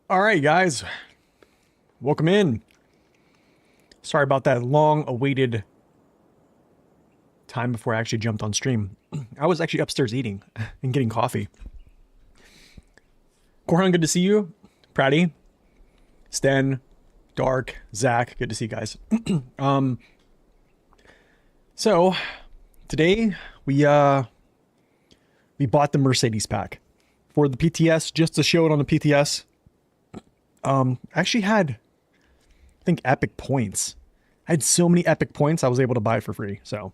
All right, guys, welcome in. Sorry about that long-awaited time before I actually jumped on stream. I was actually upstairs eating and getting coffee. Korhan, good to see you. Pratty, Sten, Dark, Zach, good to see you guys. So today we bought the Mercedes pack for the PTS just to show it on the PTS. I actually had, I think, epic points. I had so many epic points, I was able to buy it for free. So,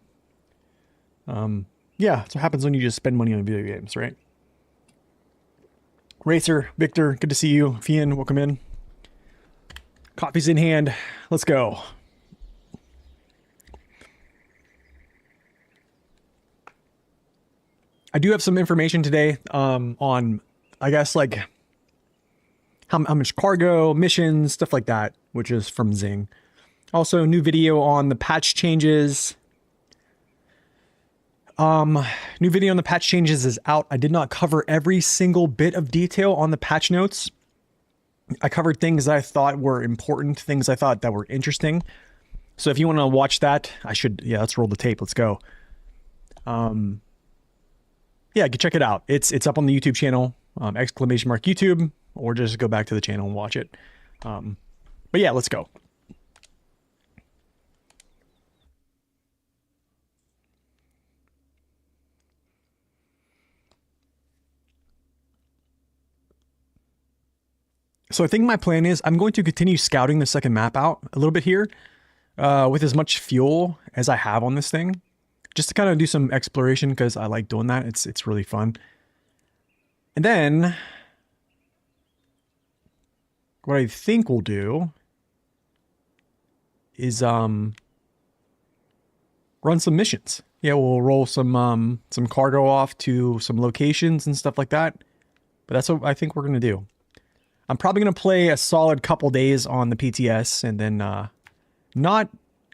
yeah, that's what happens when you just spend money on video games, right? Racer, Victor, good to see you. Fian, welcome in. Coffee's in hand. Let's go. I do have some information today on, I guess, like how much cargo, missions, stuff like that, which is from Zing. Also, new video on the patch changes. New video on the patch changes is out. I did not cover every single bit of detail on the patch notes. I covered things I thought were important, things I thought that were interesting. So if you want to watch that, yeah, let's roll the tape. Let's go. Yeah, check it out. It's up on the YouTube channel, !YouTube, or just go back to the channel and watch it. But yeah, let's go. So I think my plan is I'm going to continue scouting the second map out a little bit here with as much fuel as I have on this thing, just to kind of do some exploration because I like doing that. It's really fun. And then what I think we'll do is run some missions. Yeah, we'll roll some cargo off to some locations and stuff like that. But that's what I think we're gonna do. I'm probably gonna play a solid couple days on the PTS and then not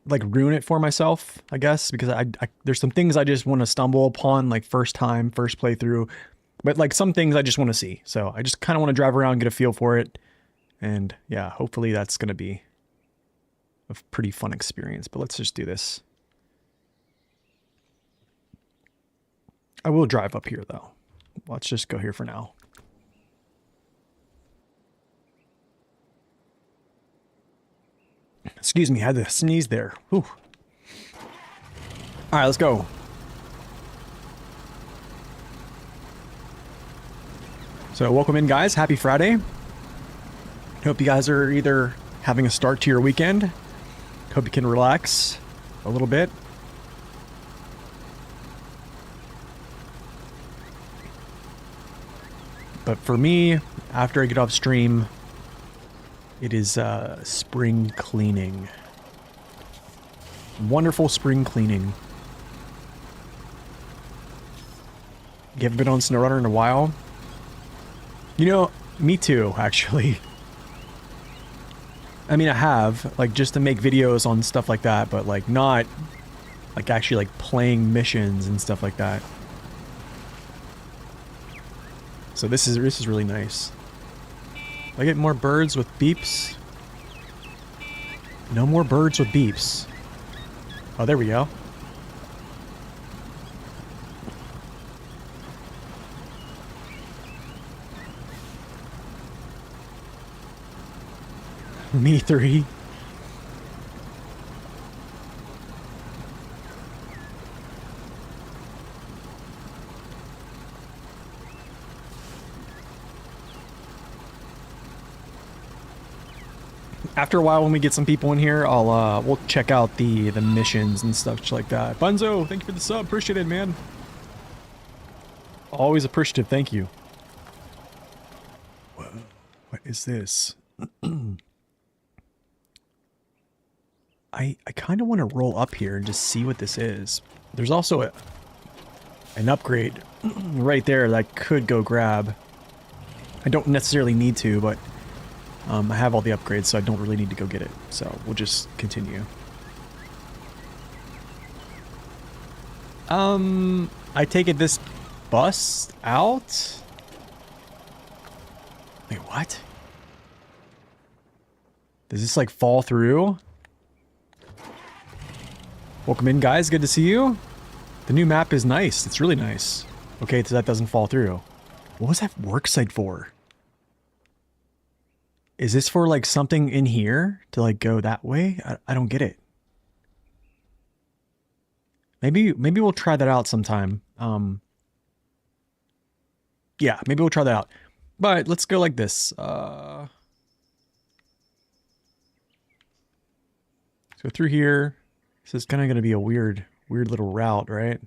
like ruin it for myself, I guess, because I there's some things I just want to stumble upon, like first playthrough, but like some things I just want to see. So I just kind of want to drive around, get a feel for it. And yeah, hopefully that's going to be a pretty fun experience, but let's just do this. I will drive up here though. Let's just go here for now. Excuse me, I had to sneeze there. Whew. All right, let's go. So welcome in, guys. Happy Friday. Hope you guys are either having a start to your weekend. Hope you can relax a little bit. But for me, after I get off stream, it is spring cleaning. Wonderful spring cleaning. You haven't been on SnowRunner in a while? You know, me too, actually. I mean, I have, like, just to make videos on stuff like that, but, like, not, like, actually, like, playing missions and stuff like that. So this is really nice. I get more birds with beeps. No more birds with beeps. Oh, there we go. Me 3. After a while, when we get some people in here, we'll check out the missions and stuff like that. Bunzo, thank you for the sub. Appreciate it, man. Always appreciative. Thank you. Whoa, what is this? I kind of want to roll up here and just see what this is. There's also an upgrade right there that I could go grab. I don't necessarily need to, but I have all the upgrades, so I don't really need to go get it. So we'll just continue. I take it this bus out? Wait, what? Does this like fall through? Welcome in, guys. Good to see you. The new map is nice. It's really nice. Okay, so that doesn't fall through. What was that worksite for? Is this for like something in here to like go that way? I don't get it. Maybe we'll try that out sometime. Yeah, maybe we'll try that out. But let's go like this. Let's go through here. This is kind of going to be a weird little route, right?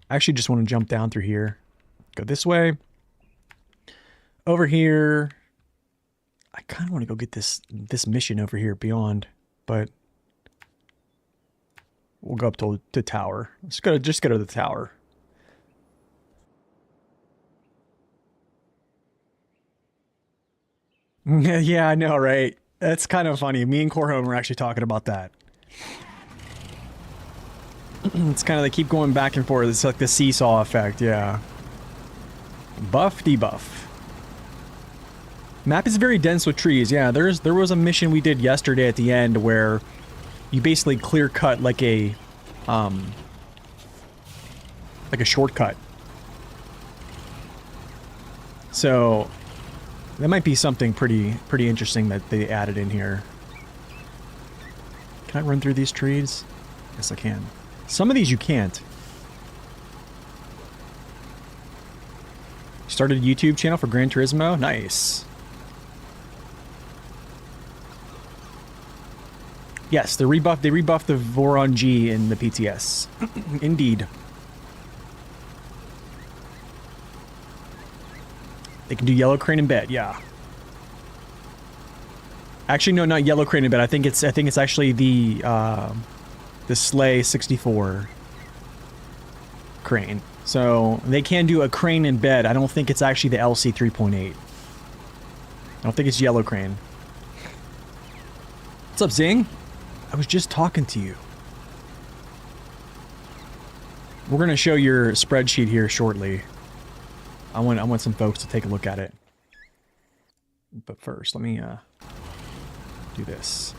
I actually just want to jump down through here. Go this way. Over here. I kind of want to go get this mission over here beyond, but we'll go up to tower. Let's just go to the tower. Yeah, I know, right? That's kind of funny. Me and Corhome were actually talking about that. It's kind of, they keep going back and forth. It's like the seesaw effect, yeah. Buff, debuff. Map is very dense with trees. Yeah, there was a mission we did yesterday at the end where you basically clear cut like a shortcut. So that might be something pretty interesting that they added in here. Can I run through these trees? Yes, I can. Some of these you can't. Started a YouTube channel for Gran Turismo? Nice. Yes, they rebuffed the Voron G in the PTS. Indeed. They can do Yellow Crane in bed, yeah. Actually, no, not Yellow Crane in bed. I think it's actually the Sleigh 64 crane. So they can do a crane in bed. I don't think it's actually the LC 3.8. I don't think it's Yellow Crane. What's up, Zing? I was just talking to you. We're gonna show your spreadsheet here shortly. I want some folks to take a look at it. But first, let me do this.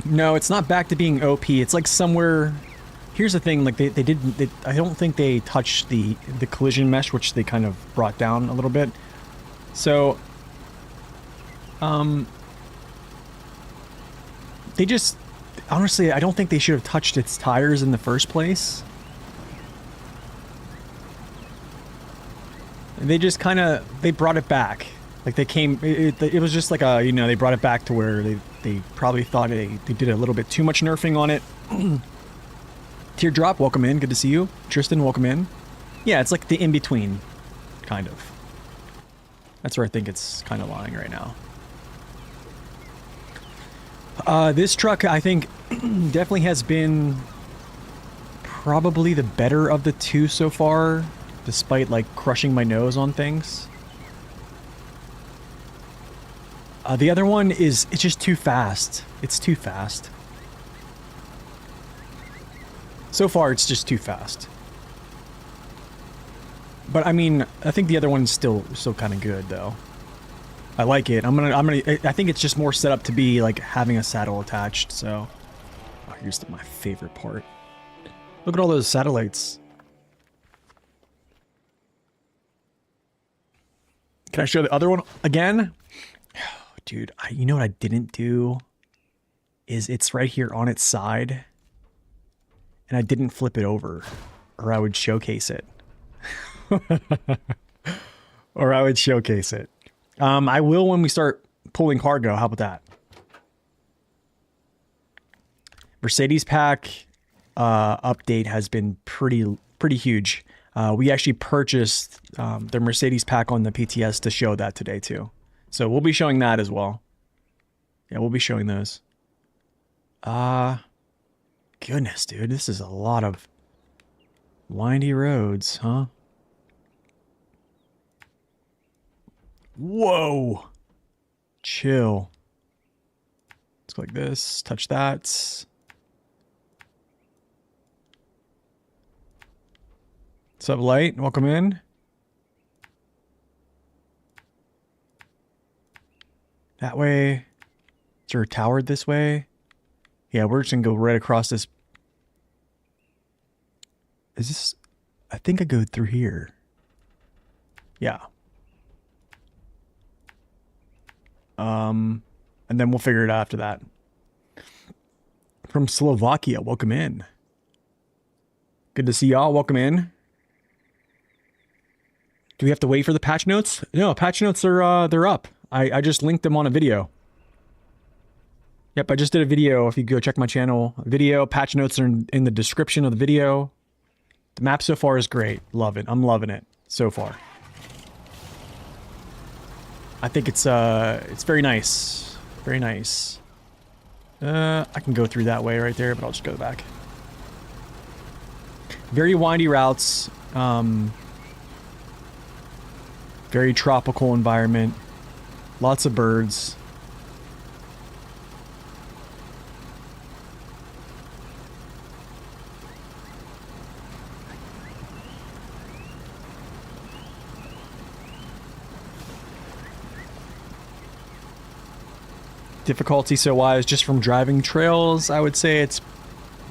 No, it's not back to being OP. It's like somewhere. Here's the thing, like they didn't. I don't think they touched the collision mesh, which they kind of brought down a little bit. So, they just, honestly, I don't think they should have touched its tires in the first place. They just kind of, they brought it back. Like they came, it was just like a, you know, they brought it back to where they probably thought they did a little bit too much nerfing on it. Teardrop, welcome in, good to see you. Tristan, welcome in. Yeah, it's like the in-between, kind of. That's where I think it's kind of lying right now. This truck, I think, definitely has been probably the better of the two so far, despite, like, crushing my nose on things. The other one it's just too fast. It's too fast. So far, it's just too fast. But, I mean, I think the other one's still kind of good, though. I like it. I think it's just more set up to be like having a saddle attached, so. Oh, here's my favorite part. Look at all those satellites. Can I show the other one again? Oh, dude, you know what I didn't do? Is it's right here on its side. And I didn't flip it over. Or I would showcase it. Or I would showcase it. I will when we start pulling cargo. How about that? Mercedes pack update has been pretty huge. We actually purchased the Mercedes pack on the PTS to show that today too. So we'll be showing that as well. Yeah, we'll be showing those. Goodness, dude, this is a lot of windy roads, huh? Whoa! Chill. Let's go like this. Touch that. What's up, Light? Welcome in. That way. Is there a tower this way? Yeah, we're just gonna go right across this. Is this... I think I go through here. Yeah. And then we'll figure it out after that. From Slovakia, welcome in. Good to see y'all. Welcome in. Do we have to wait for the patch notes? No, patch notes are they're up. I just linked them on a video. Yep, I just did a video. If you go check my channel, video patch notes are in the description of the video. The map so far is great. Love it. I'm loving it so far. I think it's very nice. Very nice. I can go through that way right there, but I'll just go back. Very windy routes. Very tropical environment. Lots of birds. Difficulty so wise, just from driving trails, I would say it's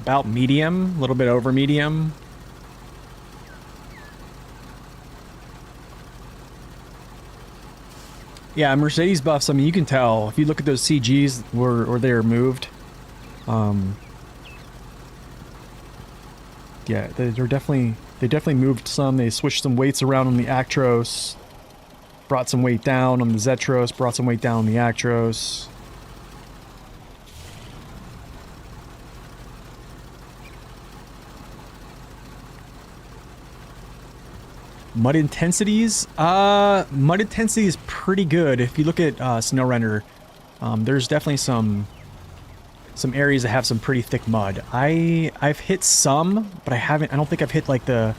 about medium, a little bit over medium. Yeah, Mercedes buffs, I mean, you can tell. If you look at those CGs where they are moved. Yeah, they definitely moved some. They switched some weights around on the Actros. Brought some weight down on the Zetros, brought some weight down on the Actros. Mud intensities? Mud intensity is pretty good. If you look at Snow Render, there's definitely some areas that have some pretty thick mud. I've hit some, but I don't think I've hit like I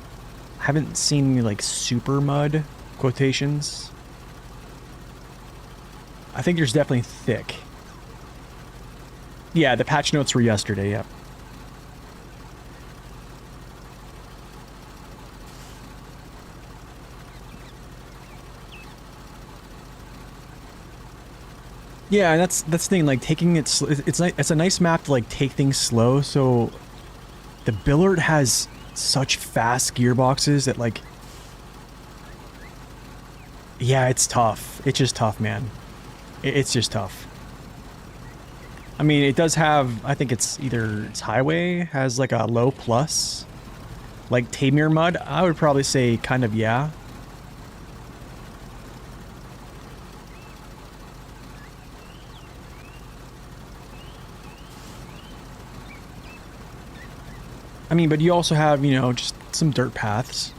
haven't seen any like super mud quotations. I think there's definitely thick. Yeah, the patch notes were yesterday, yep. Yeah, and that's the thing, like, taking it... It's a nice map to, like, take things slow, so... The Billard has such fast gearboxes that, like... Yeah, it's tough. It's just tough, man. It's just tough. I mean, it does have... I think it's either... Its highway has, like, a low plus. Like, Tamir Mud, I would probably say kind of, yeah. I mean, but you also have, you know, just some dirt paths,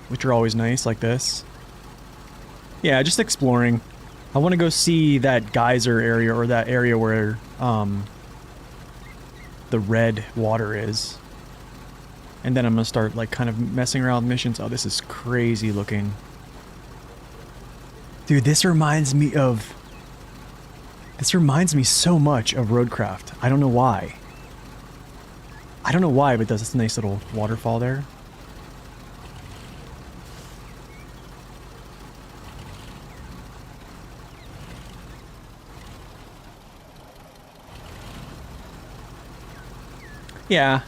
which are always nice, like this. Yeah, just exploring. I want to go see that geyser area, or that area where, the red water is. And then I'm gonna start, like, kind of messing around with missions. Oh, this is crazy looking. Dude, this reminds me of... This reminds me so much of Roadcraft. I don't know why. I don't know why, but it does this nice little waterfall there. Yeah.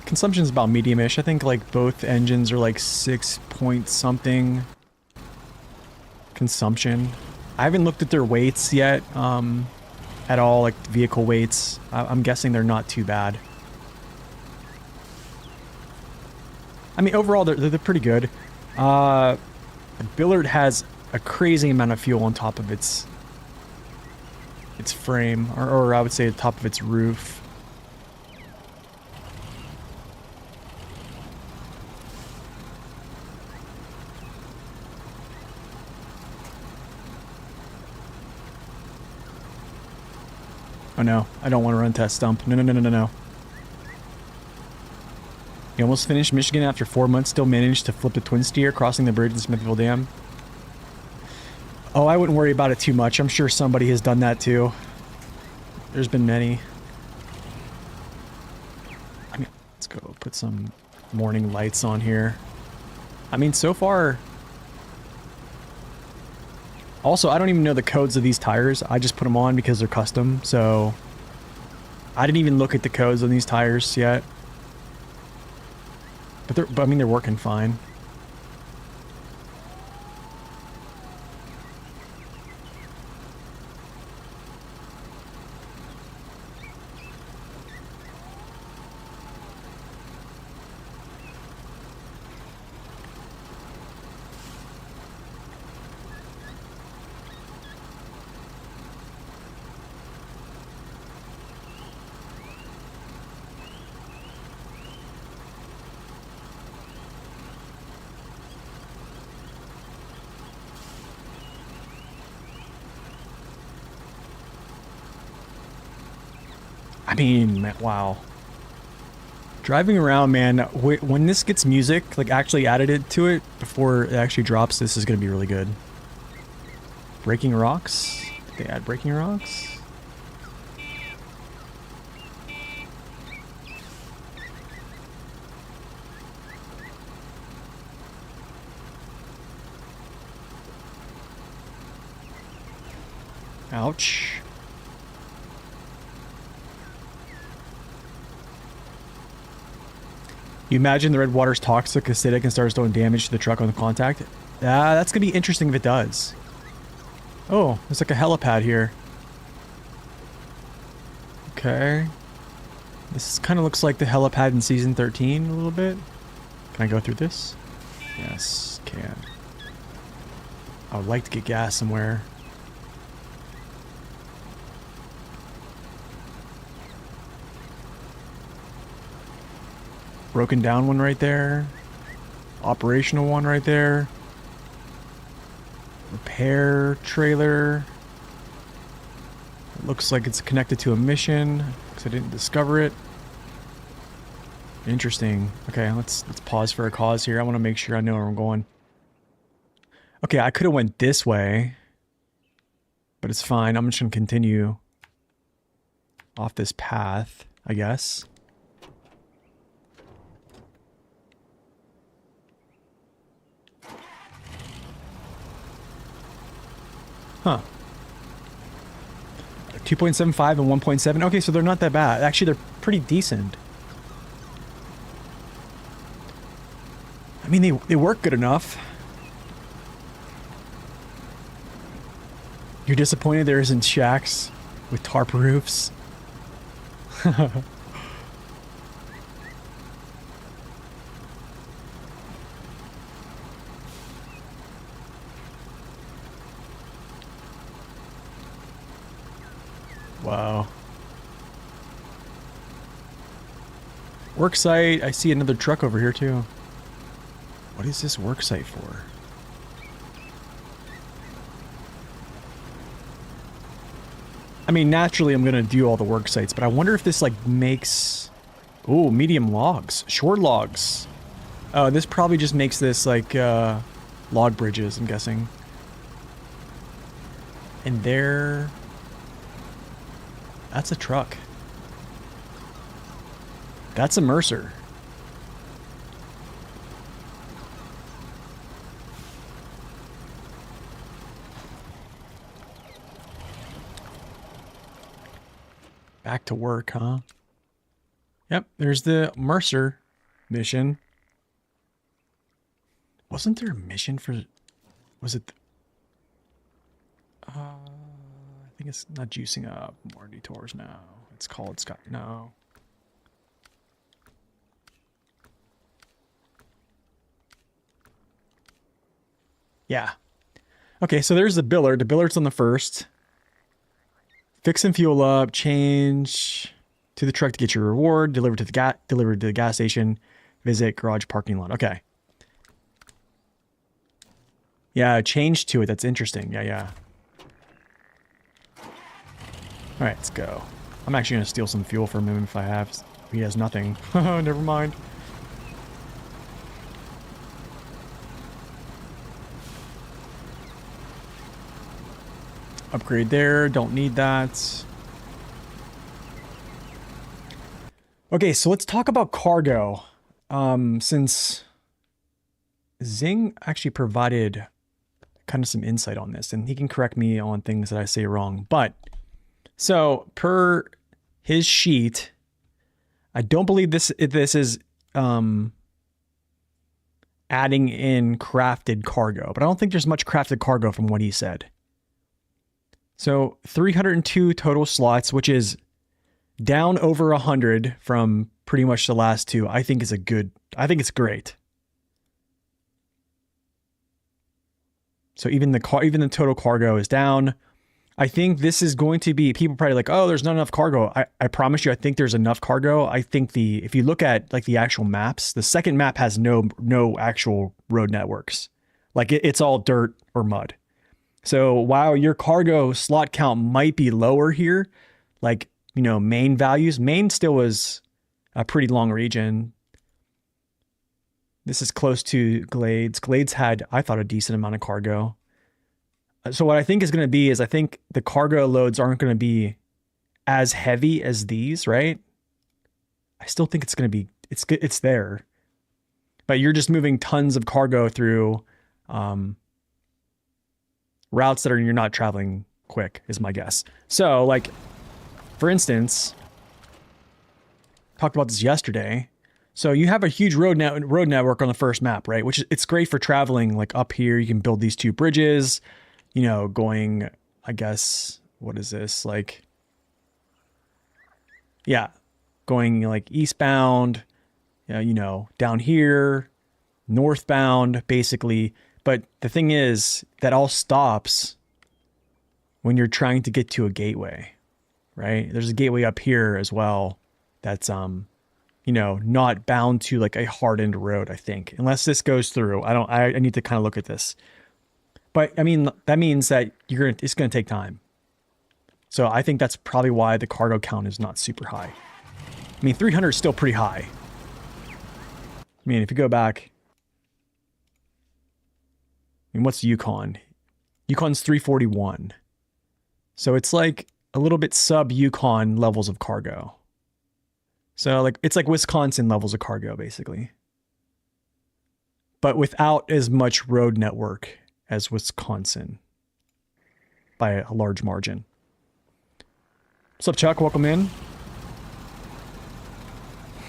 Consumption's about medium-ish. I think like both engines are like 6 point something consumption. I haven't looked at their weights yet, at all, like vehicle weights. I'm guessing they're not too bad. I mean, overall, they're pretty good. Billard has a crazy amount of fuel on top of its frame, or I would say the top of its roof. Oh no, I don't want to run test stump. No, no, no, no, no, no. You almost finished Michigan after 4 months, still managed to flip the twin steer crossing the bridge in Smithville Dam. Oh, I wouldn't worry about it too much. I'm sure somebody has done that too. There's been many. I mean, let's go put some morning lights on here. I mean, so far... Also, I don't even know the codes of these tires. I just put them on because they're custom, so I didn't even look at the codes on these tires yet. But I mean, they're working fine. I mean, wow. Driving around, man, when this gets music, like actually added it to it before it actually drops, this is going to be really good. Breaking rocks? Did they add breaking rocks? Ouch. You imagine the red water's toxic, acidic, and starts doing damage to the truck on the contact? That's gonna be interesting if it does. Oh, there's like a helipad here. Okay. This kind of looks like the helipad in Season 13 a little bit. Can I go through this? Yes, can. I would like to get gas somewhere. Broken down one right there. Operational one right there. Repair trailer. It looks like it's connected to a mission because I didn't discover it. Interesting. Okay, let's pause for a cause here. I want to make sure I know where I'm going. Okay, I could have went this way, but it's fine. I'm just gonna continue off this path, I guess. Huh. 2.75 and 1.7. Okay, so they're not that bad. Actually, they're pretty decent. I mean, they work good enough. You're disappointed there isn't shacks with tarp roofs? Wow. Work site. I see another truck over here too. What is this work site for? I mean, naturally I'm gonna do all the work sites, but I wonder if this like makes... Ooh, medium logs. Short logs. Oh, this probably just makes this like log bridges, I'm guessing. And there... That's a truck. That's a Mercer. Back to work, huh? Yep, there's the Mercer mission. Wasn't there a mission for... Was it... I think it's not juicing up. More detours now. It's called Scott. No. Yeah. Okay, so there's the billard. The billard's on the first. Fix and fuel up. Change to the truck to get your reward. Delivered to the gas station. Visit garage parking lot. Okay. Yeah, change to it. That's interesting. Yeah. Alright, let's go. I'm actually going to steal some fuel from him if I have. He has nothing. Never mind. Upgrade there. Don't need that. Okay, so let's talk about cargo. Since Zing actually provided kind of some insight on this, and he can correct me on things that I say wrong. But so per his sheet, I don't believe this is adding in crafted cargo, but I don't think there's much crafted cargo from what he said. So 302 total slots, which is down over 100 from pretty much the last two. I think it's great. So even the total cargo is down. I think this is going to be, people probably like, oh, there's not enough cargo. I promise you, I think there's enough cargo. I think if you look at like the actual maps, the second map has no actual road networks. Like it's all dirt or mud. So while your cargo slot count might be lower here, like, you know, Maine values, Maine still was a pretty long region. This is close to Glades. Glades had, I thought, a decent amount of cargo. So what I think is going to be is I think the cargo loads aren't going to be as heavy as these, right? I still think it's going to be, it's there. But you're just moving tons of cargo through routes that you're not traveling quick, is my guess. So like, for instance, talked about this yesterday. So you have a huge road network on the first map, right? Which it's great for traveling. Like up here, you can build these two bridges, you know, going, I guess, what is this? Like, yeah, going like eastbound, you know, down here, northbound, basically. But the thing is, that all stops when you're trying to get to a gateway, right? There's a gateway up here as well that's, you know, not bound to like a hardened road, I think. Unless this goes through. I need to kind of look at this. But I mean, that means that it's going to take time. So I think that's probably why the cargo count is not super high. I mean, 300 is still pretty high. I mean, if you go back, I mean, what's Yukon? Yukon's 341. So it's like a little bit sub Yukon levels of cargo. So like, it's like Wisconsin levels of cargo, basically. But without as much road network as Wisconsin by a large margin. What's up, Chuck? Welcome in.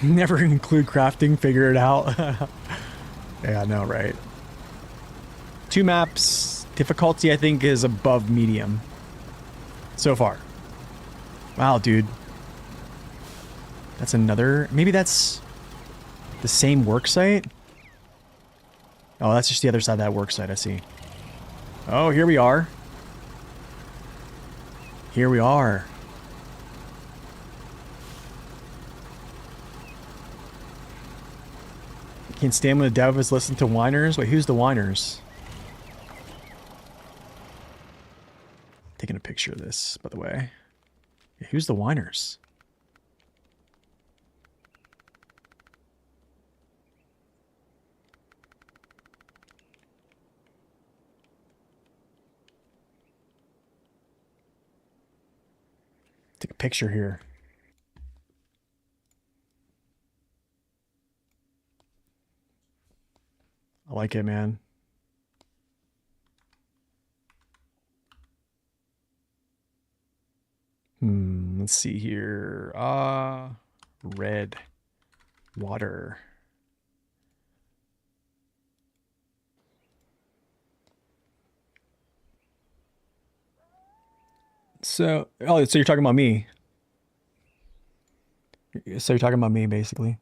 Never include crafting, figure it out. Yeah, I know, right? 2 maps, difficulty I think is above medium so far. Wow, dude. That's another, maybe that's the same work site? Oh, that's just the other side of that work site, I see. Oh, here we are. Here we are. Can't stand when the dev is listening to whiners. Wait, who's the whiners? Taking a picture of this, by the way. Yeah, who's the whiners? Take a picture here. I like it, man. Let's see here. Red water. So you're talking about me. So you're talking about me, basically.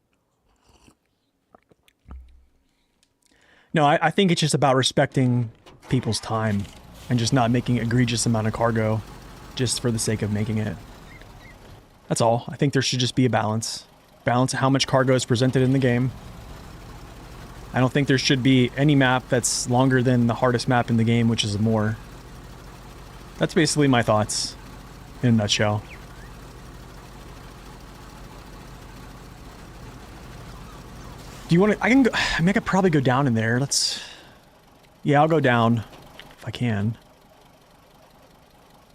No, I think it's just about respecting people's time and just not making egregious amount of cargo just for the sake of making it. That's all. I think there should just be a balance. Balance of how much cargo is presented in the game. I don't think there should be any map that's longer than the hardest map in the game, which is more. That's basically my thoughts in a nutshell. Do you want to, I can go, I mean, I could probably go down in there. Yeah, I'll go down if I can.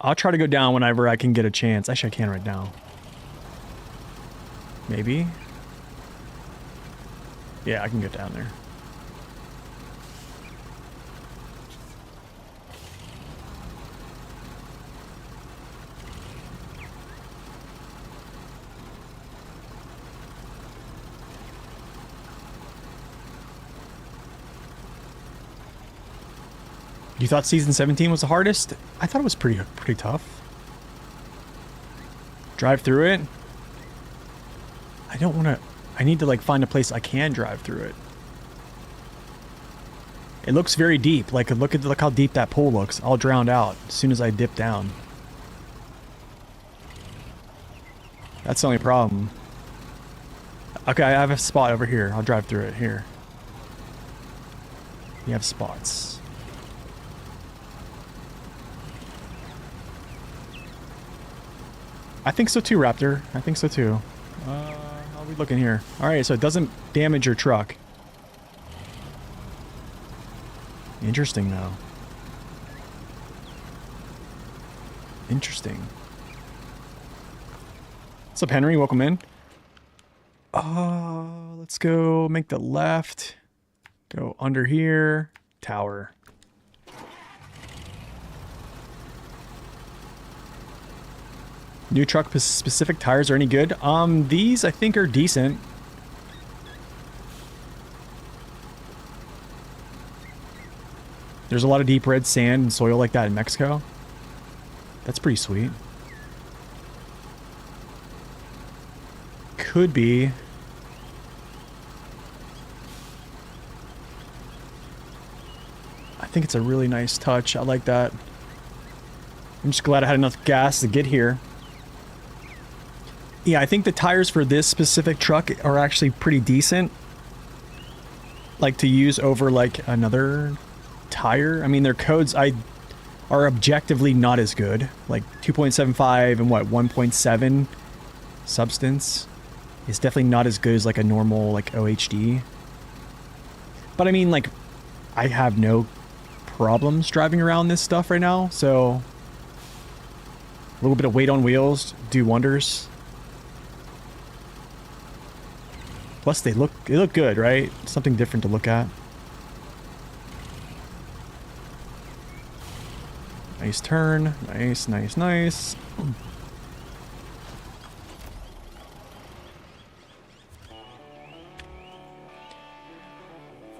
I'll try to go down whenever I can get a chance. Actually, I can right now. Maybe. Yeah, I can get down there. You thought season 17 was the hardest? I thought it was pretty tough. Drive through it? I don't want to... I need to like find a place I can drive through it. It looks very deep. Like look how deep that pool looks. I'll drown out as soon as I dip down. That's the only problem. Okay, I have a spot over here. I'll drive through it here. You have spots. I think so too, Raptor. I think so too. How are we looking here? Alright, so it doesn't damage your truck. Interesting, though. Interesting. What's up, Henry? Welcome in. Let's go make the left. Go under here. Tower. New truck specific tires are any good? These I think are decent. There's a lot of deep red sand and soil like that in Mexico. That's pretty sweet. Could be. I think it's a really nice touch. I like that. I'm just glad I had enough gas to get here. Yeah, I think the tires for this specific truck are actually pretty decent. Like to use over like another tire. I mean, their codes are objectively not as good. Like 2.75 and what, 1.7 substance is definitely not as good as like a normal like OHD. But I mean, like, I have no problems driving around this stuff right now, so a little bit of weight on wheels do wonders. Plus they look good, right? Something different to look at. Nice turn. Nice, nice, nice.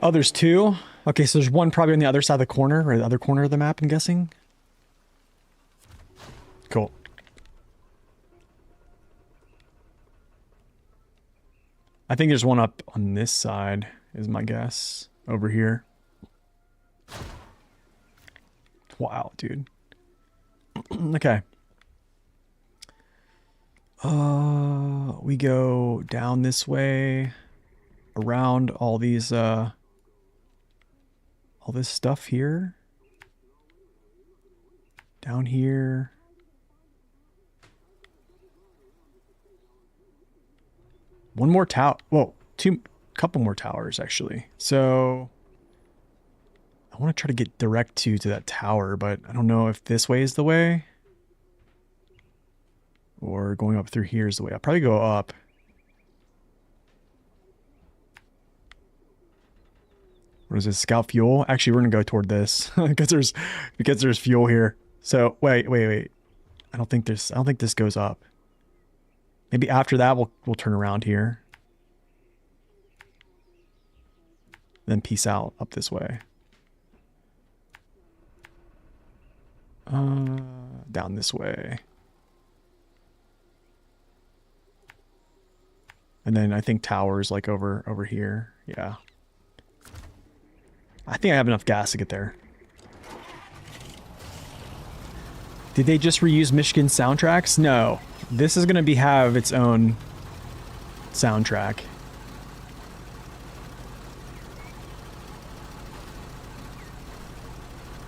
Oh, there's two? Okay, so there's one probably on the other side of the corner, or the other corner of the map, I'm guessing. Cool. I think there's one up on this side, is my guess. Over here. Wow, dude. Okay. We go down this way, around all these, all this stuff here. Down here. One more tower. Whoa, couple more towers actually. So I want to try to get direct to that tower, but I don't know if this way is the way or going up through here is the way. I'll probably go up. What is this? Scout fuel? Actually, we're gonna go toward this because there's fuel here. So wait. I don't think this goes up. Maybe after that we'll turn around here. Then peace out up this way. Down this way. And then I think towers like over here. Yeah. I think I have enough gas to get there. Did they just reuse Michigan soundtracks? No. This is going to have its own soundtrack.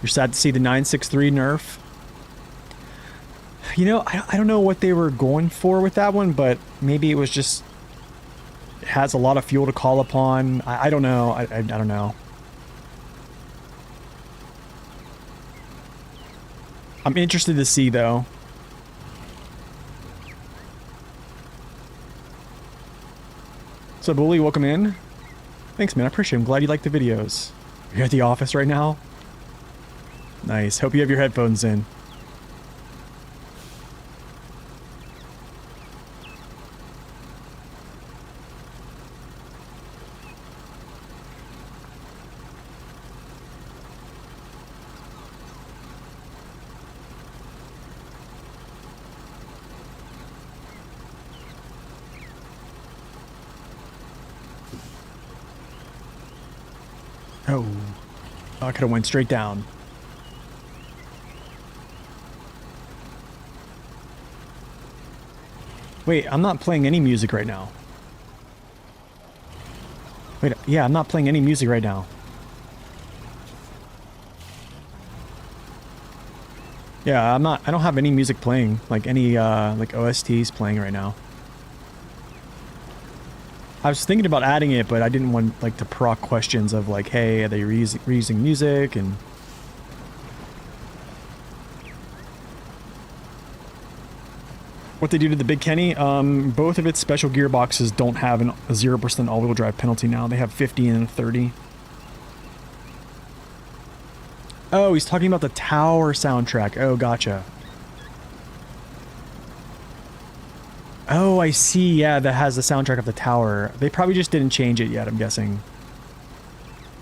You're sad to see the 963 nerf. You know, I don't know what they were going for with that one, but maybe it was just... It has a lot of fuel to call upon. I don't know. I don't know. I'm interested to see, though. So, Bully, welcome in. Thanks, man. I appreciate it. I'm glad you like the videos. You're at the office right now? Nice. Hope you have your headphones in. Oh, I could have went straight down. Wait, I'm not playing any music right now. Wait, yeah, I'm not playing any music right now. Yeah, I don't have any music playing, like any, like OSTs playing right now. I was thinking about adding it, but I didn't want, like, to proc questions of, like, hey, are they reusing music, and... What they do to the Big Kenny? Both of its special gearboxes don't have a 0% all-wheel drive penalty now. They have 50 and 30. Oh, he's talking about the Tower soundtrack. Oh, gotcha. Oh, I see. Yeah, that has the soundtrack of the Tower. They probably just didn't change it yet, I'm guessing.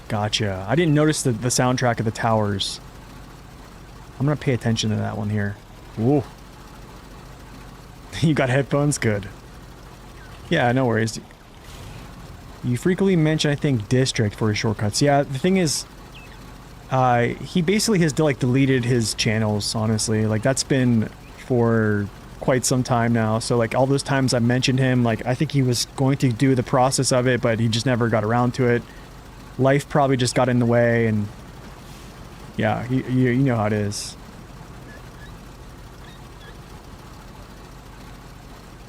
Gotcha. I didn't notice the soundtrack of the Towers. I'm gonna pay attention to that one here. Ooh. You got headphones? Good. Yeah, no worries. You frequently mention, I think, District for his shortcuts. Yeah, the thing is, he basically has, like, deleted his channels, honestly. Like, that's been for quite some time now. So, like, all those times I mentioned him, like, I think he was going to do the process of it, but he just never got around to it. Life probably just got in the way, and... yeah, you know how it is.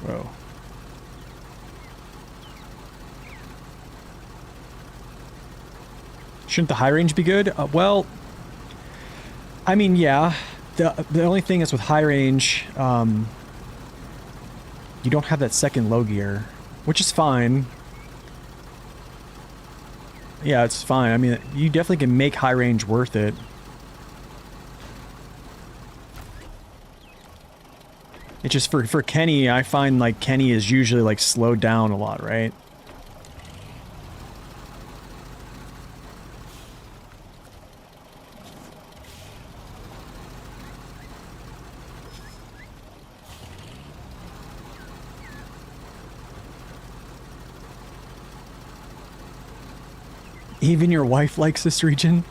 Whoa. Shouldn't the high range be good? Well, I mean, yeah. The only thing is with high range, you don't have that second low gear, which is fine. Yeah, it's fine. I mean, you definitely can make high range worth it. It's just for Kenny, I find, like, Kenny is usually, like, slowed down a lot, right? Even your wife likes this region?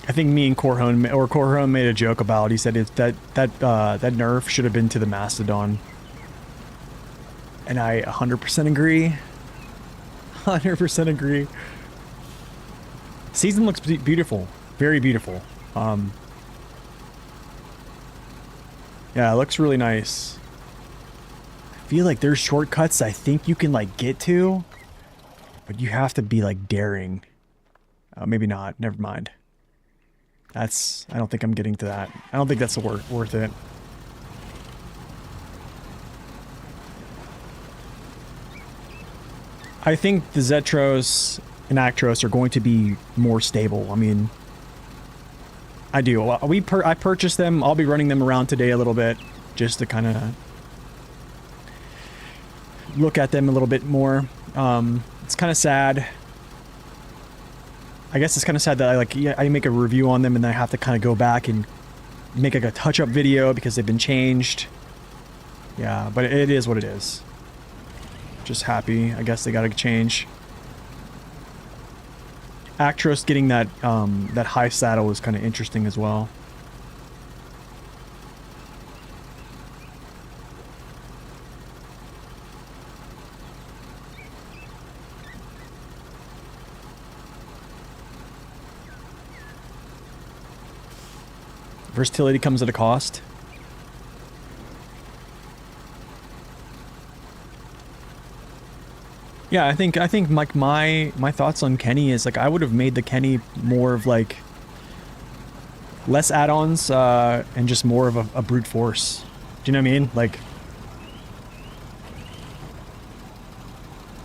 I think me and Corhone made a joke about. He said that nerf should have been to the Mastodon, and I 100% agree. 100% agree. Season looks beautiful, very beautiful. Yeah, it looks really nice. I feel like there's shortcuts I think you can, like, get to, but you have to be, like, daring. Maybe not. Never mind. I don't think I'm getting to that. I don't think that's worth it. I think the Zetros and Actros are going to be more stable. I mean, I do. I purchased them. I'll be running them around today a little bit, just to kind of look at them a little bit more. It's kind of sad. I guess it's kind of sad that I make a review on them and then I have to kind of go back and make, like, a touch-up video because they've been changed. Yeah, but it is what it is. Just happy. I guess they got to change. Actros getting that that high saddle is kind of interesting as well. Versatility comes at a cost. Yeah, I think like my thoughts on Kenny is, like, I would have made the Kenny more of, like, less add-ons and just more of a brute force. Do you know what I mean? Like,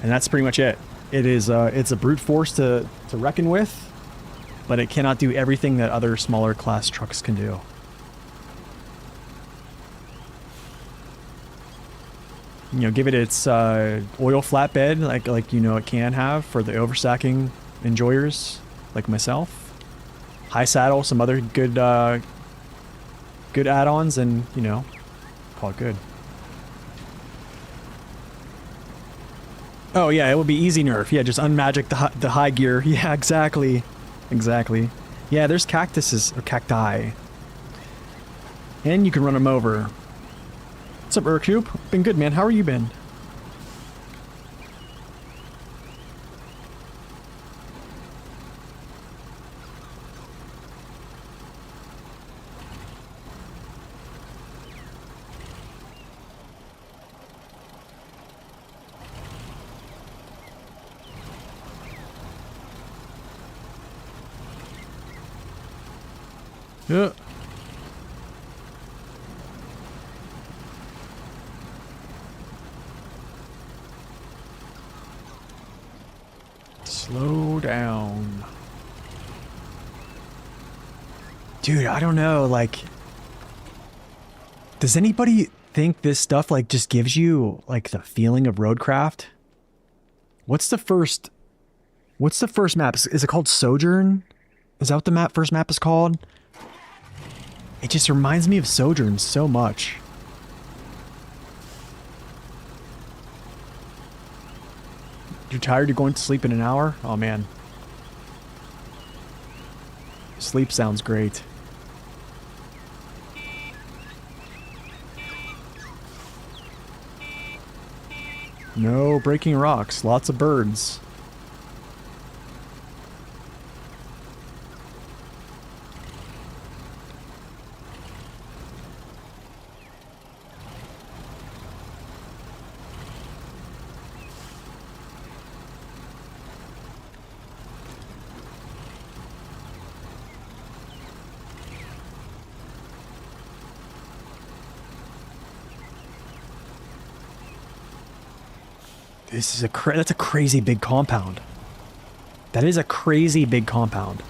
and that's pretty much it. It is it's a brute force to reckon with, but it cannot do everything that other smaller class trucks can do. You know, give it its oil flatbed, like you know it can have for the overstacking enjoyers like myself. High Saddle, some other good good add-ons, and you know, call it good. Oh yeah, it would be easy nerf. Yeah, just unmagic the high gear. Yeah, exactly. Exactly. Yeah, there's cactuses, or cacti. And you can run them over. What's up, Urcoop? Been good, man. How are you been? Yeah. Slow down. Dude, I don't know, like... Does anybody think this stuff, like, just gives you, like, the feeling of roadcraft? What's the first map? Is it called Sojourn? Is that what the first map is called? It just reminds me of Sojourn so much. You're tired? You're going to sleep in an hour? Oh, man. Sleep sounds great. No breaking rocks. Lots of birds. This is that's a crazy big compound. That is a crazy big compound.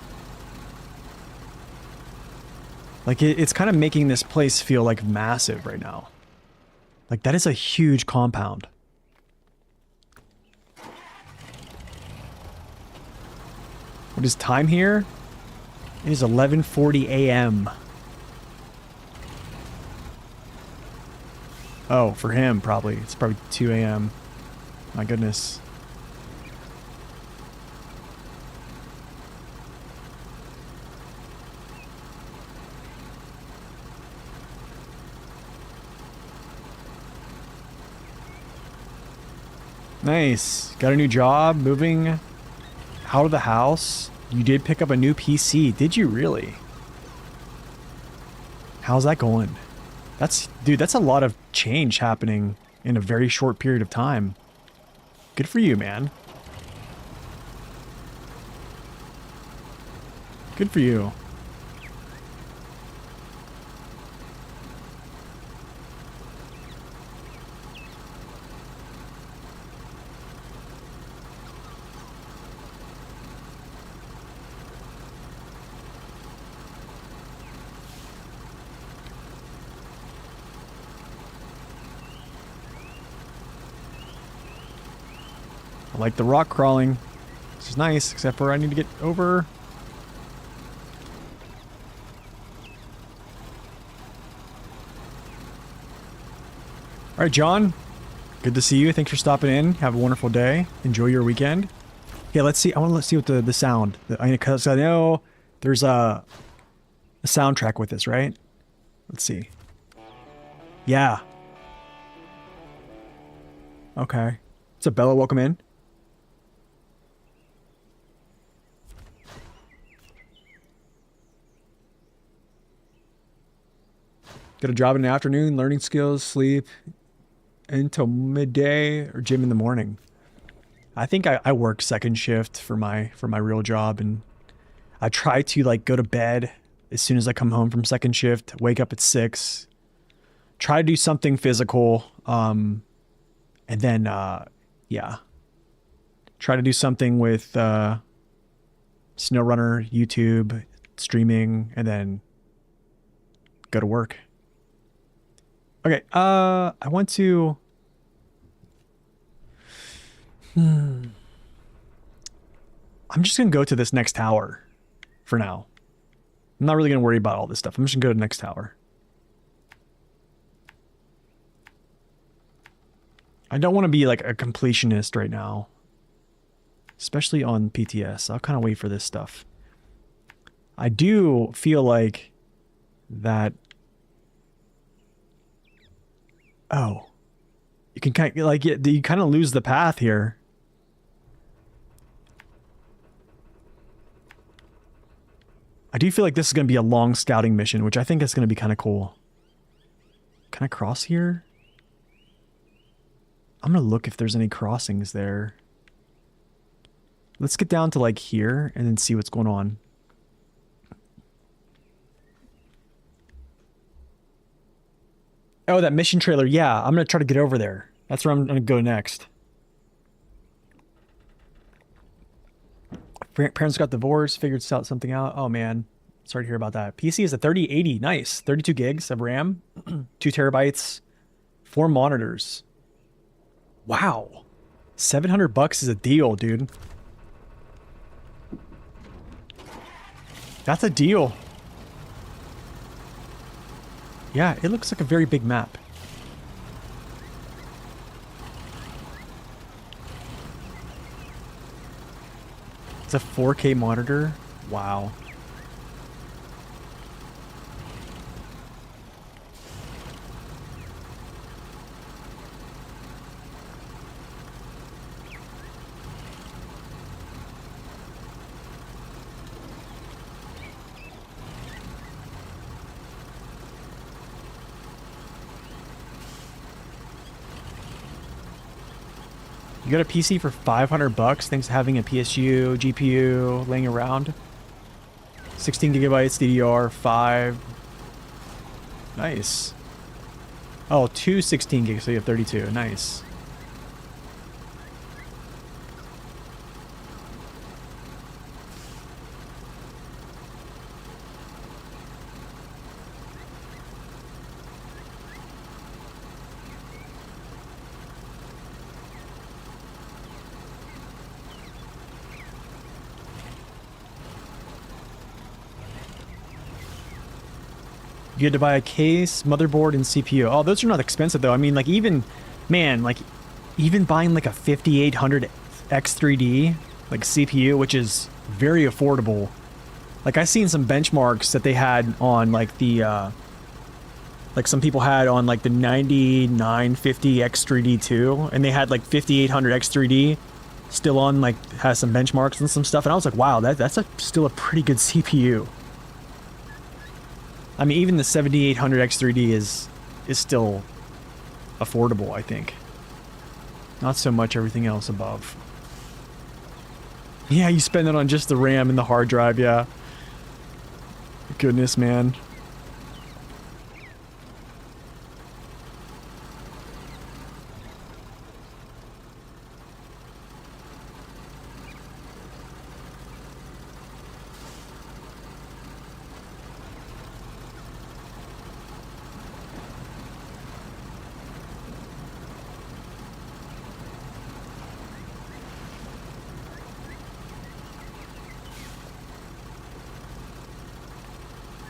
Like, it's kind of making this place feel, like, massive right now. Like, that is a huge compound. What is time here? It is 11:40 a.m. Oh, for him, probably. It's probably 2 a.m. My goodness. Nice. Got a new job, moving out of the house. You did pick up a new PC. Did you really? How's that going? Dude, that's a lot of change happening in a very short period of time. Good for you, man. Good for you. I like the rock crawling. This is nice, except for I need to get over. All right, John. Good to see you. Thanks for stopping in. Have a wonderful day. Enjoy your weekend. Yeah, let's see. I want to see what the sound. Because I know there's a soundtrack with this, right? Let's see. Yeah. Okay. What's up, Bella? Welcome in. Get a job in the afternoon, learning skills, sleep until midday, or gym in the morning. I think I work second shift for my real job, and I try to, like, go to bed as soon as I come home from second shift, wake up at 6, try to do something physical, and then yeah, try to do something with SnowRunner, YouTube, streaming, and then go to work. Okay, I want to... I'm just going to go to this next tower for now. I'm not really going to worry about all this stuff. I'm just going to go to the next tower. I don't want to be like a completionist right now. Especially on PTS. I'll kind of wait for this stuff. I do feel like that... Oh. You can kind of, like, you kind of lose the path here. I do feel like this is going to be a long scouting mission, which I think is going to be kind of cool. Can I cross here? I'm going to look if there's any crossings there. Let's get down to like here and then see what's going on. Oh, that mission trailer. Yeah, I'm going to try to get over there. That's where I'm going to go next. Parents got divorced, figured something out. Oh, man. Sorry to hear about that. PC is a 3080. Nice. 32 gigs of RAM. 2 terabytes. 4 monitors. Wow. $700 is a deal, dude. That's a deal. Yeah, it looks like a very big map. It's a 4K monitor. Wow. You got a PC for $500 thanks to having a PSU, GPU laying around. 16 gigabytes, DDR5. Nice. Oh, 2 16 gigs, so you have 32. Nice. You had to buy a case, motherboard, and CPU. Oh, those are not expensive though. I mean, like even, man, like even buying like a 5800 X3D, like CPU, which is very affordable. Like I've seen some benchmarks that they had on like the, like some people had on like the 9950 X3D too, and they had like 5800 X3D still on, like has some benchmarks and some stuff, and I was like, wow, that's still a pretty good CPU. I mean, even the 7800 X3D is still affordable, I think. Not so much everything else above. Yeah, you spend it on just the RAM and the hard drive, yeah. Goodness, man.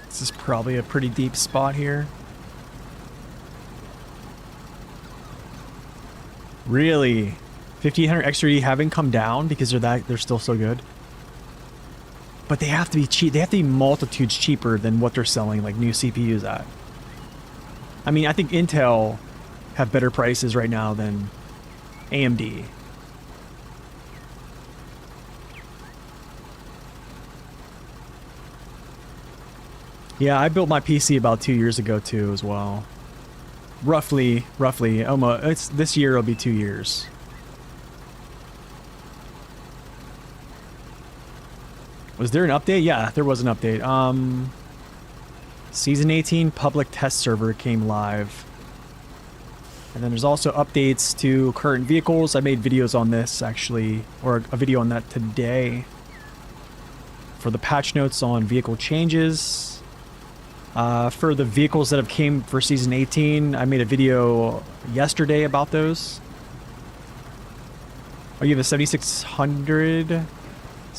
This is probably a pretty deep spot here. Really? 5800 X3D haven't come down because they're still so good? But they have to be cheap. They have to be multitudes cheaper than what they're selling like new CPUs at. I mean, I think Intel have better prices right now than AMD. Yeah, I built my PC about 2 years ago too as well. Roughly, almost, this year it'll be 2 years. Was there an update? Yeah, there was an update. Season 18 public test server came live. And then there's also updates to current vehicles. I made videos on this actually, or a video on that today. For the patch notes on vehicle changes. For the vehicles that have came for Season 18, I made a video yesterday about those. Oh, you have a 7600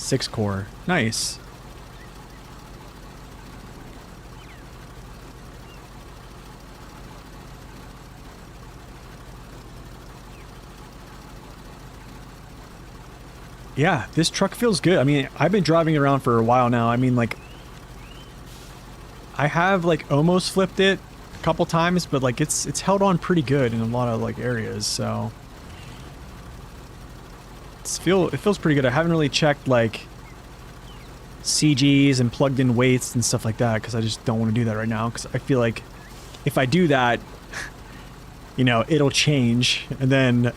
6-core. Nice. Yeah, this truck feels good. I mean, I've been driving it around for a while now. I mean, like, I have, like, almost flipped it a couple times, but, like, it's held on pretty good in a lot of, like, areas, so... it feels pretty good. I haven't really checked, like, CGs and plugged in weights and stuff like that, because I just don't want to do that right now, because I feel like if I do that, you know, it'll change, and then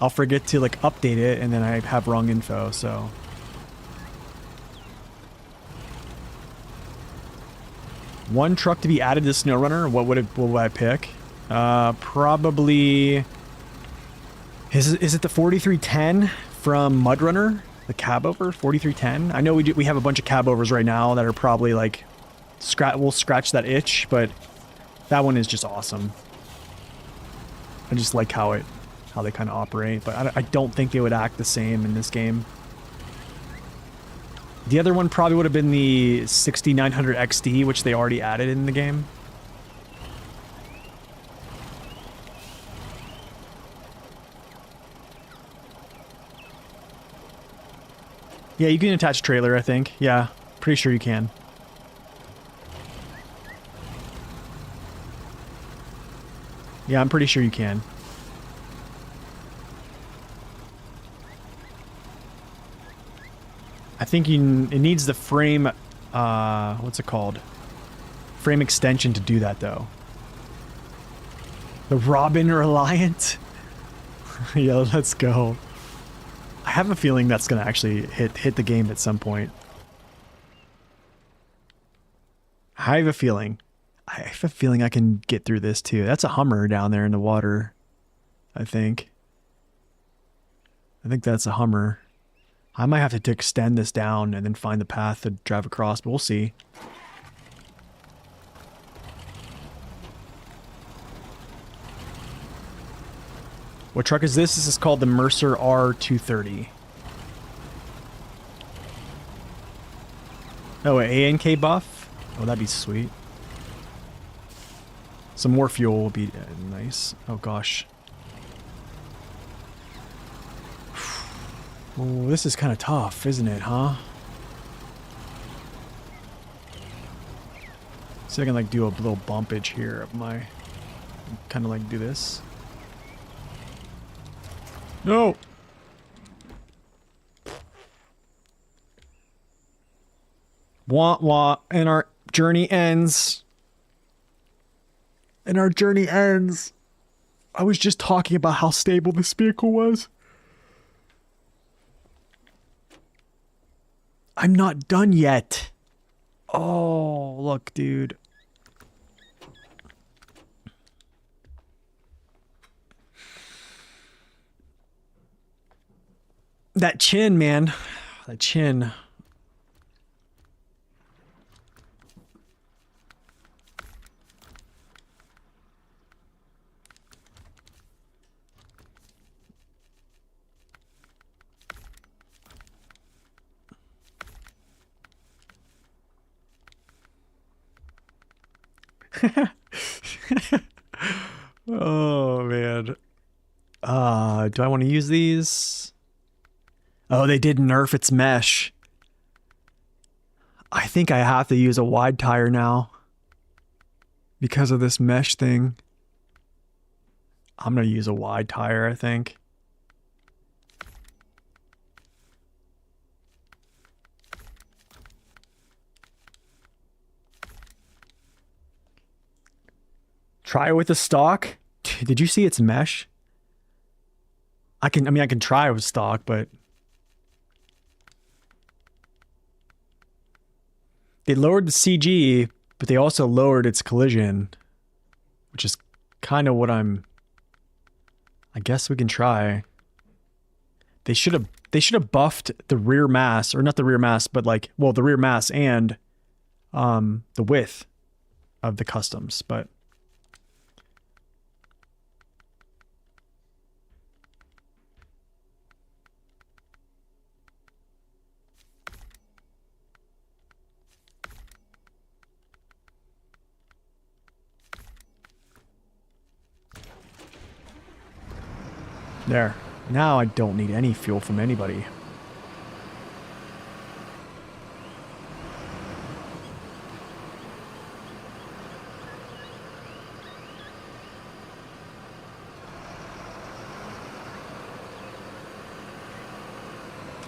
I'll forget to, like, update it, and then I have wrong info, so... One truck to be added to SnowRunner, what would I pick? Probably... Is it the 4310 from Mudrunner? The cab over? 4310? I know we have a bunch of cab overs right now that are probably, like... we'll scratch that itch, but... that one is just awesome. I just like how they kind of operate, but I don't think they would act the same in this game. The other one probably would have been the 6900 XD, which they already added in the game. Yeah, you can attach a trailer, I think. Yeah, pretty sure you can. Yeah, I'm pretty sure you can. I think it needs the frame, what's it called? Frame extension to do that, though. The Robin Reliant? Yeah, let's go. I have a feeling that's gonna actually hit the game at some point. I have a feeling. I have a feeling I can get through this, too. That's a Hummer down there in the water, I think. I think that's a Hummer. I might have to extend this down and then find the path to drive across, but we'll see. What truck is this? This is called the Mercer R230. Oh, an ANK buff? Oh, that'd be sweet. Some more fuel will be nice. Oh, gosh. Oh, this is kind of tough, isn't it, huh? See if I can, like, do a little bumpage here of my... kind of, like, do this. No! Wah, wah, and our journey ends. And our journey ends. I was just talking about how stable this vehicle was. I'm not done yet. Oh, look, dude. That chin, man. That chin. Oh, man. Do I want to use these? Oh, they did nerf its mesh. I think I have to use a wide tire now. Because of this mesh thing. I'm going to use a wide tire, I think. Try it with the stock. Did you see its mesh? I can try with stock, but they lowered the CG, but they also lowered its collision, which is kind of what I guess we can try. They should have buffed the rear mass, or not the rear mass, but like, well, the rear mass and the width of the customs, but There. Now I don't need any fuel from anybody.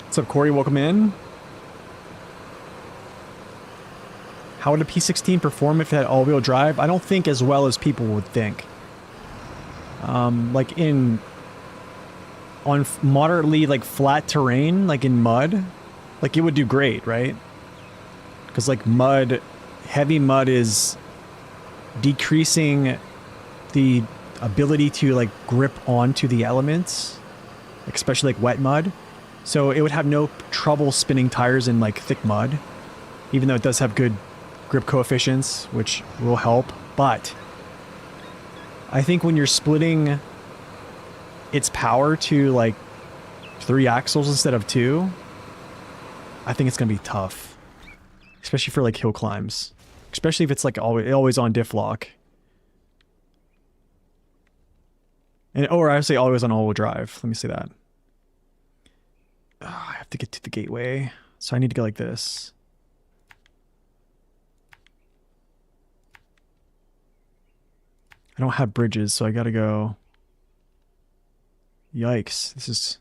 What's up, Corey? Welcome in. How would a P16 perform if it had all-wheel drive? I don't think as well as people would think. Like on moderately like flat terrain, like in mud, like it would do great, right? Because like mud, heavy mud is decreasing the ability to like grip onto the elements, especially like wet mud. So it would have no trouble spinning tires in like thick mud, even though it does have good grip coefficients, which will help. But I think when you're splitting its power to like 3 axles instead of 2, I think it's gonna be tough, especially for like hill climbs, especially if it's like always on diff lock, and or I say always on all-wheel drive. Let me say that. I have to get to the gateway, so I need to go like this. I don't have bridges, so I gotta go. Yikes, this is...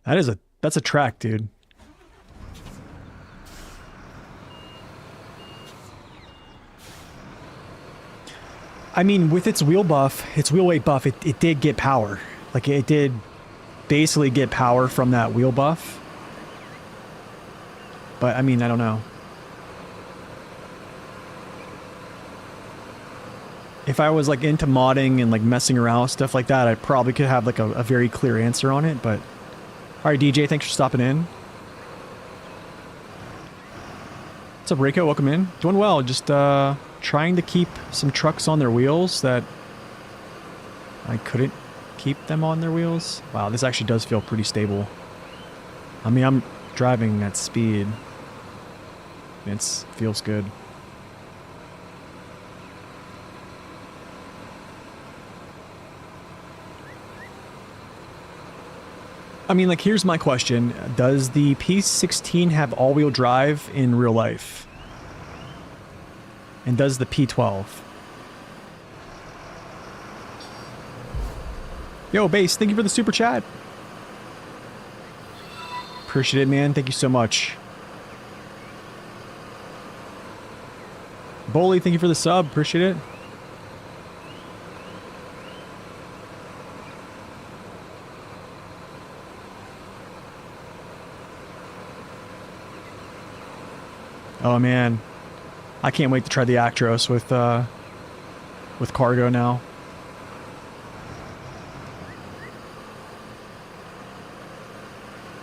That's a track, dude. I mean, with its wheel buff, its wheel weight buff, it did get power. Like, it did basically get power from that wheel buff. But, I mean, I don't know. If I was, like, into modding and, like, messing around with stuff like that, I probably could have, like, a very clear answer on it, but... Alright, DJ, thanks for stopping in. What's up, Reiko? Welcome in. Doing well, just, trying to keep some trucks on their wheels that I couldn't keep them on their wheels. Wow, this actually does feel pretty stable. I mean, I'm driving at speed. It feels good. I mean, like, here's my question. Does the P16 have all-wheel drive in real life? And does the P12? Yo, Base, thank you for the super chat. Appreciate it, man. Thank you so much. Boley, thank you for the sub. Appreciate it. Oh, man. I can't wait to try the Actros with cargo now.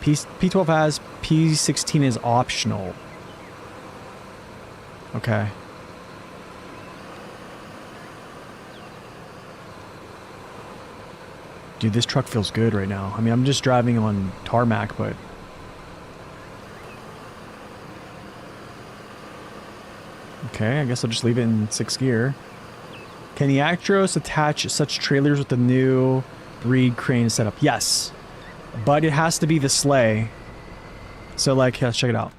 P12 has, P16 is optional. Okay. Dude, this truck feels good right now. I mean, I'm just driving on tarmac, but... Okay, I guess I'll just leave it in 6th gear. Can the Actros attach such trailers with the new breed crane setup? Yes. But it has to be the sleigh. So, like, let's check it out.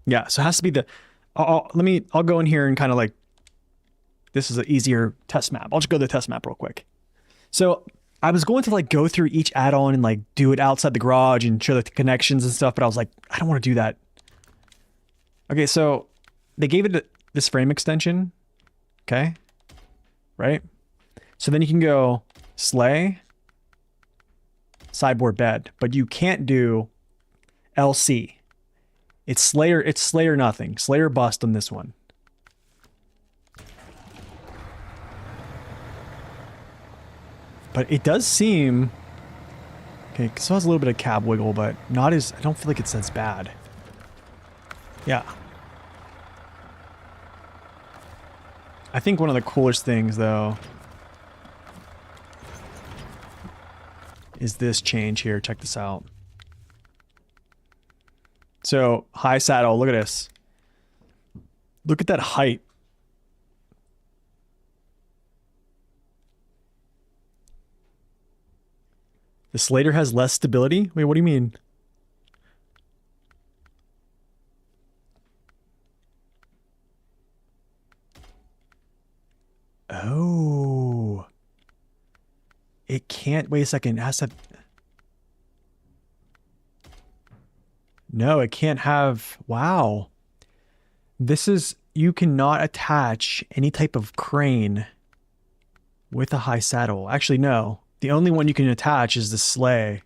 Yeah, so it has to be the... I'll go in here and kind of like... This is an easier test map. I'll just go to the test map real quick. So... I was going to like go through each add-on and like do it outside the garage and show the connections and stuff, but I was like, I don't want to do that. Okay, so they gave it this frame extension. Okay. Right? So then you can go sleigh, sideboard bed, but you can't do LC. It's sleigh or nothing. Sleigh or bust on this one. But it does seem... Okay, it still has a little bit of cab wiggle, but not as... I don't feel like it's as bad. Yeah. I think one of the coolest things, though, is this change here. Check this out. So high saddle, look at this. Look at that height. The Slater has less stability? Wait, what do you mean? Oh. It can't, wait a second, it has to... No, it can't have, wow. This is, you cannot attach any type of crane with a high saddle. Actually, no. The only one you can attach is the sleigh.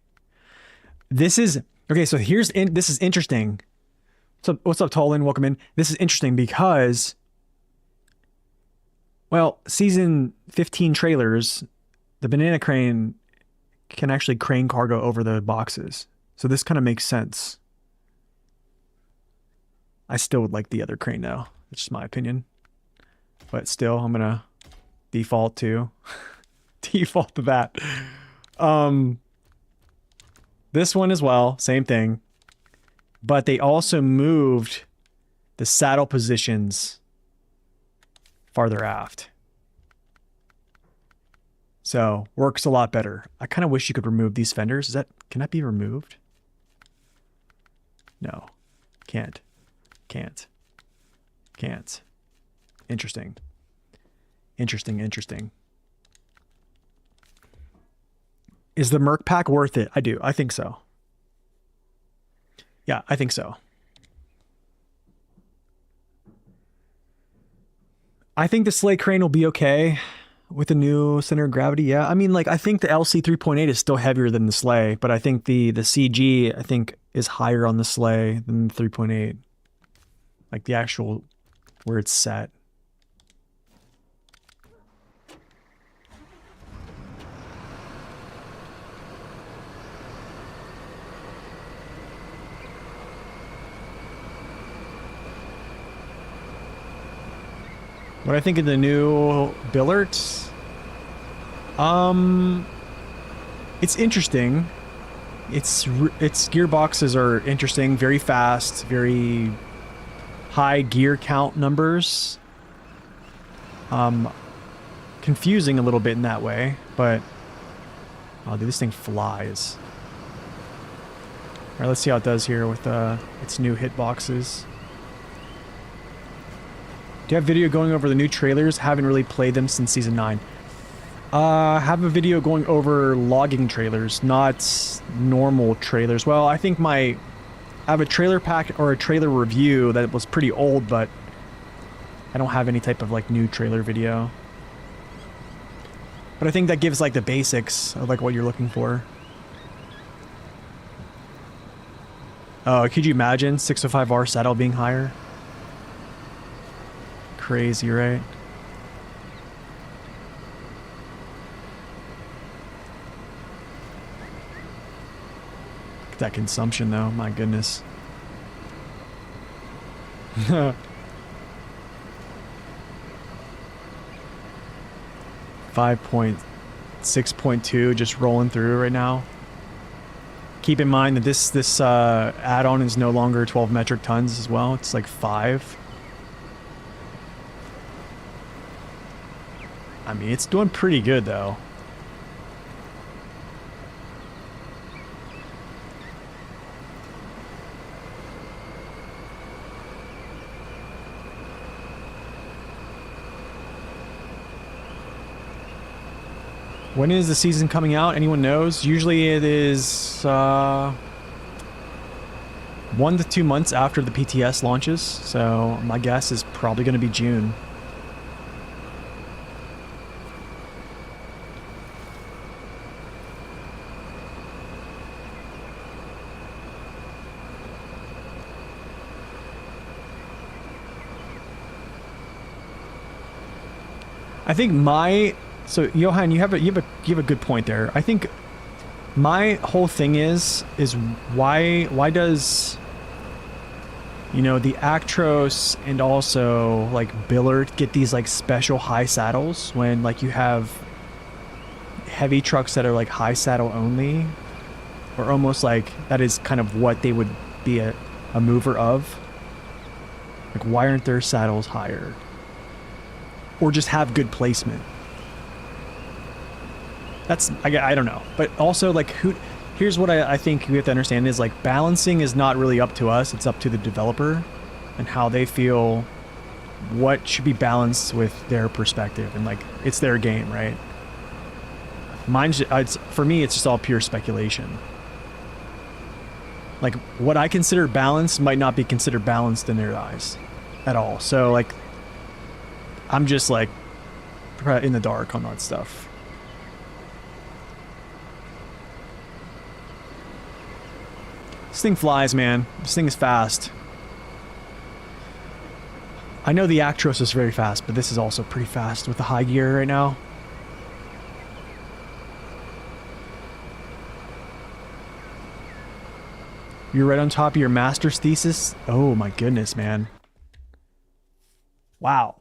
This is, okay, so this is interesting. What's up, Tolan? Welcome in. This is interesting because, well, season 15 trailers, the banana crane can actually crane cargo over the boxes. So this kind of makes sense. I still would like the other crane though. It's just my opinion. But still, I'm gonna default to default to that. This one as well, same thing. But they also moved the saddle positions farther aft. So works a lot better. I kind of wish you could remove these fenders. Can that be removed? No, can't. Interesting. Is the Merc pack worth it? I do. I think so. Yeah, I think so. I think the sleigh crane will be okay with the new center of gravity. Yeah, I mean, like, I think the LC 3.8 is still heavier than the sleigh, but I think the CG, I think, is higher on the sleigh than the 3.8. Like the actual where it's set. What I think of the new Billards? It's interesting. Its gearboxes are interesting, very fast, very high gear count numbers. Confusing a little bit in that way, but oh dude, this thing flies. Alright, let's see how it does here with its new hitboxes. Do you have video going over the new trailers? Haven't really played them since season 9. Have a video going over logging trailers, not normal trailers. Well, I think I have a trailer pack or a trailer review that was pretty old, but I don't have any type of like new trailer video. But I think that gives like the basics of like what you're looking for. Oh, could you imagine 605R saddle being higher? Crazy, right? Look at that consumption though, my goodness. 5.6.2 just rolling through right now. Keep in mind that this add-on is no longer 12 metric tons as well. It's like 5. I mean, it's doing pretty good though. When is the season coming out? Anyone knows? Usually it is 1 to 2 months after the PTS launches, so my guess is probably going to be June. I think so Johan, you have a good point there. I think my whole thing is why does, you know, the Actros and also like Billard get these like special high saddles when like you have heavy trucks that are like high saddle only, or almost like that is kind of what they would be a mover of. Like, why aren't their saddles higher? Or just have good placement. That's, I don't know. But also, like, here's what I think we have to understand is, like, balancing is not really up to us. It's up to the developer and how they feel what should be balanced with their perspective. And, like, it's their game, right? For me, it's just all pure speculation. Like, what I consider balanced might not be considered balanced in their eyes at all. So, like, I'm just, like, in the dark on that stuff. This thing flies, man. This thing is fast. I know the Actros is very fast, but this is also pretty fast with the high gear right now. You're right on top of your master's thesis? Oh my goodness, man. Wow.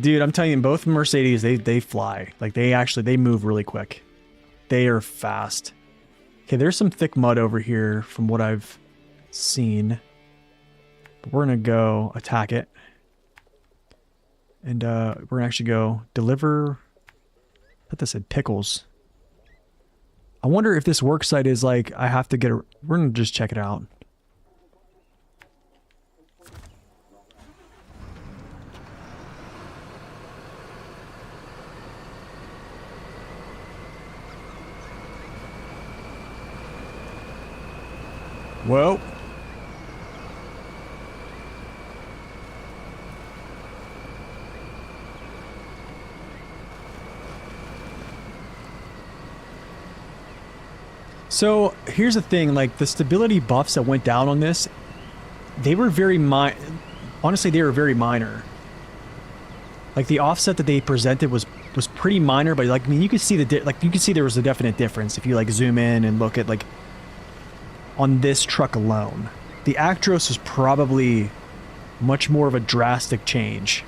Dude, I'm telling you, both Mercedes, they fly. Like, they move really quick. They are fast. Okay, there's some thick mud over here from what I've seen. But we're gonna go attack it. And we're gonna actually go deliver... I thought that said pickles. I wonder if this work site is like, I have to get a... We're gonna just check it out. Whoa. So here's the thing, like the stability buffs that went down on this, they were very honestly, they were very minor. Like the offset that they presented was pretty minor, but like, I mean, you could see you could see there was a definite difference if you like zoom in and look at like on this truck alone. The Actros was probably much more of a drastic change.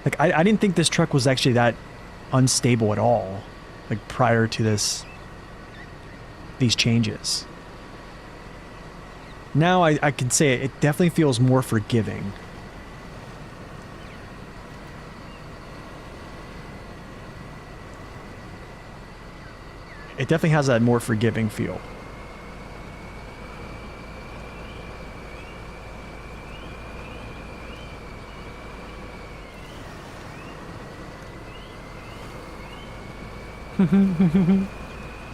Like I didn't think this truck was actually that unstable at all, like prior to these changes. Now I can say it definitely feels more forgiving. It definitely has that more forgiving feel.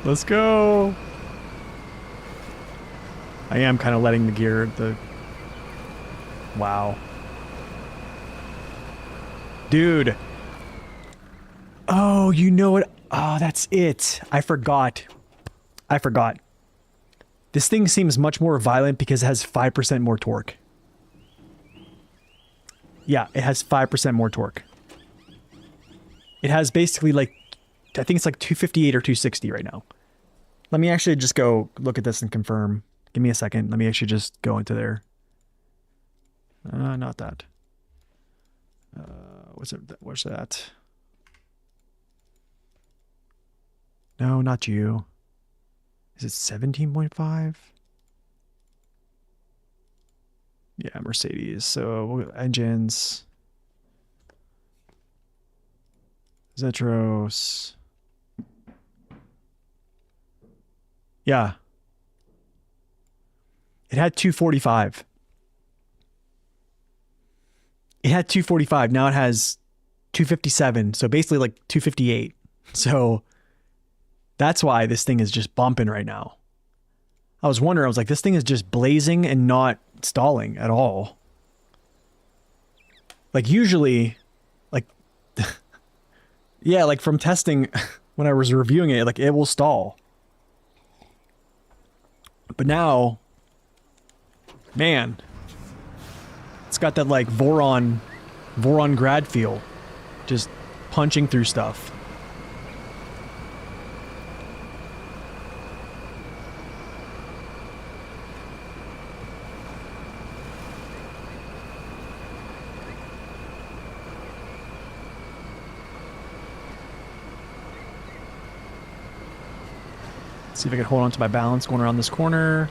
Let's go. I am kind of letting the gear, wow. Dude. Oh, you know what? Oh, that's it. I forgot. This thing seems much more violent because it has 5% more torque. Yeah, it has 5% more torque. It has basically like, I think it's like 258 or 260 right now. Let me actually just go look at this and confirm. Give me a second. Let me actually just go into there. Not that. What's that? No, not you. Is it 17.5? Yeah, Mercedes. So engines. Zetros. Yeah. It had 245. It had 245. Now it has 257. So basically like 258. So that's why this thing is just bumping right now. I was wondering, I was like, this thing is just blazing and not stalling at all. Like usually, like, yeah, like from testing when I was reviewing it, like it will stall. But now, man, it's got that like Voron grad feel, just punching through stuff. See if I can hold on to my balance going around this corner.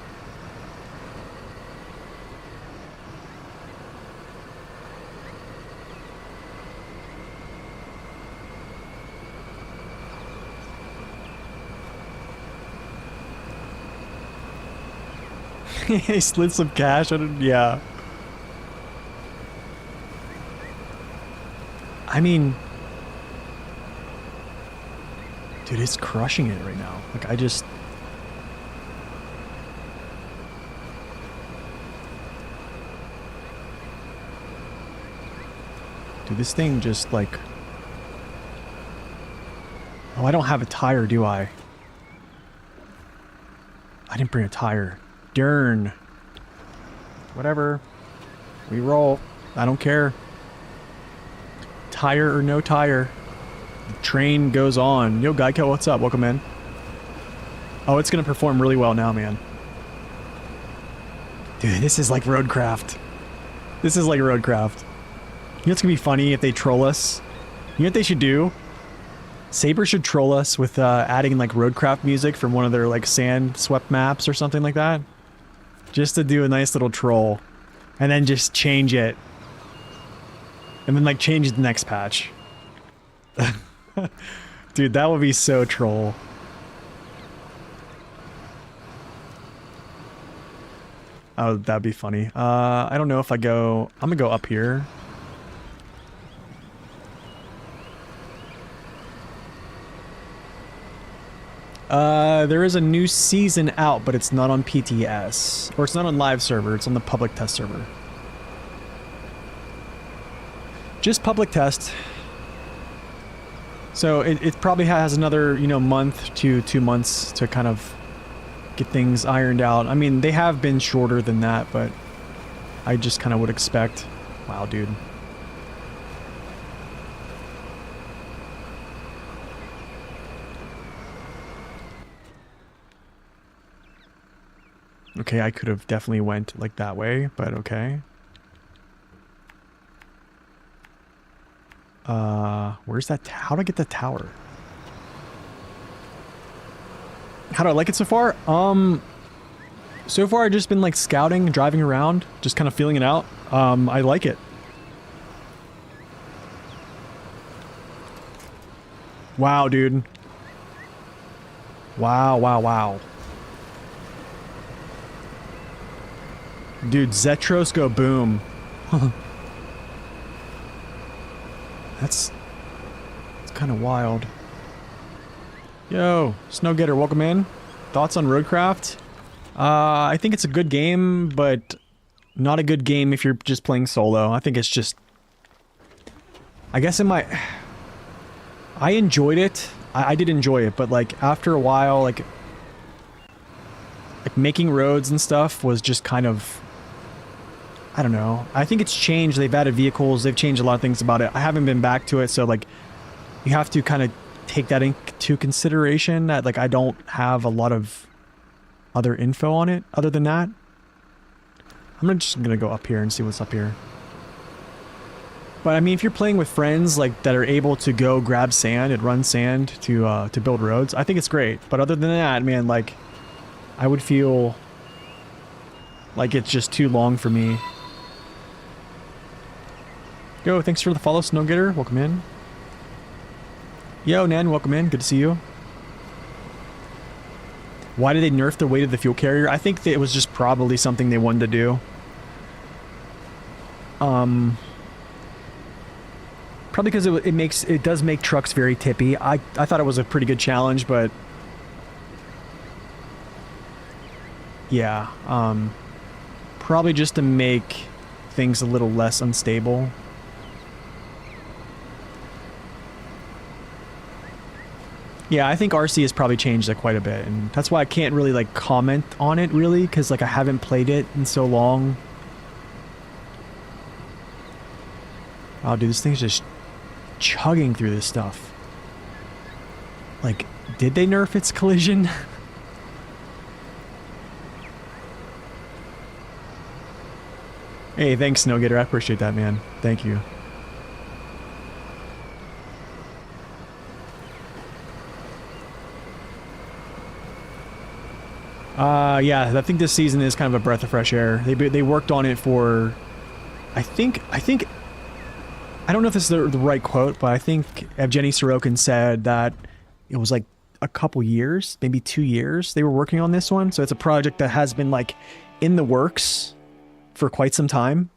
He slid some cash on it. Yeah. I mean, dude, it's crushing it right now. Like, I just... Dude, this thing just, like... Oh, I don't have a tire, do I? I didn't bring a tire. Darn. Whatever. We roll. I don't care. Tire or no tire. The train goes on. Yo, Geico, what's up? Welcome in. Oh, it's gonna perform really well now, man. Dude, this is like roadcraft. This is like roadcraft. You know what's gonna be funny if they troll us? You know what they should do? Saber should troll us with adding like roadcraft music from one of their like sand swept maps or something like that. Just to do a nice little troll. And then just change it. And then like change it the next patch. Dude, that would be so troll. Oh, that'd be funny. I don't know if I go... I'm gonna go up here. There is a new season out, but it's not on PTS. Or it's not on live server, it's on the public test server. Just public test. So it probably has another, you know, month to 2 months to kind of get things ironed out. I mean, they have been shorter than that, but I just kind of would expect... Wow, dude. Okay, I could have definitely went like that way, but okay. Where's that? How do I get the tower? How do I like it so far? So far I've just been like scouting and driving around, just kind of feeling it out. I like it. Wow, dude. Wow, wow, wow. Dude, Zetros go boom. That's kind of wild. Yo, Snowgetter, welcome in. Thoughts on Roadcraft? I think it's a good game, but not a good game if you're just playing solo. I think it's just... I guess I enjoyed it. I did enjoy it, but like after a while, like making roads and stuff was just kind of... I don't know. I think it's changed. They've added vehicles. They've changed a lot of things about it. I haven't been back to it, so like you have to kind of take that into consideration that like I don't have a lot of other info on it other than that. I'm just gonna go up here and see what's up here. But I mean, if you're playing with friends like that are able to go grab sand and run sand to build roads, I think it's great. But other than that, man, like I would feel like it's just too long for me. Yo, thanks for the follow, Snowgetter. Welcome in. Yo, Nan, welcome in. Good to see you. Why did they nerf the weight of the fuel carrier? I think that it was just probably something they wanted to do. Probably because it does make trucks very tippy. I thought it was a pretty good challenge, but yeah, probably just to make things a little less unstable. Yeah, I think RC has probably changed it quite a bit, and that's why I can't really like comment on it really, because like I haven't played it in so long. Wow, dude, this thing's just chugging through this stuff. Like, did they nerf its collision? Hey, thanks, Snowgetter. I appreciate that, man. Thank you. Yeah, I think this season is kind of a breath of fresh air. They worked on it for, I think, I don't know if this is the right quote, but I think Evgeny Sorokin said that it was like a couple years, maybe 2 years they were working on this one. So it's a project that has been like in the works for quite some time.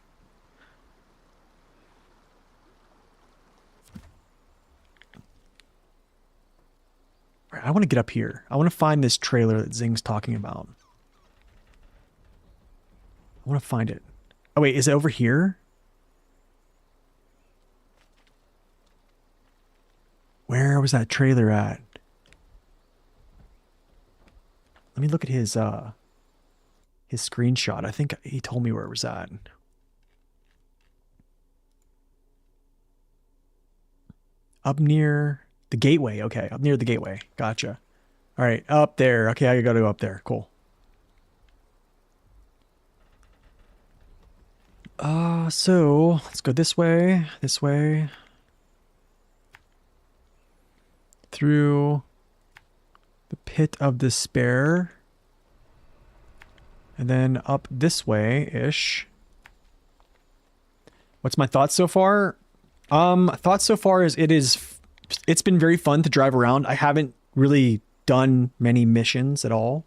I want to get up here. I want to find this trailer that Zing's talking about. I want to find it. Oh wait, is it over here? Where was that trailer at? Let me look at his screenshot. I think he told me where it was at. Up near the gateway. Okay, up near the gateway. Gotcha. All right, up there. Okay, I gotta go up there. Cool. So let's go this way, through the pit of despair, and then up this way-ish. What's my thoughts so far? Thoughts so far is it's been very fun to drive around. I haven't really done many missions at all.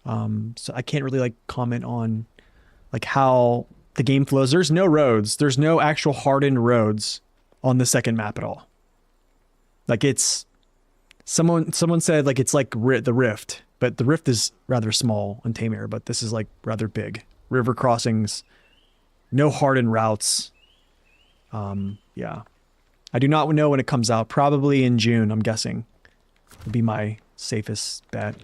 So I can't really like comment on like how the game flows. There's no roads. There's no actual hardened roads on the second map at all. Like it's someone said like it's like the Rift, but the Rift is rather small in Tamir, but this is like rather big. River crossings, no hardened routes. Yeah. I do not know when it comes out. Probably in June, I'm guessing. Would be my safest bet.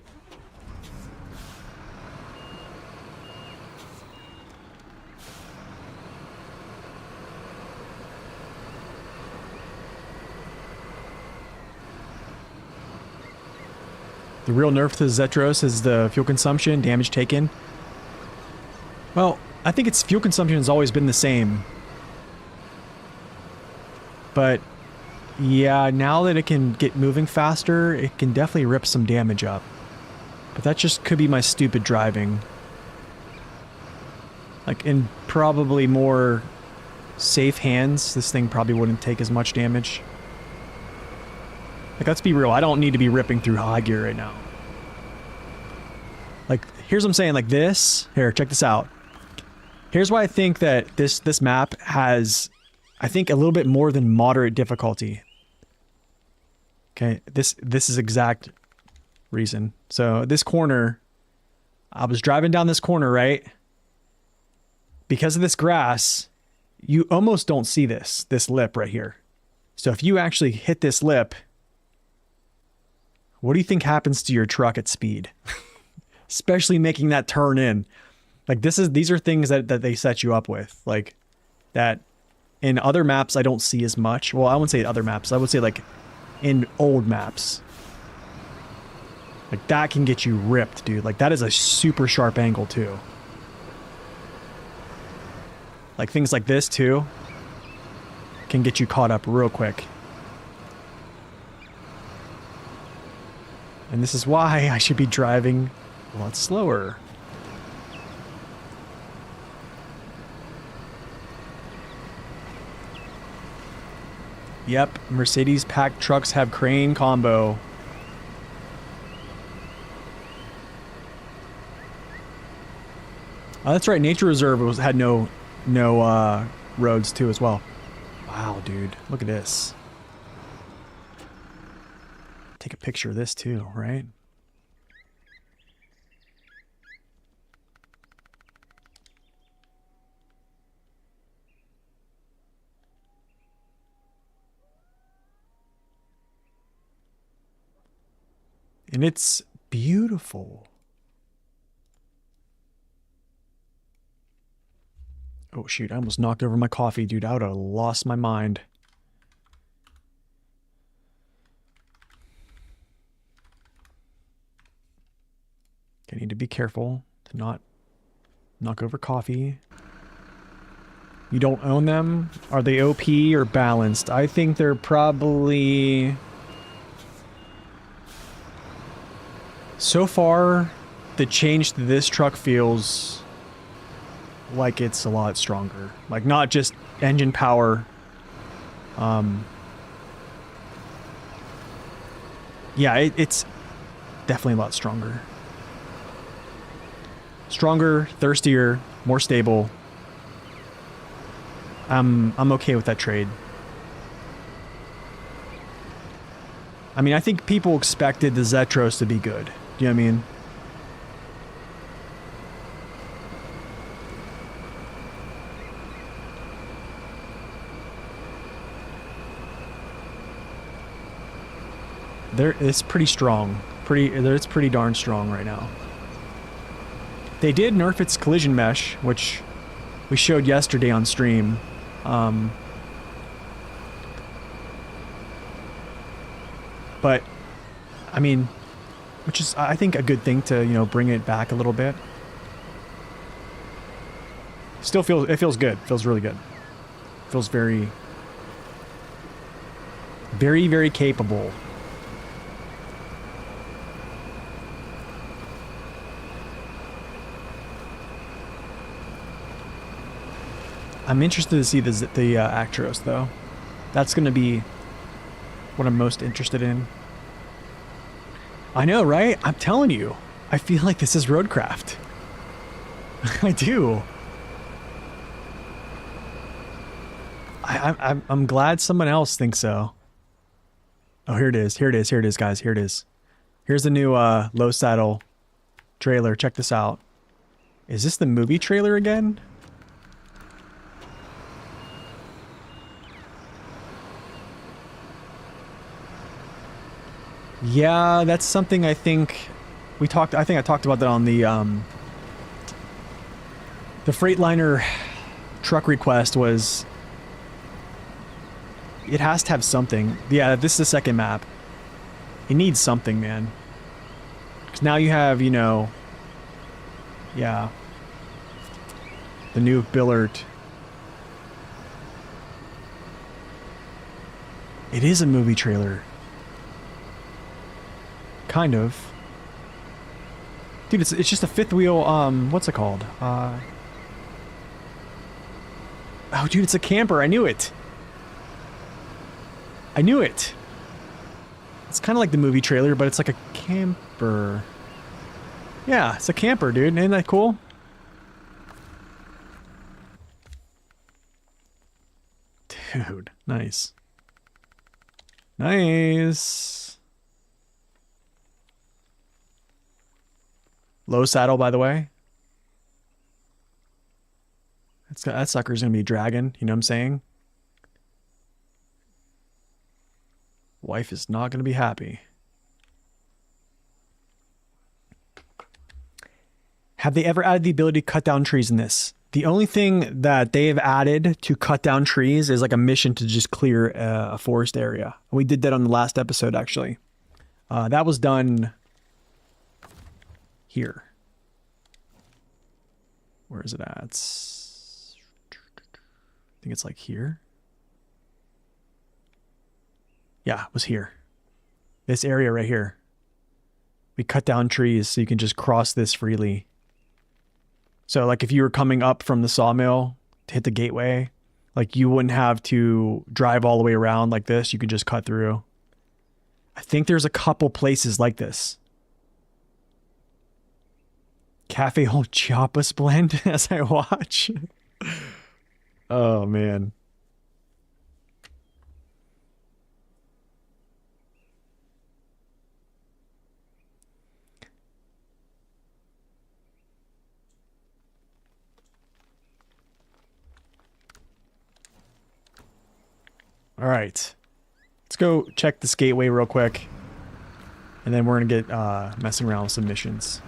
The real nerf to Zetros is the fuel consumption, damage taken. Well, I think its fuel consumption has always been the same. But yeah, now that it can get moving faster, it can definitely rip some damage up. But that just could be my stupid driving. Like in probably more safe hands, this thing probably wouldn't take as much damage. Like let's be real, I don't need to be ripping through high gear right now. Like here's what I'm saying, like this, here, check this out. Here's why I think that this map has, I think, a little bit more than moderate difficulty. Okay, this is exact reason. So this corner, I was driving down this corner, right? Because of this grass, you almost don't see this lip right here. So if you actually hit this lip, what do you think happens to your truck at speed? Especially making that turn in. Like these are things that they set you up with. Like that in other maps I don't see as much. Well, I wouldn't say other maps. I would say like in old maps. Like that can get you ripped, dude. Like that is a super sharp angle too. Like things like this too can get you caught up real quick. And this is why I should be driving a lot slower. Yep, Mercedes packed trucks have crane combo. Oh, that's right, Nature Reserve had no roads too as well. Wow, dude, look at this. Take a picture of this too, right? And it's beautiful. Oh shoot, I almost knocked over my coffee, dude. I would have lost my mind. I need to be careful to not knock over coffee. You don't own them? Are they OP or balanced? I think they're probably... So far, the change to this truck feels like it's a lot stronger. Like, not just engine power. Yeah, it's definitely a lot stronger. Stronger, thirstier, more stable. I'm okay with that trade. I mean, I think people expected the Zetros to be good. Do you know what I mean? It's pretty strong. It's pretty darn strong right now. They did nerf its collision mesh, which we showed yesterday on stream. But, I mean, which is, I think, a good thing to, you know, bring it back a little bit. Still it feels good. Feels really good. Feels very, very, very capable. I'm interested to see the Actros, though. That's going to be what I'm most interested in. I know, right? I'm telling you. I feel like this is roadcraft. I do. I'm glad someone else thinks so. Oh, here it is. Here it is. Here it is, guys. Here it is. Here's the new low saddle trailer. Check this out. Is this the movie trailer again? Yeah, that's something I think I think I talked about that on the Freightliner truck request. Was it has to have something. Yeah, this is the second map. It needs something, man. Because now you have, you know, yeah, the new Billard. It is a movie trailer. Kind of. Dude, it's just a fifth wheel, what's it called? Oh, dude, it's a camper. I knew it. I knew it. It's kind of like the movie trailer, but it's like a camper. Yeah, it's a camper, dude. Isn't that cool? Dude, nice. Nice. Low saddle, by the way. That sucker's gonna be dragging, you know what I'm saying? Wife is not gonna be happy. Have they ever added the ability to cut down trees in this? The only thing that they've added to cut down trees is like a mission to just clear a forest area. We did that on the last episode, actually. That was done here. Where is it at? I think it's like here. Yeah, it was here. This area right here. We cut down trees so you can just cross this freely. So like if you were coming up from the sawmill to hit the gateway, like you wouldn't have to drive all the way around like this. You could just cut through. I think there's a couple places like this. Cafe Old Chiapas blend as I watch. Oh, man. All right. Let's go check this gateway real quick. And then we're going to get messing around with some missions.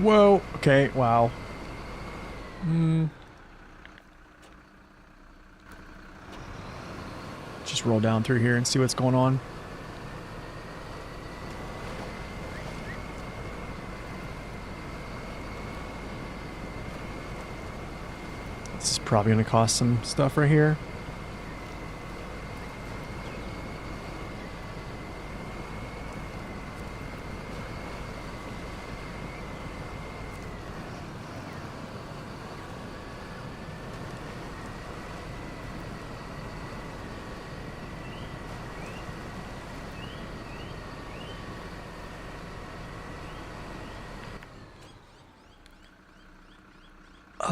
Whoa. Okay. Wow. just roll down through here and see what's going on. This is probably going to cost some stuff right here.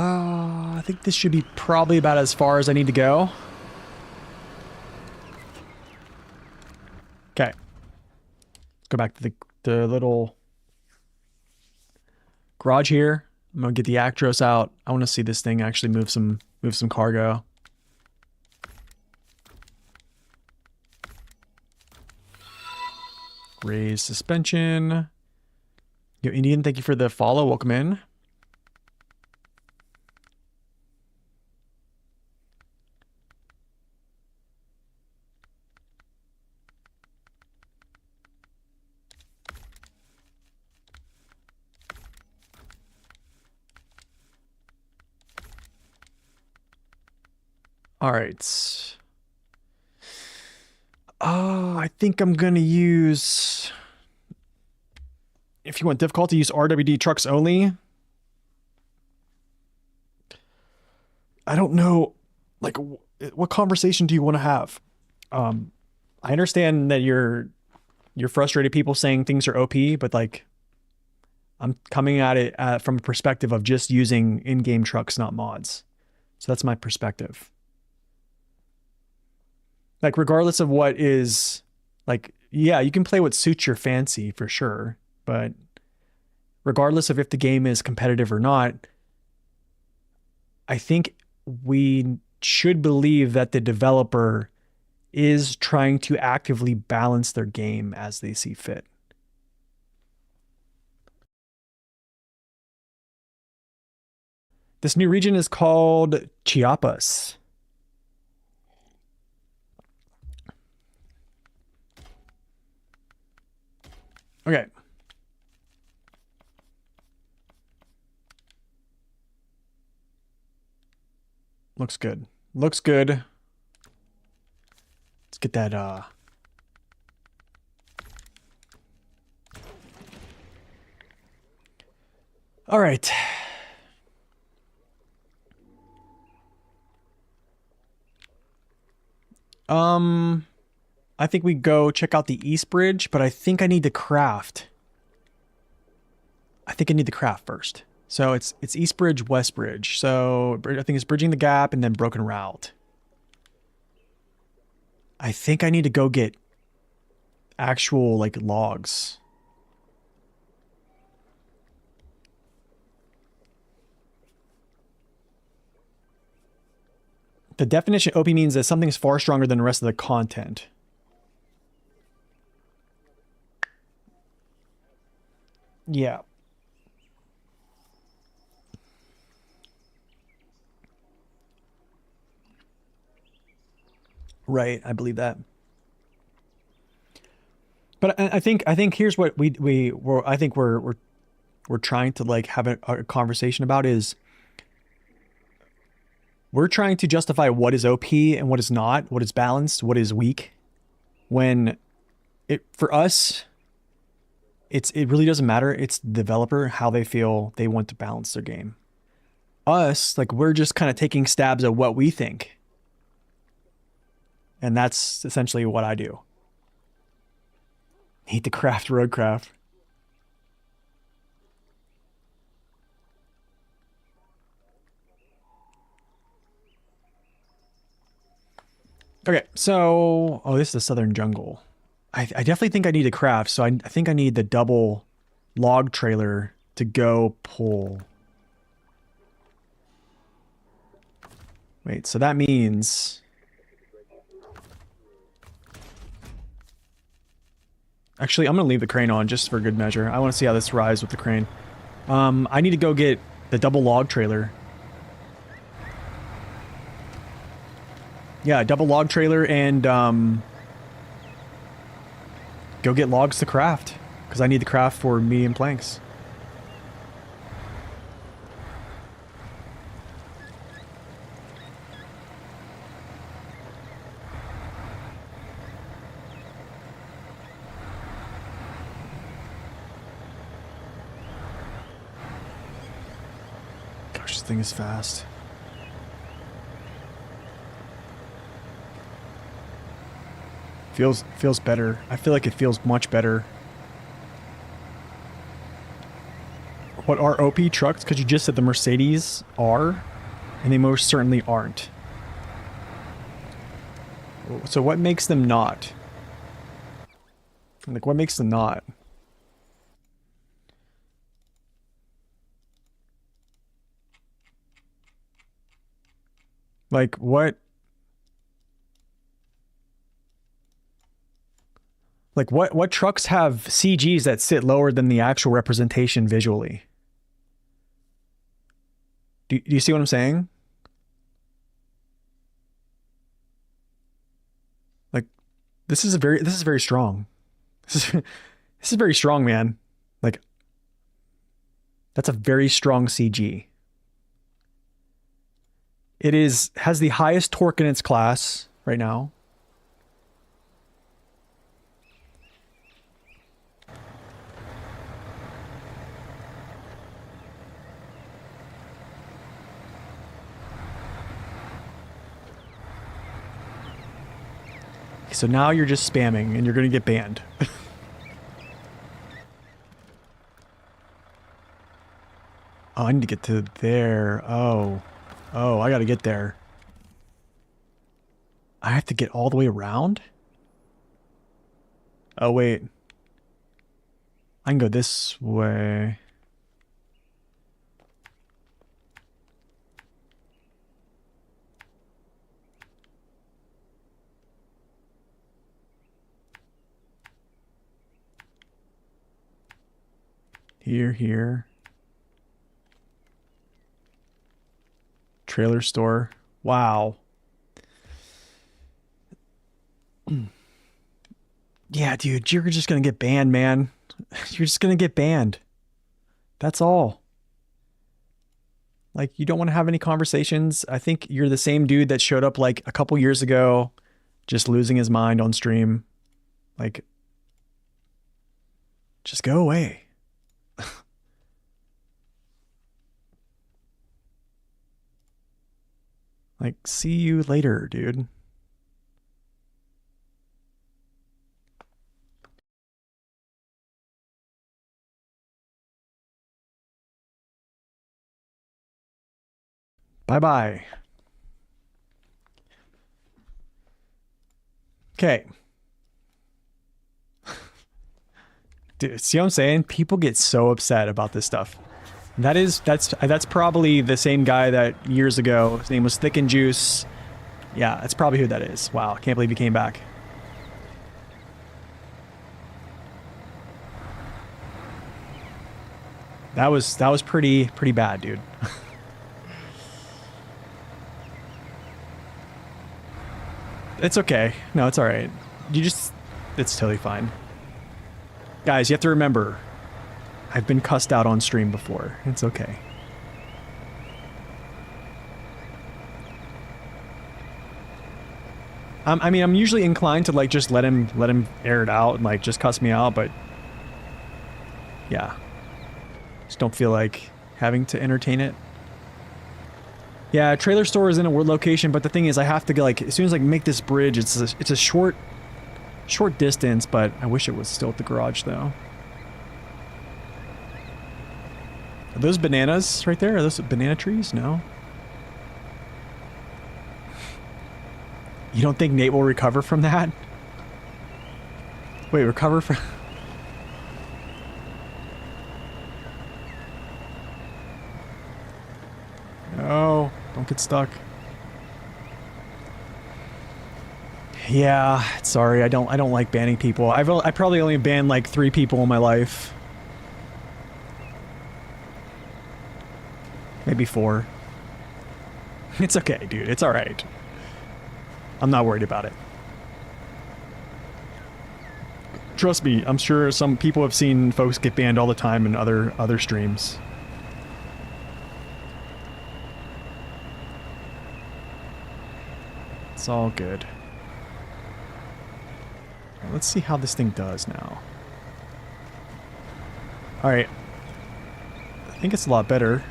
I think this should be probably about as far as I need to go. Okay. Let's go back to the little garage here. I'm gonna get the Actros out. I want to see this thing actually move some cargo. Raise suspension. Yo, Indian, thank you for the follow. Welcome in. All right. I think I'm going to use, if you want difficulty, use RWD trucks only. I don't know, like, what conversation do you want to have? I understand that you're frustrated people saying things are OP, but like, I'm coming at it from a perspective of just using in-game trucks, not mods. So that's my perspective. Like, regardless of what is, like, yeah, you can play what suits your fancy for sure, but regardless of if the game is competitive or not, I think we should believe that the developer is trying to actively balance their game as they see fit. This new region is called Chiapas. Okay. Looks good. Looks good. Let's get that, all right. I think we go check out the East Bridge, but I think I need to craft. I think I need to craft first. So it's East Bridge, West Bridge. So I think it's Bridging the Gap and then Broken Route. I think I need to go get actual, like, logs. The definition OP means that something's far stronger than the rest of the content. Yeah. Right, I believe that. But I think here's what I think we're trying to, like, have a conversation about is we're trying to justify what is OP and what is not, what is balanced, what is weak. When for us, it really doesn't matter. It's the developer, how they feel they want to balance their game. Us, like, we're just kind of taking stabs at what we think. And that's essentially what I do. Need to craft roadcraft. Okay, so, oh, this is the Southern Jungle. I definitely think I need to craft, so I think I need the double log trailer to go pull. Wait, so that means... Actually, I'm going to leave the crane on just for good measure. I want to see how this rides with the crane. I need to go get the double log trailer. Yeah, double log trailer and go get logs to craft. Because I need the craft for medium planks. Gosh, this thing is fast. Feels better. I feel like it feels much better. What are OP trucks? Because you just said the Mercedes are, and they most certainly aren't. So what makes them not? Like, what makes them not? Like, what? Like, what trucks have CGs that sit lower than the actual representation visually? Do you see what I'm saying? Like, this is very strong. This is very strong, man. Like, that's a very strong CG. It has the highest torque in its class right now. So now you're just spamming and you're going to get banned. Oh, I need to get to there. Oh, I got to get there. I have to get all the way around? Oh, wait. I can go this way. Here. Trailer store. Wow. Yeah, dude, you're just gonna get banned, man. You're just gonna get banned. That's all. Like, you don't want to have any conversations. I think you're the same dude that showed up like a couple years ago, just losing his mind on stream. Like, just go away. Like, see you later, dude. Bye-bye. Okay. Dude, see what I'm saying? People get so upset about this stuff. That's probably the same guy that years ago, his name was Thick and Juice. Yeah, that's probably who that is. Wow, can't believe he came back. That was pretty bad, dude. It's okay. No, it's all right. It's totally fine. Guys, you have to remember, I've been cussed out on stream before. It's okay. I mean, I'm usually inclined to like just let him air it out and like just cuss me out, but yeah, just don't feel like having to entertain it. Yeah, trailer store is in a weird location, but the thing is, I have to go like as soon as I make this bridge, it's a short distance, but I wish it was still at the garage though. Are those bananas right there? Are those banana trees? No. You don't think Nate will recover from that? Wait, recover from... No, don't get stuck. Yeah, sorry, I don't like banning people. I probably only banned like 3 people in my life. Maybe 4. It's okay, dude. It's alright. I'm not worried about it. Trust me, I'm sure some people have seen folks get banned all the time in other streams. It's all good. Let's see how this thing does now. Alright. I think it's a lot better.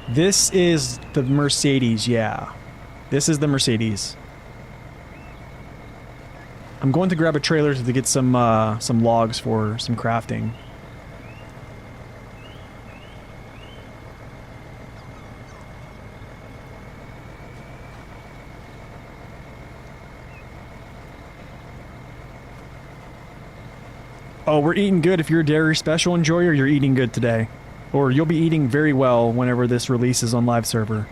This is the Mercedes, yeah. This is the Mercedes. I'm going to grab a trailer to get some logs for some crafting. Oh, we're eating good. If you're a dairy special enjoyer, you're eating good today. Or you'll be eating very well whenever this releases on live server.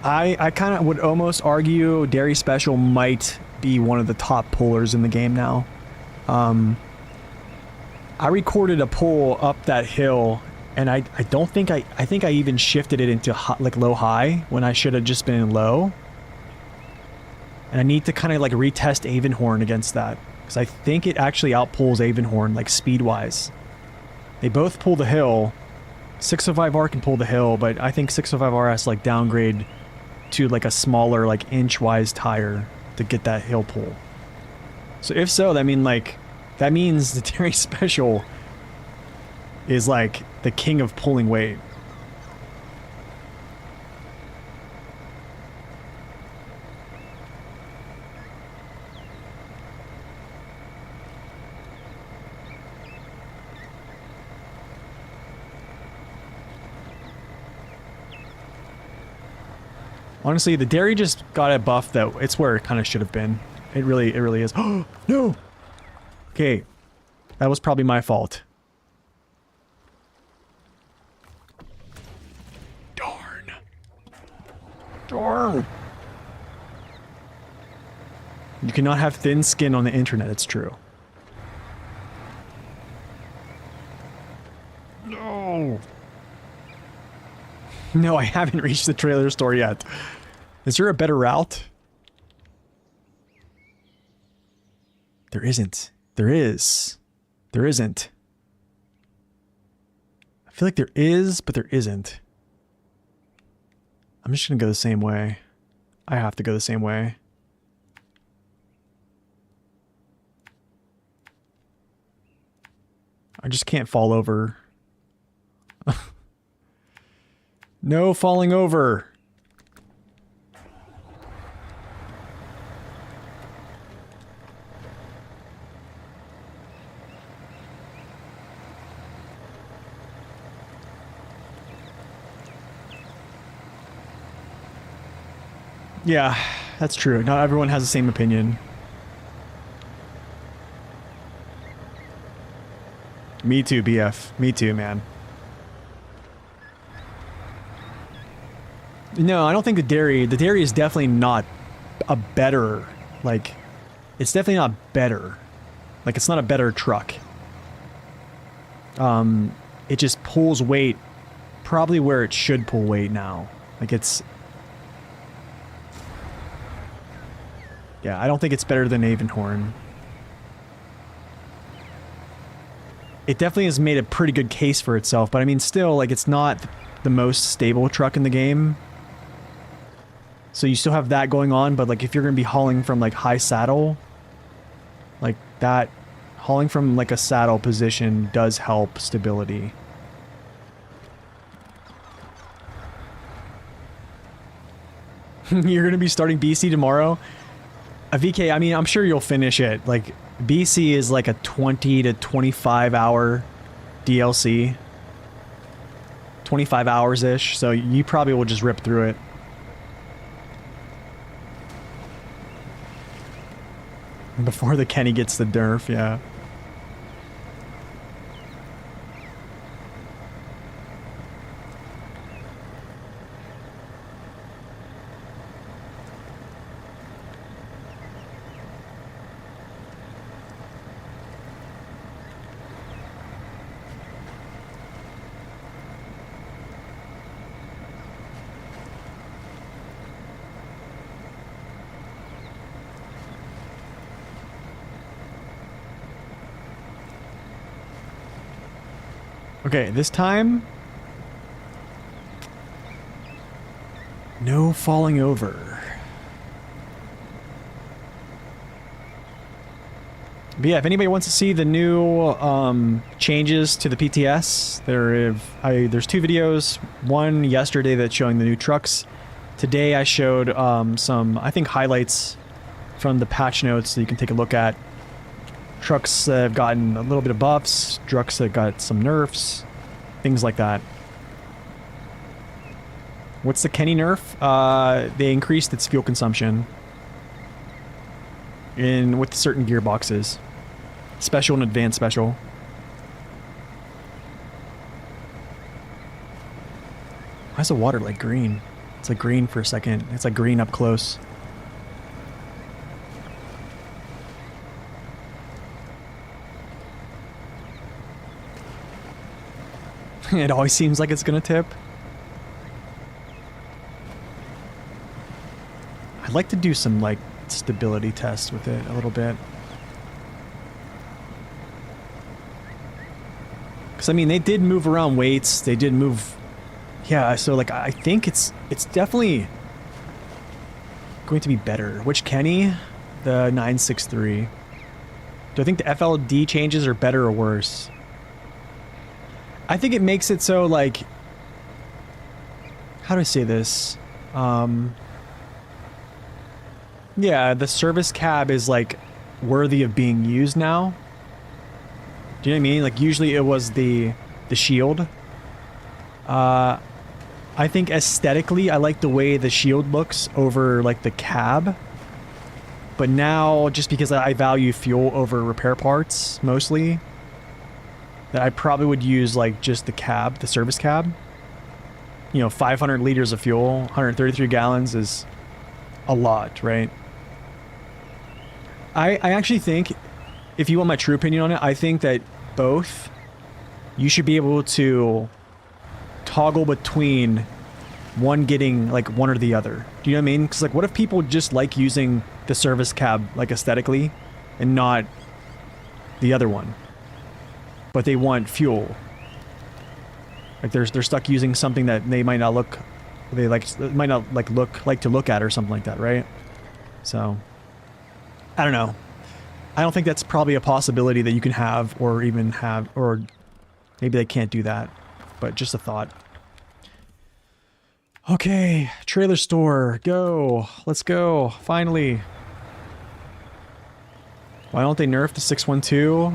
I kind of would almost argue Dairy Special might be one of the top pullers in the game now. I recorded a pull up that hill, and I don't think I think I even shifted it into like low high when I should have just been in low. And I need to kind of like retest Avonhorn against that, because I think it actually outpulls Avonhorn like speed wise. They both pull the hill. 605R can pull the hill, but I think 605R has to like downgrade to like a smaller like inch-wise tire to get that hill pull. So if so, that means the Dairy Special is like the king of pulling weight. Honestly, the dairy just got a buff that it's where it kind of should have been. It really is. Oh, no! Okay. That was probably my fault. Darn. Darn! You cannot have thin skin on the internet, it's true. No! No, I haven't reached the trailer store yet. Is there a better route? There isn't. There is. There isn't. I feel like there is, but there isn't. I'm just gonna go the same way. I have to go the same way. I just can't fall over. No falling over. Yeah, that's true. Not everyone has the same opinion. Me too, BF. Me too, man. No, I don't think the dairy is definitely not a better, like, it's definitely not better. Like, it's not a better truck. It just pulls weight probably where it should pull weight now. Like, it's... Yeah, I don't think it's better than Avonhorn. It definitely has made a pretty good case for itself, but I mean, still, like, it's not the most stable truck in the game. So you still have that going on, but like if you're going to be hauling from like high saddle, like that, hauling from like a saddle position does help stability. You're going to be starting BC tomorrow? VK, I mean, I'm sure you'll finish it. Like, BC is like a 20 to 25 hour DLC. 25 hours-ish, so you probably will just rip through it. Before the Kenny gets the nerf, yeah. Okay, this time... no falling over. But yeah, if anybody wants to see the new changes to the PTS, there's 2 videos. One yesterday that's showing the new trucks. Today I showed some, I think, highlights from the patch notes that you can take a look at. Trucks that have gotten a little bit of buffs, trucks that got some nerfs, things like that. What's the Kenny nerf? They increased its fuel consumption with certain gearboxes. Special and advanced special. Why is the water like green? It's like green for a second. It's like green up close. It always seems like it's gonna tip. I'd like to do some like stability tests with it a little bit. Because I mean, they did move around weights. They did move, yeah. So like, I think it's definitely going to be better. Which Kenny? The 963. Do I think the FLD changes are better or worse? I think it makes it so like, how do I say this? Yeah, the service cab is like worthy of being used now. Do you know what I mean? Like usually it was the shield. I think aesthetically I like the way the shield looks over like the cab. But now, just because I value fuel over repair parts mostly, that I probably would use like just the cab, the service cab. You know, 500 liters of fuel, 133 gallons is a lot, right? I actually think, if you want my true opinion on it, I think that both, you should be able to toggle between one getting like one or the other. Do you know what I mean? Because like, what if people just like using the service cab like aesthetically and not the other one, but they want fuel? Like they're stuck using something that they might not look, they like might not like like to look at or something like that, right? So I don't know. I don't think that's probably a possibility that you can have, or even have, or maybe they can't do that, but just a thought. Okay, trailer store, go. Let's go, finally. Why don't they nerf the 612?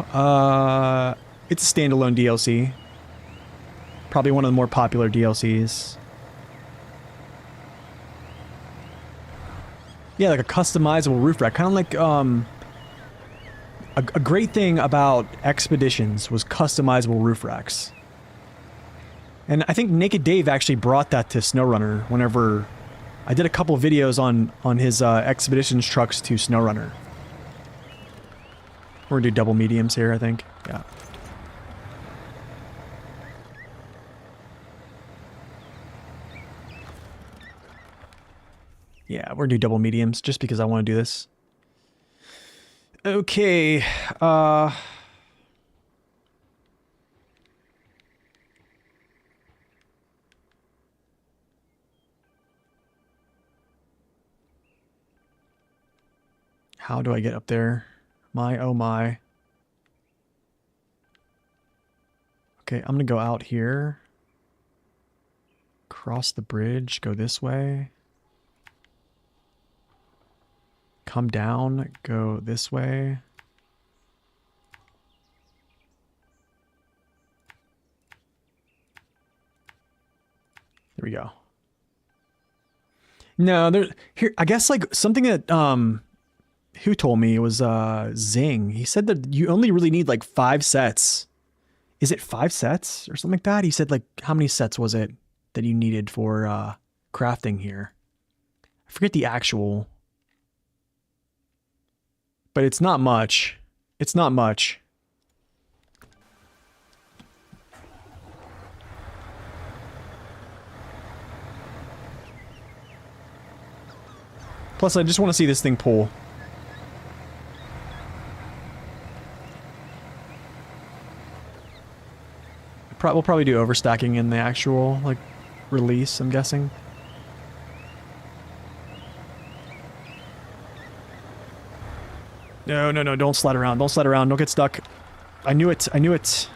It's a standalone DLC. Probably one of the more popular DLCs. Yeah, like a customizable roof rack. Kind of like, a great thing about Expeditions was customizable roof racks. And I think Naked Dave actually brought that to SnowRunner whenever I did a couple of videos on his Expeditions trucks to SnowRunner. We're gonna do double mediums here, I think. Yeah. Yeah, we're gonna do double mediums just because I want to do this. Okay, how do I get up there? My, oh my. Okay, I'm gonna go out here. Cross the bridge, go this way. Come down, go this way. There we go. No, here, I guess like something that, who told me it was, Zing. He said that you only really need like 5 sets. Is it 5 sets or something like that? He said like, how many sets was it that you needed for, crafting here? I forget the actual. But it's not much. It's not much. Plus, I just want to see this thing pull. We'll probably do overstacking in the actual, like, release, I'm guessing. No, no, no, don't slide around. Don't slide around. Don't get stuck. I knew it. I knew it.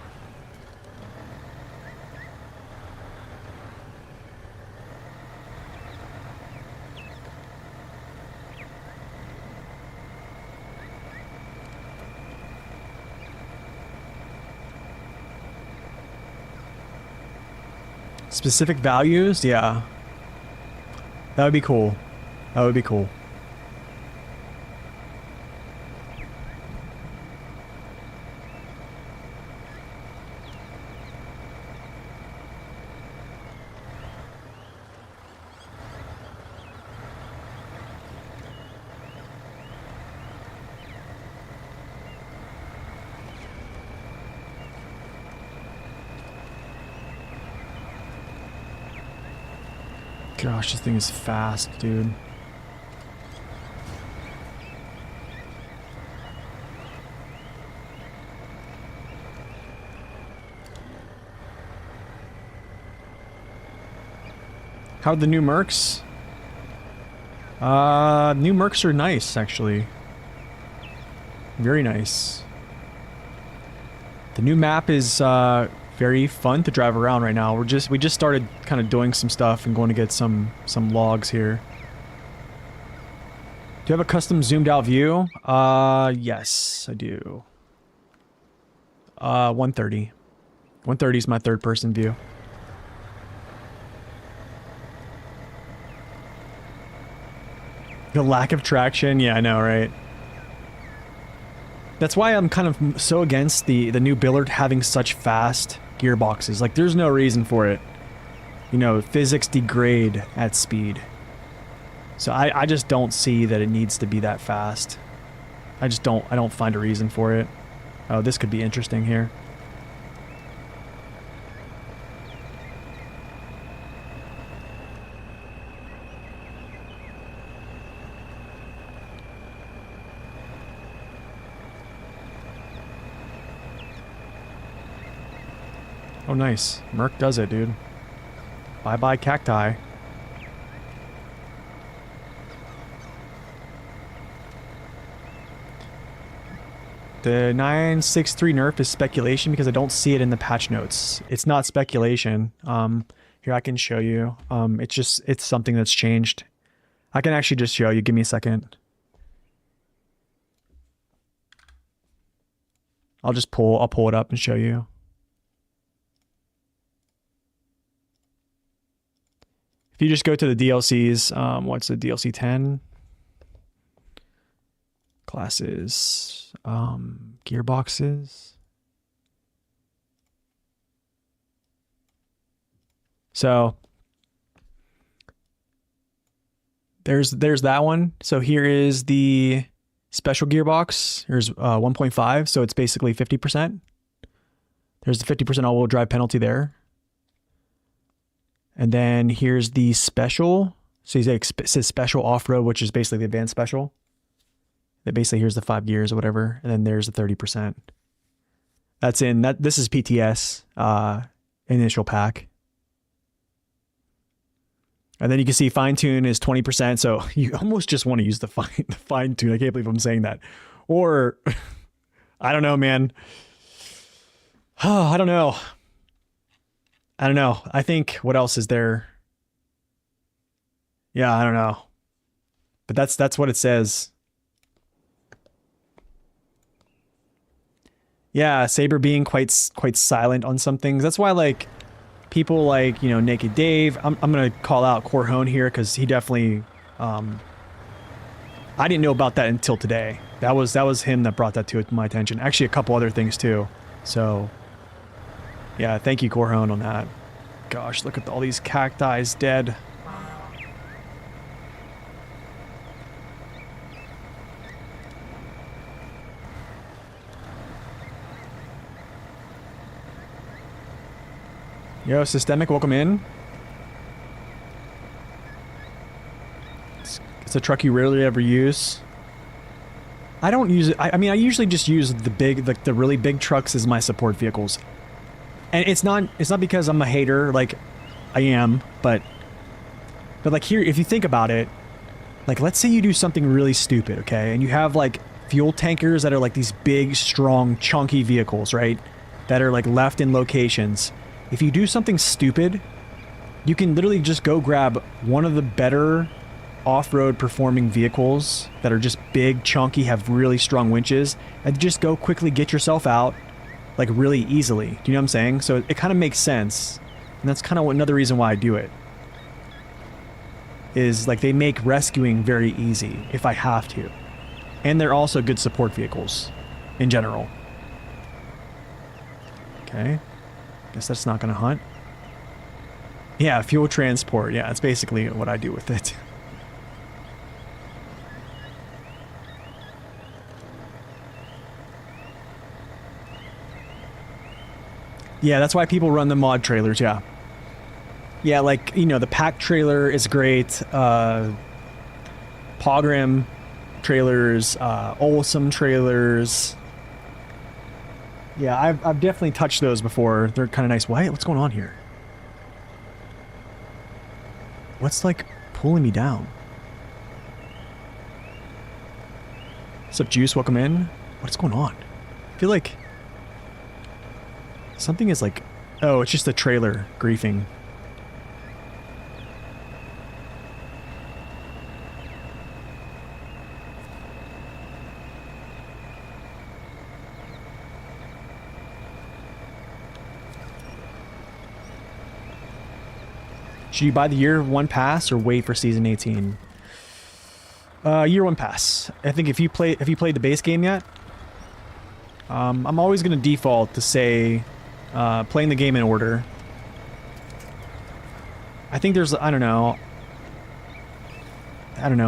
Specific values? Yeah. That would be cool. That would be cool. Gosh, this thing is fast, dude. How are the new Mercs? New Mercs are nice, actually. Very nice. The new map is, very fun to drive around right now. We just started kind of doing some stuff and going to get some logs here. Do you have a custom zoomed out view? Yes, I do. 130. 130 is my third person view. The lack of traction, yeah, I know, right? That's why I'm kind of so against the new Billard having such fast gearboxes. Like, there's no reason for it. You know, physics degrade at speed. So I just don't see that it needs to be that fast. I don't find a reason for it. Oh, this could be interesting here. Oh, nice. Merc does it, dude. Bye-bye cacti. The 963 nerf is speculation because I don't see it in the patch notes. It's not speculation. Here, I can show you. It's something that's changed. I can actually just show you. Give me a second. I'll pull it up and show you. If you just go to the DLCs, what's the DLC 10? Classes, gearboxes. So there's that one. So here is the special gearbox. Here's 1.5, so it's basically 50%. There's the 50% all-wheel drive penalty there. And then here's the special. So it says special off-road, which is basically the advanced special. That basically here's the 5 gears or whatever, and then there's the 30%. That's in that. This is PTS initial pack. And then you can see fine tune is 20%. So you almost just want to use the fine tune. I can't believe I'm saying that. Or I don't know, man. Oh, I don't know. I don't know. I think what else is there? Yeah, I don't know. But that's what it says. Yeah, Saber being quite silent on some things. That's why, like, people like, you know, Naked Dave. I'm gonna call out Corhone here because he definitely. I didn't know about that until today. That was him that brought that to my attention. Actually, a couple other things too. So. Yeah, thank you, Corhone, on that. Gosh, look at all these cacti dead. Yo, Systemic, welcome in. It's a truck you rarely ever use. I don't use it. I mean, I usually just use the big, the really big trucks as my support vehicles. And it's not because I'm a hater, like I am, but like here, if you think about it, like let's say you do something really stupid, okay? And you have like fuel tankers that are like these big, strong, chunky vehicles, right? That are like left in locations. If you do something stupid, you can literally just go grab one of the better off-road performing vehicles that are just big, chunky, have really strong winches, and just go quickly get yourself out, like really easily. Do you know what I'm saying? So it kind of makes sense. And that's kind of another reason why I do it. Is like they make rescuing very easy if I have to. And they're also good support vehicles in general. Okay. Guess that's not going to hunt. Yeah, fuel transport. Yeah, that's basically what I do with it. Yeah, that's why people run the mod trailers, yeah. Yeah, like, you know, the pack trailer is great. Pogrim trailers, Olsum trailers. Yeah, I've definitely touched those before. They're kind of nice. What's going on here? What's, like, pulling me down? What's up, Juice? Welcome in. What's going on? I feel like something is like... Oh, it's just the trailer griefing. Should you buy the year one pass or wait for season 18? Year one pass. I think if you played the base game yet, I'm always going to default to say playing the game in order. I think there's, I don't know,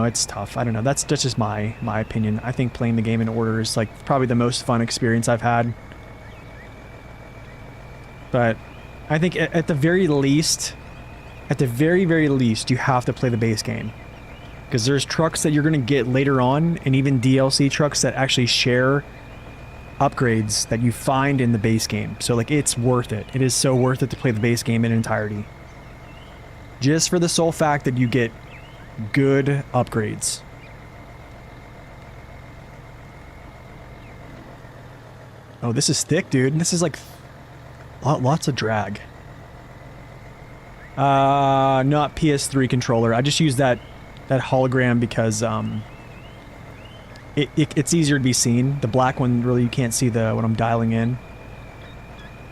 it's tough. I don't know. That's just my opinion. I think playing the game in order is like probably the most fun experience I've had. But I think at the very least, very least, you have to play the base game. Because there's trucks that you're going to get later on, and even DLC trucks that actually share upgrades that you find in the base game. So, like, it's worth it. It is so worth it to play the base game in entirety. Just for the sole fact that you get good upgrades. Oh, this is thick, dude. This is, like, lots of drag. Not PS3 controller. I just use that hologram because it's easier to be seen. The black one, really, you can't see what I'm dialing in.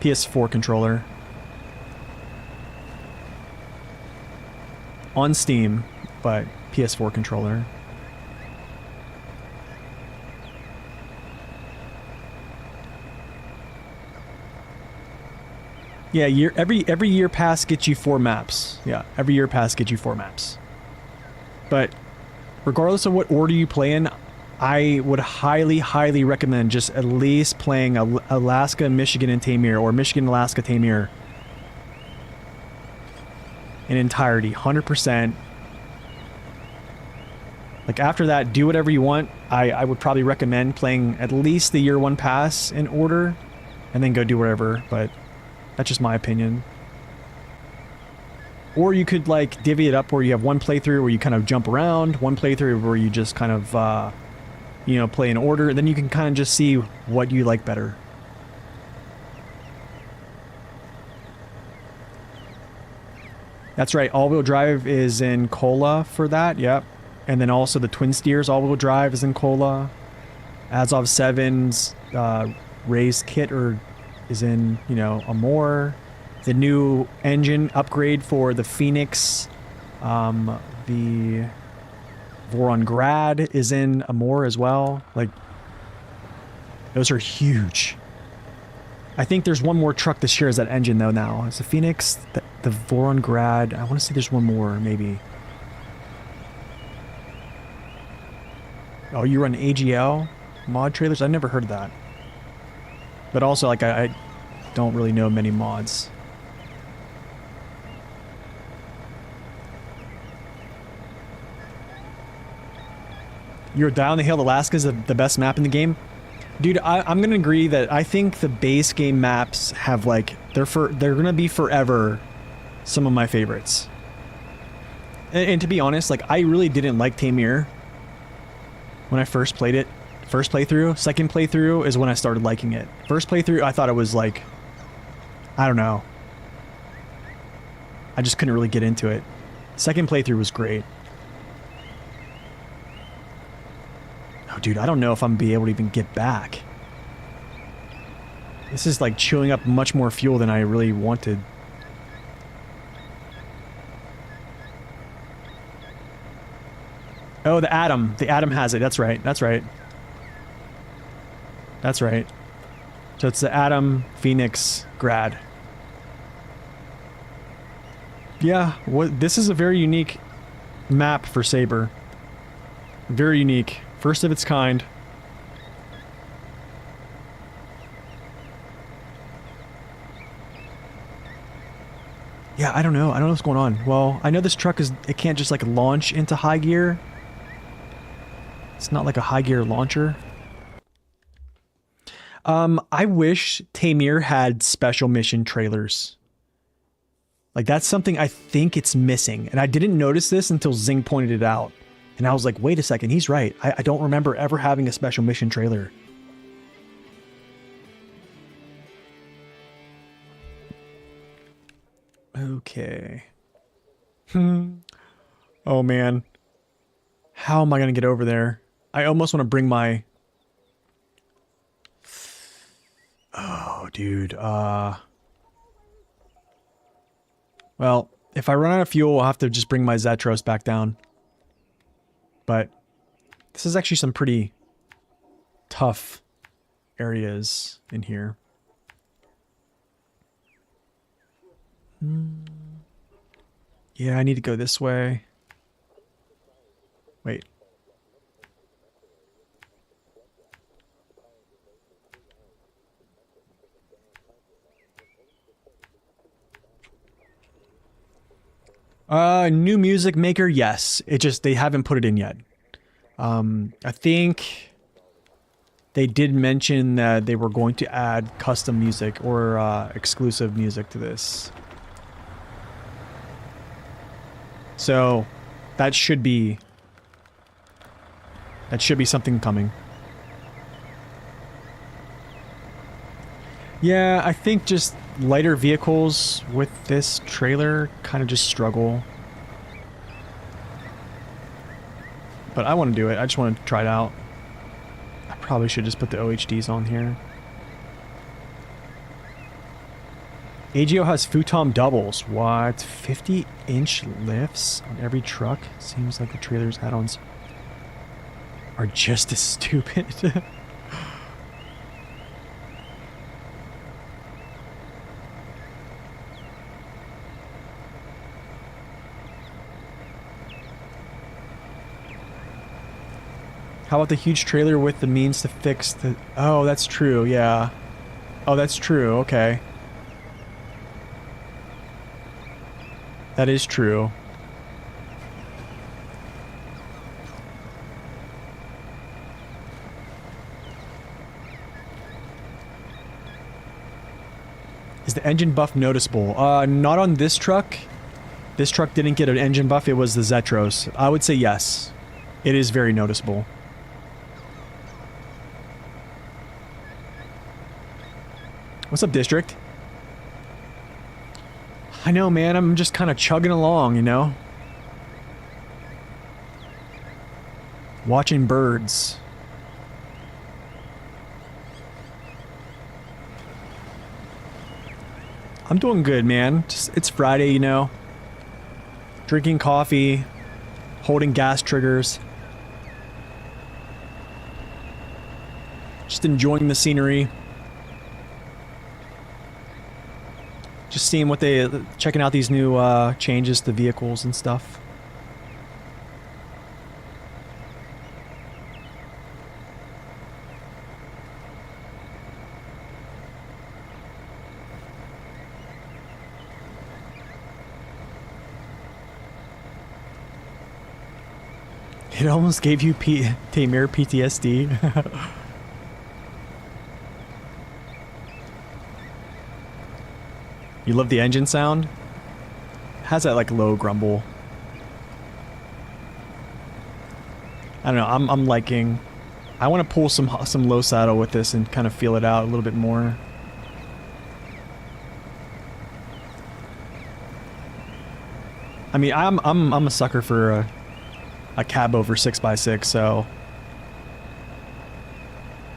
PS4 controller. On Steam, but PS4 controller. Yeah, every year pass gets you 4 maps. Yeah, every year pass gets you 4 maps. But regardless of what order you play in, I would highly, highly recommend just at least playing Alaska, Michigan, and Tamir, or Michigan, Alaska, Tamir in entirety, 100%. Like, after that, do whatever you want. I would probably recommend playing at least the year 1 pass in order, and then go do whatever, but that's just my opinion. Or you could, like, divvy it up where you have one playthrough where you kind of jump around, one playthrough where you just kind of, you know, play in order, and then you can kind of just see what you like better. That's right, all-wheel drive is in Cola for that, yep. And then also the Twin Steers all-wheel drive is in Cola. Azov 7's raised kit is in, you know, Amor. The new engine upgrade for the Phoenix, the Vorongrad is in Amor as well. Like, those are huge. I think there's one more truck that shares that engine though now. It's the Phoenix, the Vorongrad. I want to say there's one more, maybe. Oh, you run AGL mod trailers? I've never heard of that. But also, like, I don't really know many mods. You're Dial in the Hill, Alaska is the best map in the game. Dude, I'm gonna agree that I think the base game maps have like they're gonna be forever some of my favorites. And to be honest, like I really didn't like Tamir when I first played it. First playthrough, second playthrough is when I started liking it. First playthrough, I thought it was like, I don't know. I just couldn't really get into it. Second playthrough was great. Oh, dude, I don't know if I'm gonna be able to even get back. This is like chewing up much more fuel than I really wanted. Oh, the Atom. The Atom has it. That's right. That's right. That's right. So it's the Atom, Phoenix, Grad. Yeah, this is a very unique map for Saber. Very unique. First of its kind. Yeah, I don't know. I don't know what's going on. Well, I know this truck it can't just like launch into high gear. It's not like a high gear launcher. I wish Tamir had special mission trailers. Like that's something I think it's missing. And I didn't notice this until Zing pointed it out. And I was like, wait a second, he's right. I don't remember ever having a special mission trailer. Okay. Oh man. How am I gonna get over there? I almost want to bring my... Oh, dude. Well, if I run out of fuel, I'll have to just bring my Zetros back down. But this is actually some pretty tough areas in here. Yeah, I need to go this way. Wait. New music maker, yes. It just, they haven't put it in yet. I think they did mention that they were going to add custom music or exclusive music to this. So that should be something coming. Yeah, I think just lighter vehicles with this trailer kind of just struggle. But I want to do it. I just want to try it out. I probably should just put the OHDs on here. AGO has futon doubles. What? 50-inch lifts on every truck? Seems like the trailer's add-ons are just as stupid. How about the huge trailer with the means to fix the... Oh, that's true, yeah. Oh, that's true, okay. That is true. Is the engine buff noticeable? Not on this truck. This truck didn't get an engine buff, it was the Zetros. I would say yes. It is very noticeable. What's up, District? I know, man. I'm just kind of chugging along, you know? Watching birds. I'm doing good, man. Just, it's Friday, you know? Drinking coffee. Holding gas triggers. Just enjoying the scenery. Just seeing what checking out these new changes to vehicles and stuff. It almost gave you Tamir PTSD. You love the engine sound? Has that like low grumble. I don't know, I'm liking... I want to pull some low saddle with this and kind of feel it out a little bit more. I mean, I'm a sucker for a cab over 6x6, so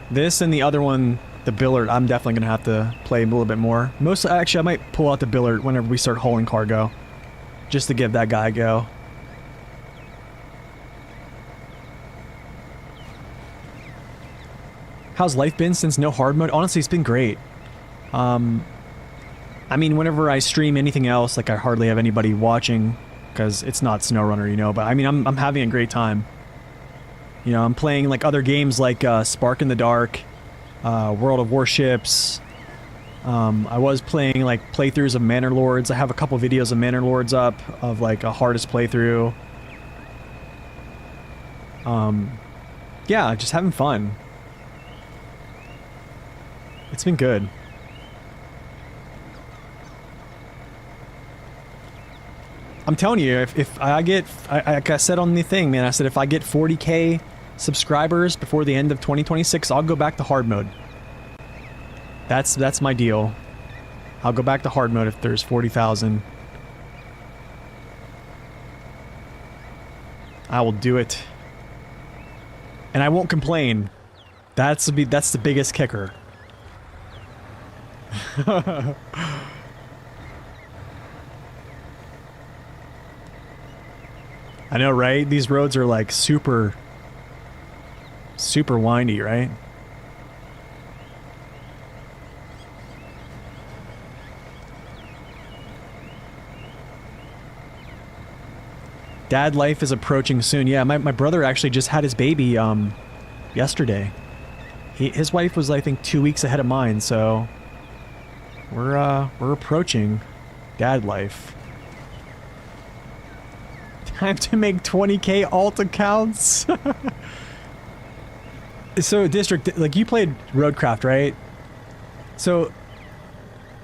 this and the other one, the Billard, I'm definitely gonna have to play a little bit more. Actually, I might pull out the Billard whenever we start hauling cargo, just to give that guy a go. How's life been since no hard mode? Honestly, it's been great. I mean, whenever I stream anything else, like I hardly have anybody watching because it's not SnowRunner, you know, but I mean, I'm having a great time. You know, I'm playing like other games like Spark in the Dark, World of Warships. I was playing like playthroughs of Manor Lords. I have a couple videos of Manor Lords up of like a hardest playthrough. Yeah, just having fun. It's been good. I'm telling you, if I get, like I said on the thing, man, I said if I get 40K subscribers before the end of 2026, I'll go back to hard mode. That's my deal. I'll go back to hard mode if there's 40,000. I will do it. And I won't complain. That's the biggest kicker. I know, right? These roads are like super windy, right? Dad life is approaching soon. Yeah, my brother actually just had his baby yesterday. His wife was, I think, 2 weeks ahead of mine, so we're approaching dad life. Time to make 20K alt accounts. So, District, like, you played Roadcraft, right? So,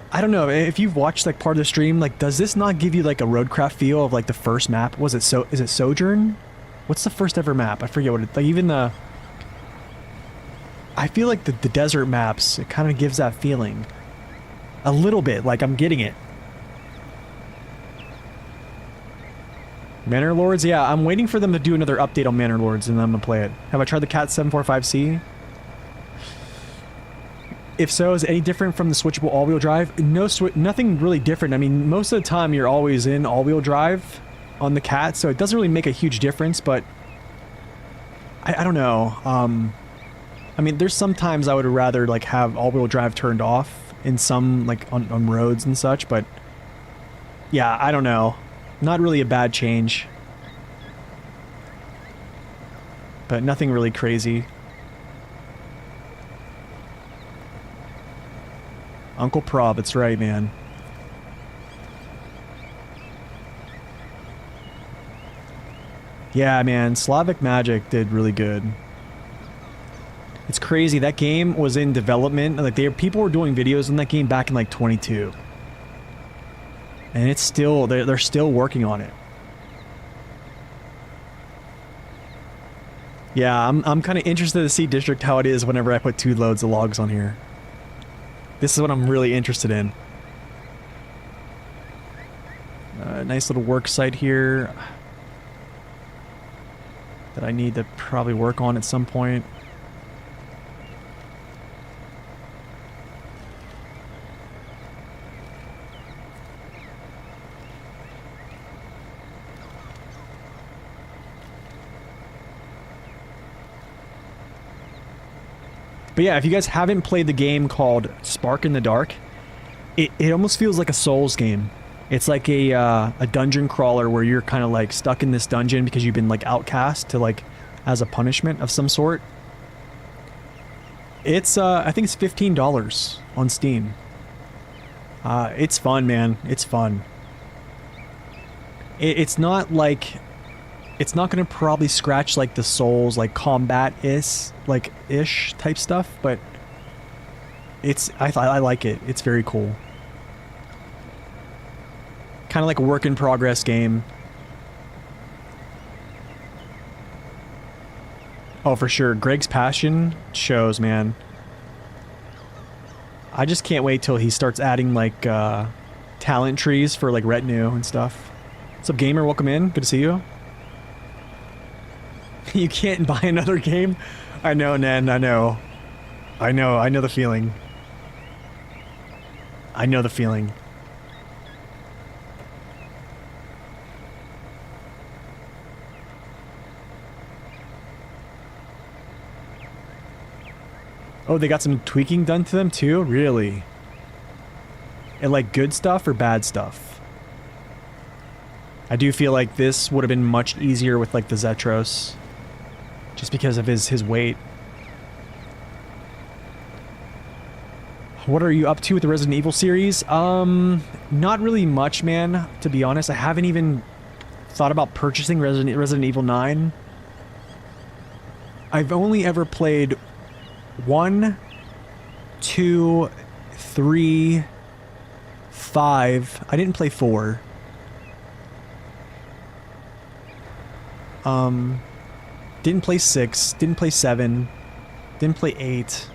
I don't know, if you've watched, like, part of the stream, like, does this not give you, like, a Roadcraft feel of, like, the first map? Is it Sojourn? What's the first ever map? I forget what it, like, even the... I feel like the desert maps, it kind of gives that feeling. A little bit, like, I'm getting it. Manor Lords? Yeah, I'm waiting for them to do another update on Manor Lords and then I'm gonna play it. Have I tried the Cat 745C? If so, is it any different from the switchable all-wheel drive? No, nothing really different. I mean, most of the time you're always in all-wheel drive on the Cat, so it doesn't really make a huge difference, but I don't know. I mean, there's sometimes I would rather, like, have all-wheel drive turned off in some, like, on roads and such, but yeah, I don't know. Not really a bad change. But nothing really crazy. Uncle Prov, that's right, man. Yeah, man, Slavic Magic did really good. It's crazy, that game was in development, like people were doing videos on that game back in like 22. And it's still, they're still working on it. Yeah, I'm kind of interested to see District how it is whenever I put 2 loads of logs on here. This is what I'm really interested in. Nice little work site here that I need to probably work on at some point. But yeah, if you guys haven't played the game called Spark in the Dark, it almost feels like a Souls game. It's like a dungeon crawler where you're kind of like stuck in this dungeon because you've been like outcast to like as a punishment of some sort. It's I think it's $15 on Steam. It's fun, man. It's fun. It's not like, it's not gonna probably scratch like the Souls, like combat is like ish type stuff, but it's I like it. It's very cool. Kind of like a work in progress game. Oh, for sure. Greg's passion shows, man. I just can't wait till he starts adding, like, talent trees for, like, retinue and stuff. What's up, gamer? Welcome in. Good to see you. You can't buy another game? I know, Nen. I know. I know the feeling. I know the feeling. Oh, they got some tweaking done to them too? Really? And like good stuff or bad stuff? I do feel like this would have been much easier with like the Zetros. Just because of his weight. What are you up to with the Resident Evil series? Not really much, man, to be honest. I haven't even thought about purchasing Resident Evil 9. I've only ever played 1, 2, 3, 5. I didn't play 4. Didn't play 6. Didn't play 7. Didn't play 8.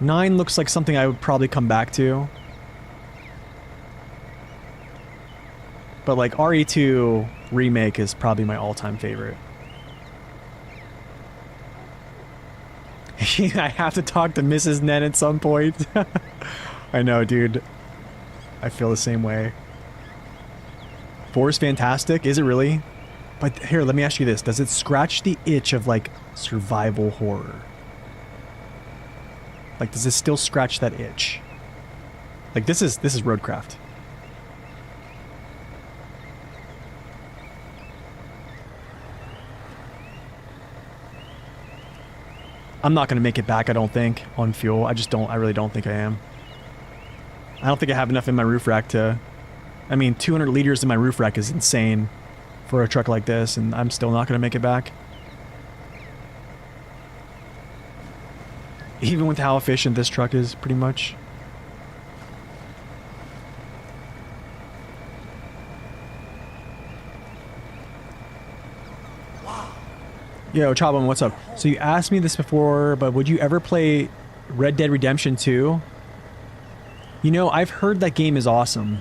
9 looks like something I would probably come back to. But like RE2 Remake is probably my all-time favorite. I have to talk to Mrs. Nen at some point. I know, dude. I feel the same way. 4 is fantastic. Is it really? But here, let me ask you this. Does it scratch the itch of, like, survival horror? Like, does it still scratch that itch? Like, this is Roadcraft. I'm not going to make it back, I don't think, on fuel. I really don't think I am. I don't think I have enough in my roof rack to... I mean, 200 liters in my roof rack is insane for a truck like this, and I'm still not going to make it back. Even with how efficient this truck is, pretty much. Yo, Chabum, what's up? So you asked me this before, but would you ever play Red Dead Redemption 2? You know, I've heard that game is awesome.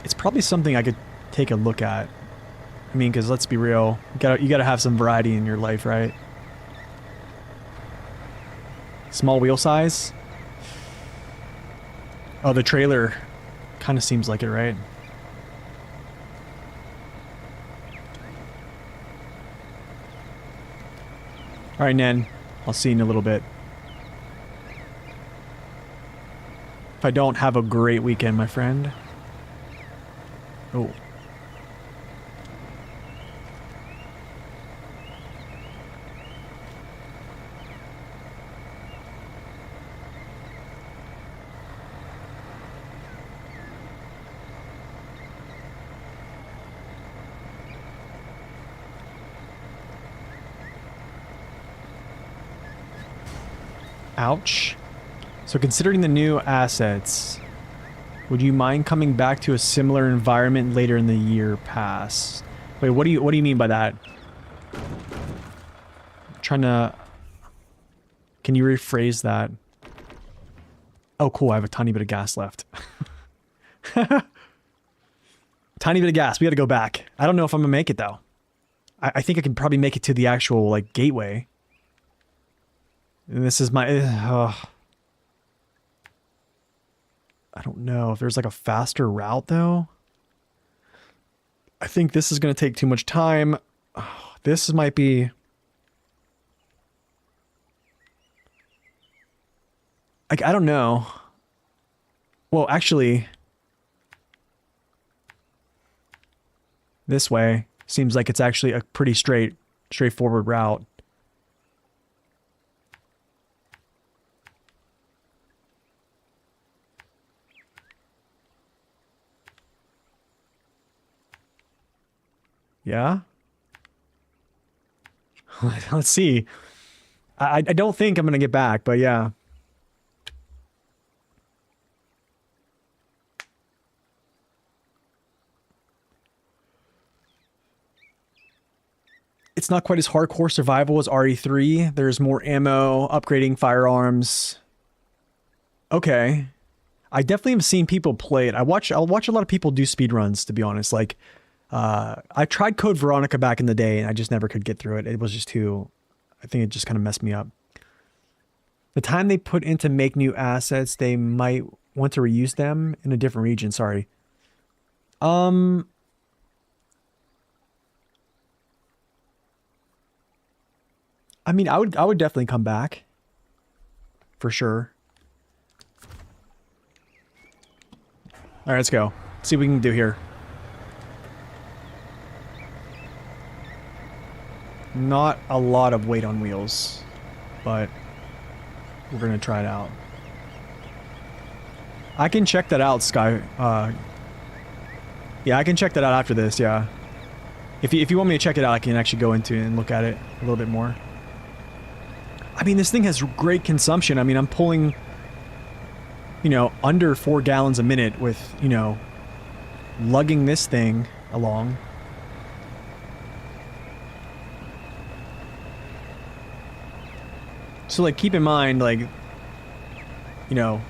It's probably something I could take a look at. I mean, because let's be real, you gotta have some variety in your life, right? Small wheel size? Oh, the trailer kind of seems like it, right? Alright, Nen. I'll see you in a little bit. If I don't, have a great weekend, my friend. Oh. Ouch. So considering the new assets, would you mind coming back to a similar environment later in the year pass? Wait, what do you mean by that? I'm trying to... Can you rephrase that? Oh, cool, I have a tiny bit of gas left. Tiny bit of gas, we gotta go back. I don't know if I'm gonna make it, though. I think I can probably make it to the actual, like, gateway. And this is my... I don't know if there's like a faster route though. I think this is going to take too much time. This might be... Like, I don't know. Well, actually... This way seems like it's actually a pretty straightforward route. Yeah? Let's see. I don't think I'm going to get back, but yeah. It's not quite as hardcore survival as RE3. There's more ammo, upgrading firearms. Okay. I definitely have seen people play it. I'll watch a lot of people do speedruns, to be honest. Like, I tried Code Veronica back in the day, and I just never could get through it. It was just too... I think it just kind of messed me up. The time they put in to make new assets, they might want to reuse them in a different region. Sorry. I mean, I would definitely come back. For sure. All right, let's go. See what we can do here. Not a lot of weight on wheels, but we're gonna try it out. I can check that out, Sky. Yeah, I can check that out after this, yeah. If you want me to check it out, I can actually go into it and look at it a little bit more. I mean, this thing has great consumption. I mean, I'm pulling, you know, under 4 gallons a minute with, you know, lugging this thing along. So, like, keep in mind, like, you know,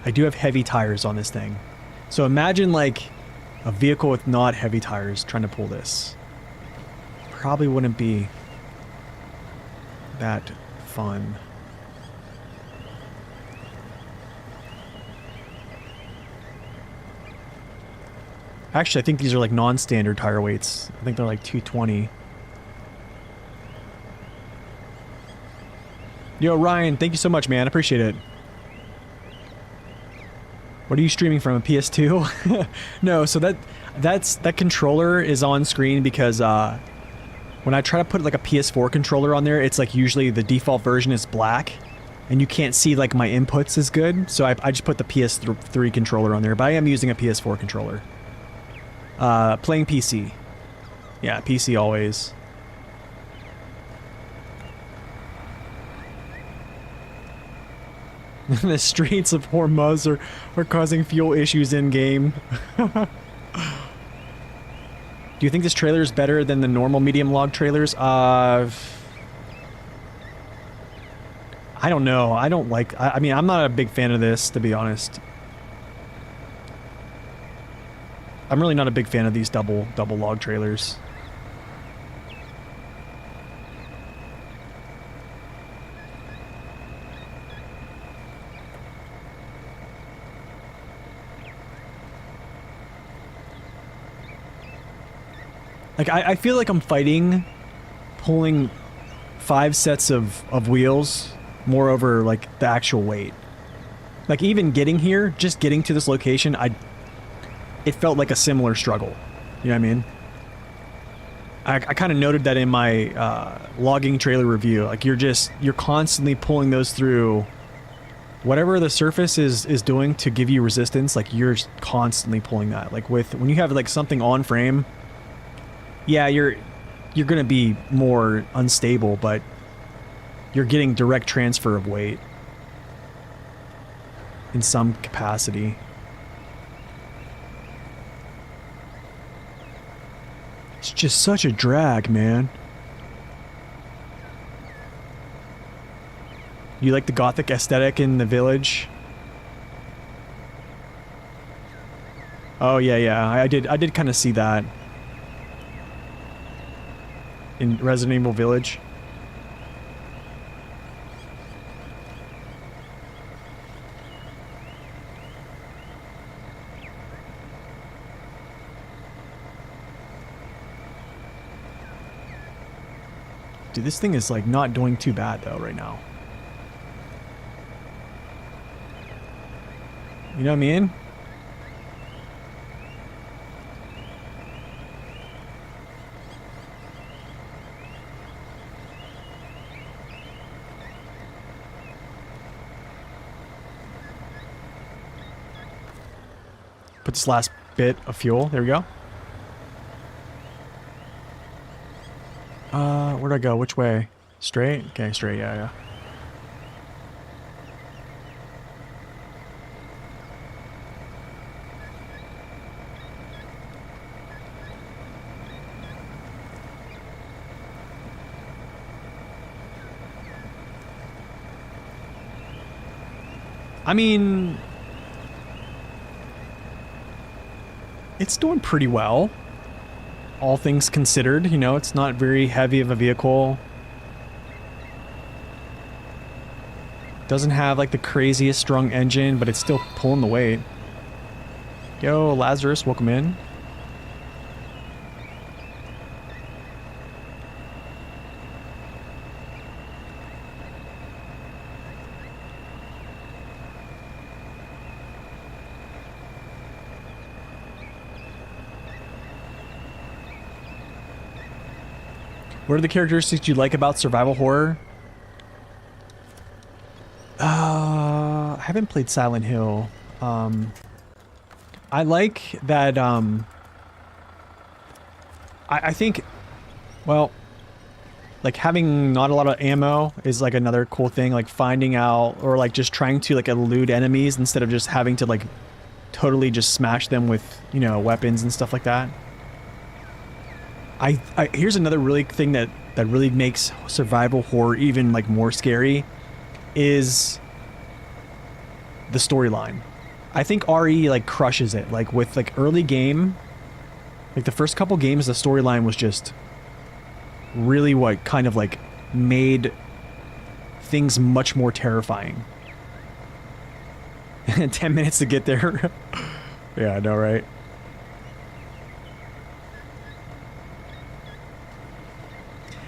I do have heavy tires on this thing. So imagine, like, a vehicle with not heavy tires trying to pull this. Probably wouldn't be that fun. Actually, I think these are, like, non-standard tire weights. I think they're, like, 220. Yo, Ryan, thank you so much, man. I appreciate it. What are you streaming from, a PS2? No, so that controller is on screen because when I try to put like a PS4 controller on there, it's like usually the default version is black and you can't see like my inputs as good. So I just put the PS3 controller on there, but I am using a PS4 controller. Playing PC. Yeah, PC always. The streets of Hormuz are causing fuel issues in-game. Do you think this trailer is better than the normal medium log trailers? I don't know. I don't like... I mean, I'm not a big fan of this, to be honest. I'm really not a big fan of these double log trailers. Like, I feel like I'm fighting, pulling 5 sets of wheels, more over, like, the actual weight. Like, even getting here, just getting to this location, it felt like a similar struggle. You know what I mean? I kind of noted that in my logging trailer review. Like, you're constantly pulling those through whatever the surface is doing to give you resistance. Like, you're constantly pulling that. Like, when you have, like, something on frame... Yeah, you're gonna be more unstable, but you're getting direct transfer of weight in some capacity. It's just such a drag, man. You like the gothic aesthetic in the village? Oh yeah, I did kind of see that. In Resident Evil Village. Dude, this thing is like not doing too bad though right now. You know what I mean? Put this last bit of fuel. There we go. Where'd I go? Which way? Straight? Okay, straight. Yeah. I mean, it's doing pretty well. All things considered, you know, it's not very heavy of a vehicle. Doesn't have like the craziest strong engine, but it's still pulling the weight. Yo, Lazarus, welcome in. What are the characteristics you like about survival horror? I haven't played Silent Hill. I like that, I think, well, like having not a lot of ammo is like another cool thing, like finding out, or like just trying to like elude enemies instead of just having to like totally just smash them with, you know, weapons and stuff like that. Here's another really thing that really makes survival horror even like more scary is the storyline. I think RE like crushes it. Like with like early game, like the first couple games, the storyline was just really what kind of like made things much more terrifying. 10 minutes to get there. Yeah, I know, right?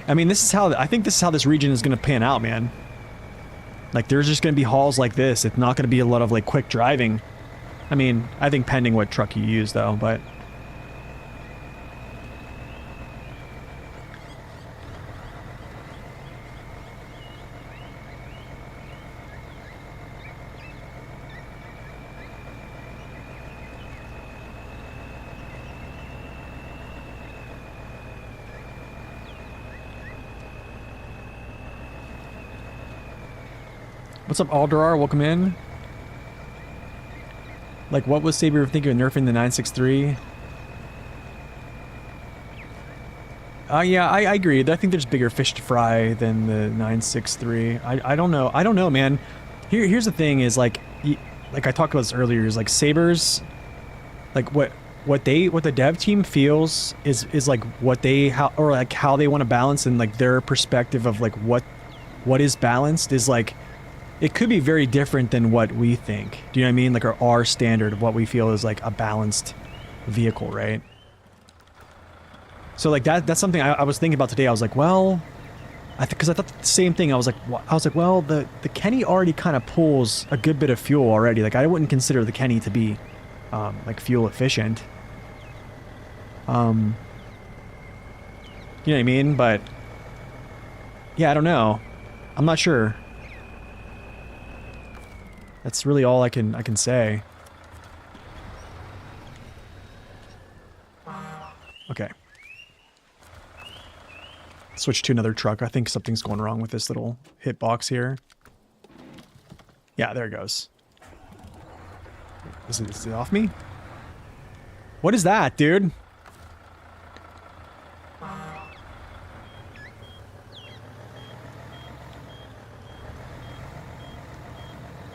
I mean, I think this is how this region is going to pan out, man. Like, there's just going to be halls like this. It's not going to be a lot of, like, quick driving. I mean, I think pending what truck you use, though, but... What's up, Alderar? Welcome in. Like, what was Saber thinking of nerfing the 963? Yeah, I agree. I think there's bigger fish to fry than the 963. I don't know. I don't know, man. Here's the thing is, like I talked about this earlier, is like Sabers, like what the dev team feels is like what they how they want to balance, and like their perspective of like what is balanced is like, it could be very different than what we think. Do you know what I mean? Like our standard of what we feel is like a balanced vehicle, right? So like that's something I was thinking about today. I was like, well, because I thought the same thing. I was like, well, the Kenny already kind of pulls a good bit of fuel already. Like, I wouldn't consider the Kenny to be like fuel efficient. You know what I mean? But yeah, I don't know. I'm not sure. That's really all I can say. Okay. Switch to another truck. I think something's going wrong with this little hitbox here. Yeah, there it goes. Is it off me? What is that, dude?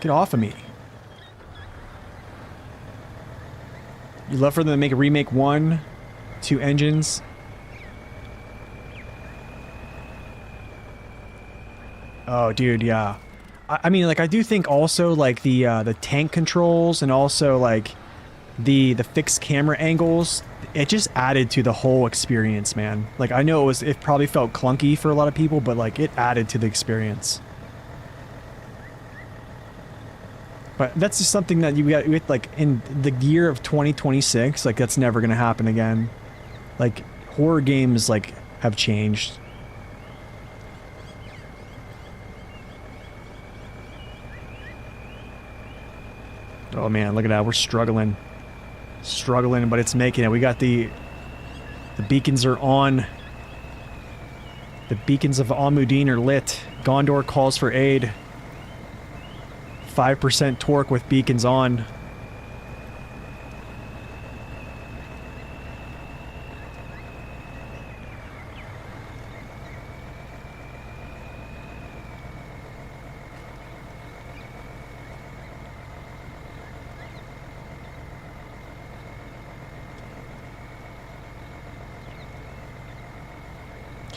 Get off of me. You'd love for them to make a remake 1, 2 engines. Oh, dude, yeah. I mean, like, I do think also, like, the tank controls and also, like, the fixed camera angles, it just added to the whole experience, man. Like, I know it probably felt clunky for a lot of people, but, like, it added to the experience. But that's just something that you got with, like, in the year of 2026, like, that's never gonna happen again. Like, horror games, like, have changed. Oh man, look at that, we're struggling. Struggling, but it's making it. We got the beacons are on. The beacons of Almudine are lit. Gondor calls for aid. 5% torque with beacons on.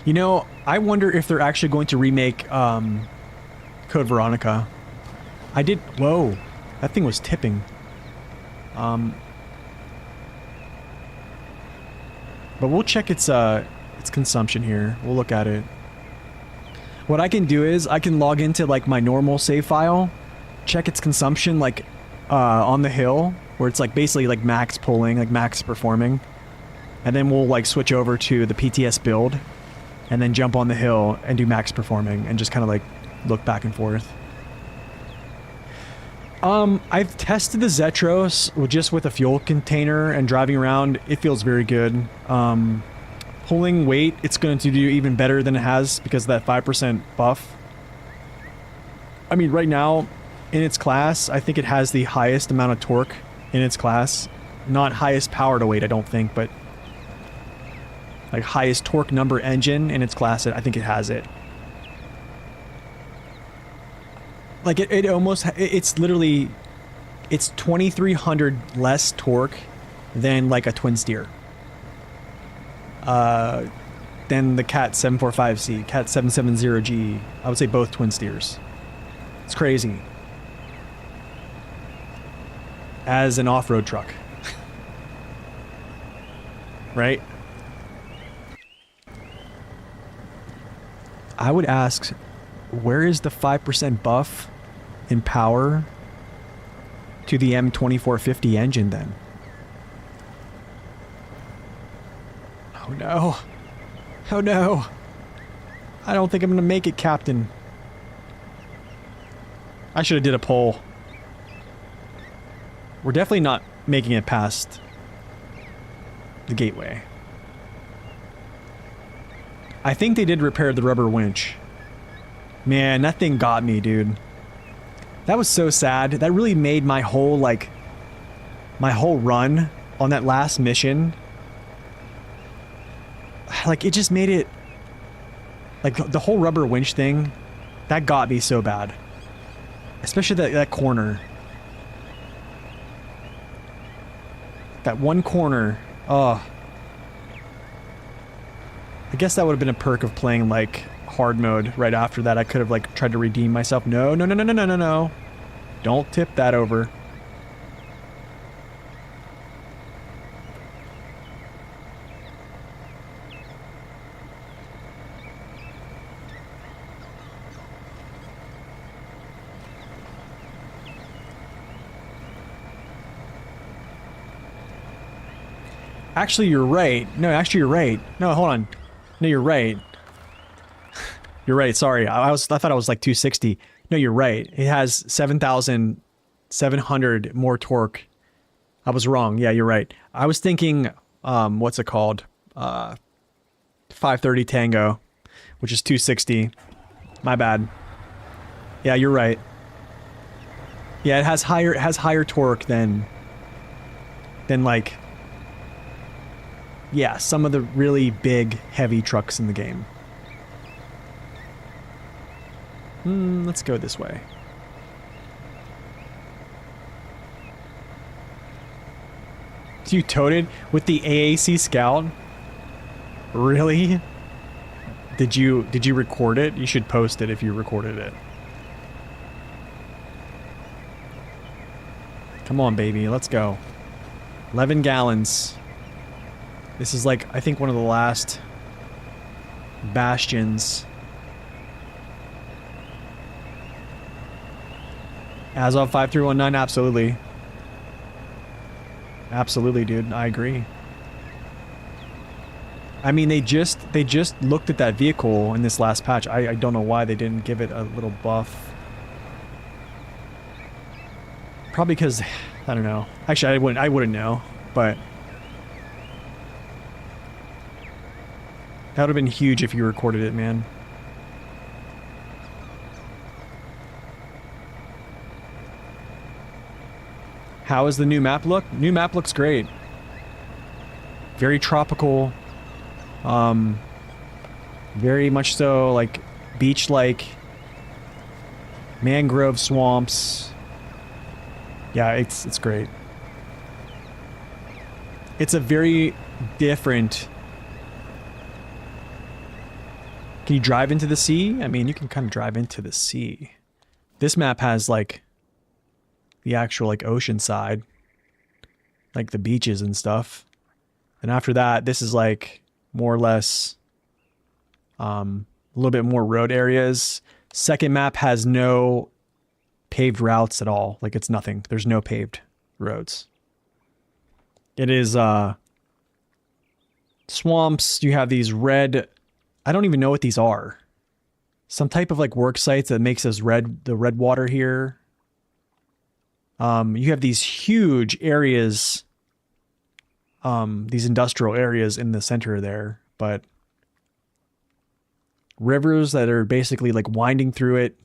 You know, I wonder if they're actually going to remake Code Veronica. I did... Whoa. That thing was tipping. But we'll check its consumption here. We'll look at it. What I can do is I can log into like my normal save file, check its consumption like on the hill, where it's like basically like max pulling, like max performing. And then we'll like switch over to the PTS build and then jump on the hill and do max performing and just kind of like look back and forth. I've tested the Zetros just with a fuel container and driving around. It feels very good. Pulling weight, it's going to do even better than it has because of that 5% buff. I mean, right now, in its class, I think it has the highest amount of torque in its class. Not highest power to weight, I don't think, but like highest torque number engine in its class, I think it has it. Like it almost, it's literally, it's 2,300 less torque than like a twin steer. Than the Cat 745C, Cat 770G. I would say both twin steers. It's crazy. As an off-road truck. Right? I would ask, where is the 5% buff in power to the M2450 engine then? Oh no. Oh no. I don't think I'm gonna make it, Captain. I should have did a poll. We're definitely not making it past the gateway. I think they did repair the rubber winch. Man, that thing got me, dude. That was so sad. That really made my whole, like, my whole run on that last mission. Like, it just made it... Like, the whole rubber winch thing, that got me so bad. Especially that corner. That one corner. Oh. I guess that would have been a perk of playing, like, hard mode right after that. I could have, like, tried to redeem myself. No, no, no, no, no, no, no, no. Don't tip that over. Actually, you're right. No, actually, you're right. No, hold on. No, you're right. You're right. Sorry, I thought I was like 260. No, you're right. It has 7,700 more torque. I was wrong. Yeah, you're right. I was thinking, what's it called? 530 Tango, which is 260. My bad. Yeah, you're right. Yeah, it has higher torque than like, yeah, some of the really big, heavy trucks in the game. Let's go this way. So you toted with the AAC Scout? Really? Did you record it? You should post it if you recorded it. Come on, baby, let's go. 11 gallons. This is like, I think, one of the last bastions. Azov 5319, absolutely. Absolutely, dude. I agree. I mean, they just looked at that vehicle in this last patch. I don't know why they didn't give it a little buff. Probably because, I don't know. Actually, I wouldn't know, but that would have been huge if you recorded it, man. How does the new map look? New map looks great. Very tropical. Very much so, like, beach-like. Mangrove swamps. Yeah, it's great. It's a very different Can you drive into the sea? I mean, you can kind of drive into the sea. This map has like the actual like ocean side, like the beaches and stuff. And after that, this is like more or less a little bit more road areas. Second map has no paved routes at all. Like it's nothing. There's no paved roads. It is swamps. You have these red, I don't even know what these are. Some type of like work sites that makes us the red water here. You have these huge areas, these industrial areas in the center there, but rivers that are basically like winding through it.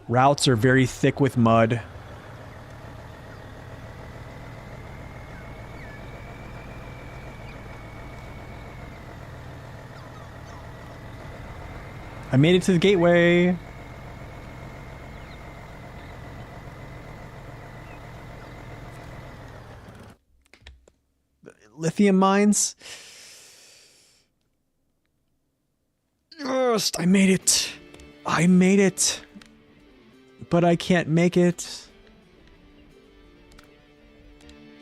Routes are very thick with mud. I made it to the gateway. Lithium mines. Yes, I made it. I made it. But I can't make it.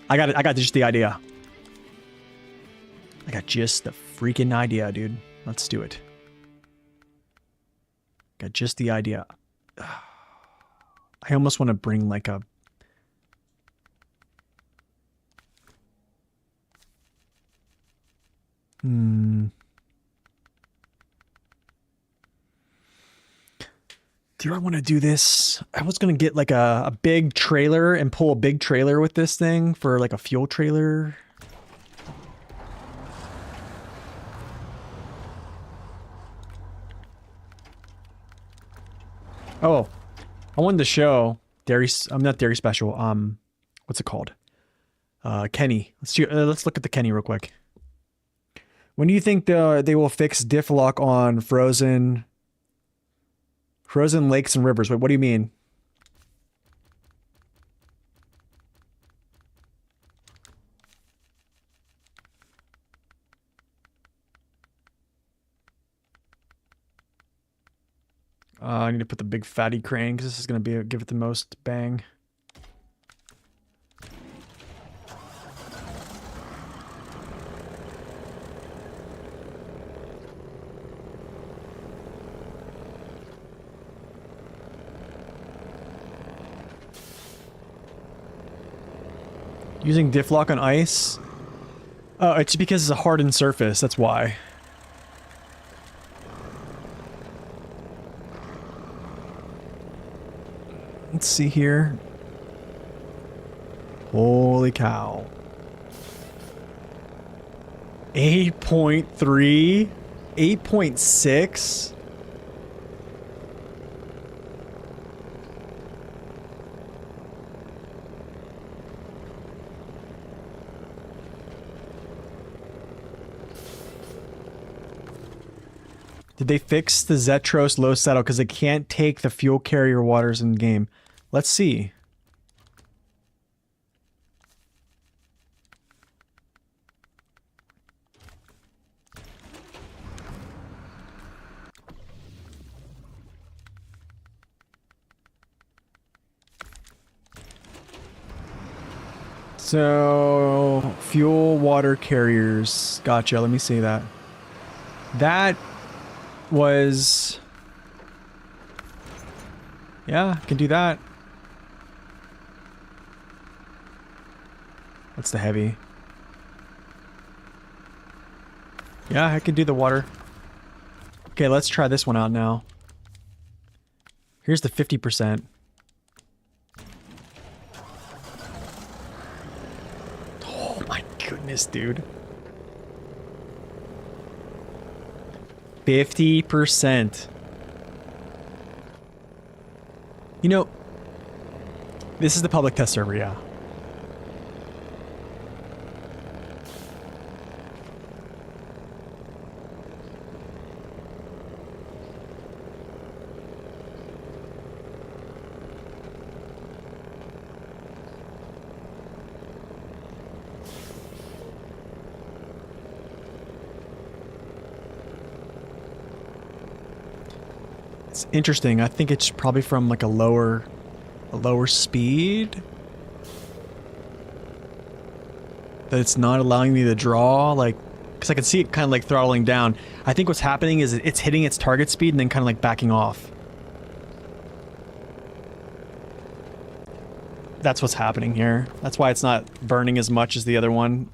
I got just the idea. I got just the freaking idea, dude. Let's do it. Got just the idea. I almost want to bring like a... Do I want to do this? I was going to get like a big trailer and pull a big trailer with this thing for like a fuel trailer. Oh, I wanted to show Dairy. I'm not Dairy Special. What's it called? Kenny. Let's look at the Kenny real quick. When do you think they will fix diff lock on frozen lakes and rivers? Wait, what do you mean? I need to put the big fatty crane because this is going to give it the most bang. Using diff lock on ice? Oh, it's because it's a hardened surface, that's why. Let's see here. Holy cow. 8.3? 8.6? Did they fix the Zetros low settle because they can't take the fuel carrier waters in game? Let's see. So, fuel water carriers. Gotcha, let me see that. That was... Yeah, I can do that. What's the heavy? Yeah, I can do the water. Okay, let's try this one out now. Here's the 50%. Oh my goodness, dude. 50%. You know, this is the public test server, yeah. interesting. I think it's probably from like a lower speed. That it's not allowing me to draw, like, because I can see it kind of like throttling down. I think what's happening is it's hitting its target speed and then kind of like backing off. That's what's happening here. That's why it's not burning as much as the other one.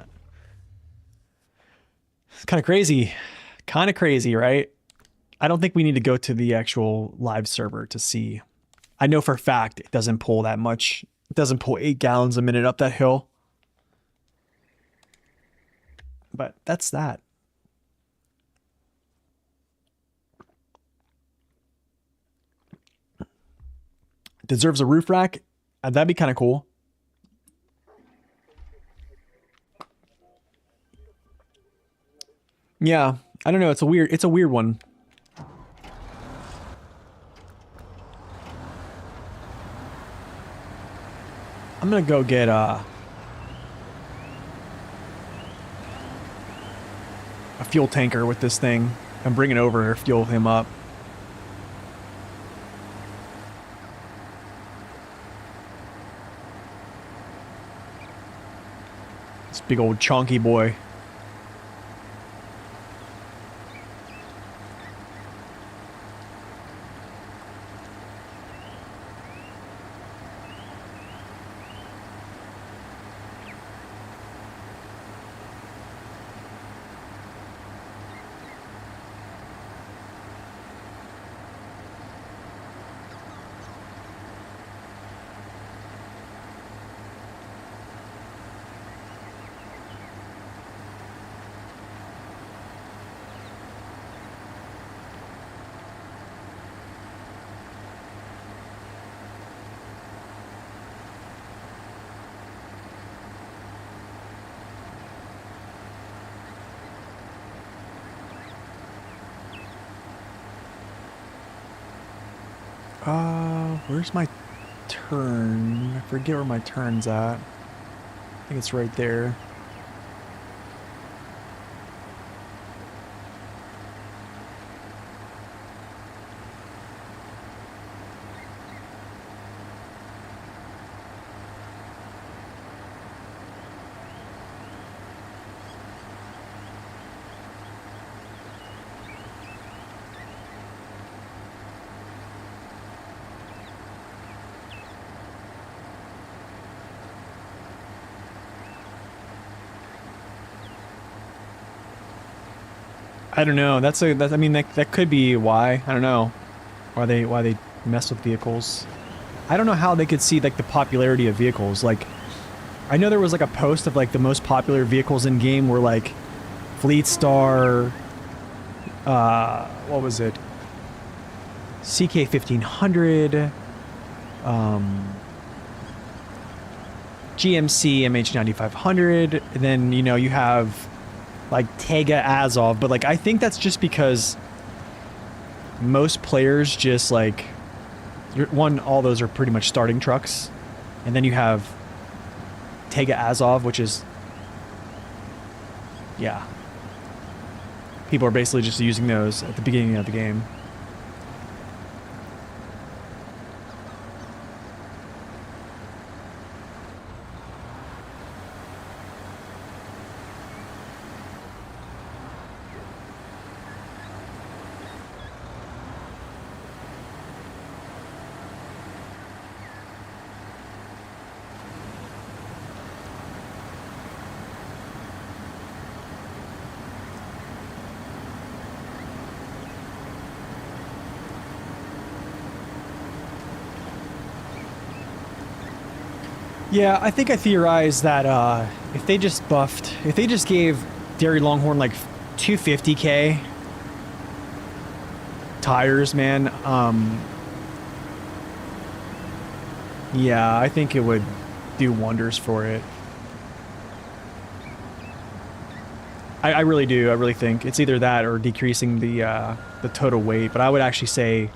It's kind of crazy. Kind of crazy, right? I don't think we need to go to the actual live server to see. I know for a fact it doesn't pull that much. It doesn't pull 8 gallons a minute up that hill. But that's that. Deserves a roof rack. That'd be kind of cool. Yeah, I don't know. It's a weird one. I'm gonna go get a fuel tanker with this thing and bring it over, fuel him up. This big old chonky boy. Where's my turn? I forget where my turn's at. I think it's right there. I don't know. I mean, that could be why. I don't know why they mess with vehicles. I don't know how they could see like the popularity of vehicles. Like, I know there was like a post of like the most popular vehicles in game were like Fleet Star. What was it? CK 1500. GMC MH 9500. And then you have like Tega Azov, but like I think that's just because most players just like all those are pretty much starting trucks, and then you have Tega Azov, which is people are basically just using those at the beginning of the game. Yeah, I think I theorized that if they just gave Dairy Longhorn like 250k tires, man, yeah, I think it would do wonders for it. I really do. I really think it's either that or decreasing the total weight, but I would actually say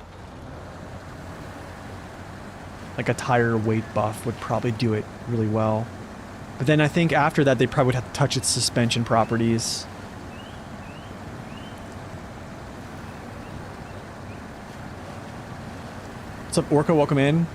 like a tire weight buff would probably do it really well. But then I think after that they probably would have to touch its suspension properties. What's up, Orca? Welcome in.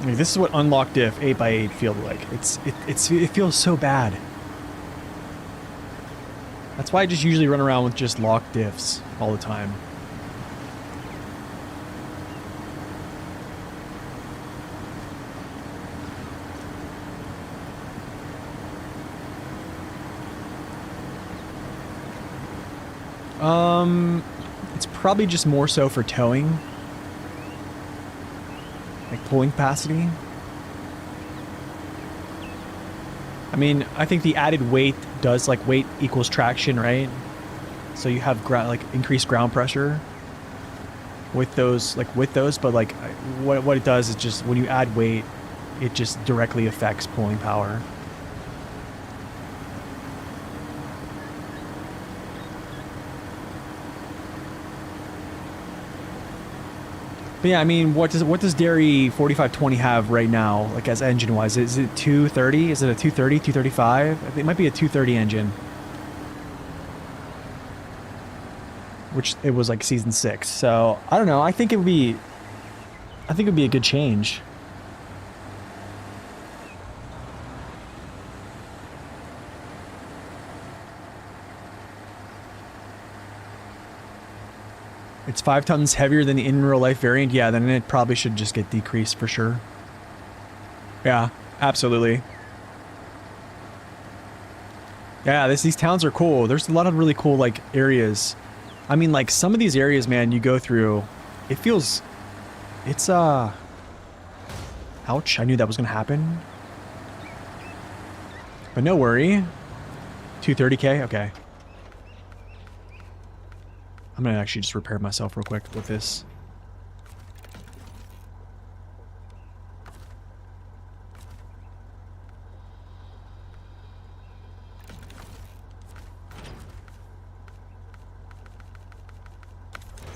Like, this is what unlocked diff 8x8 feels like. It feels so bad. That's why I just usually run around with just locked diffs all the time. It's probably just more so for towing. Like pulling capacity. I mean, I think the added weight does, like, weight equals traction, right? So you have like increased ground pressure with those, but like what it does is just when you add weight, it just directly affects pulling power. But yeah, I mean, what does Dairy 4520 have right now, like as engine wise? Is it 230? Is it a 230, 235? I think it might be a 230 engine. Which it was like season 6. So I don't know. I think it would be a good change. It's 5 tons heavier than the in real life variant. Yeah, then it probably should just get decreased for sure. Yeah, absolutely. Yeah, these towns are cool. There's a lot of really cool, like, areas. I mean, like, some of these areas, man, you go through, it feels, it's, ouch, I knew that was gonna happen. But no worry. 230k? Okay. I'm gonna actually just repair myself real quick with this.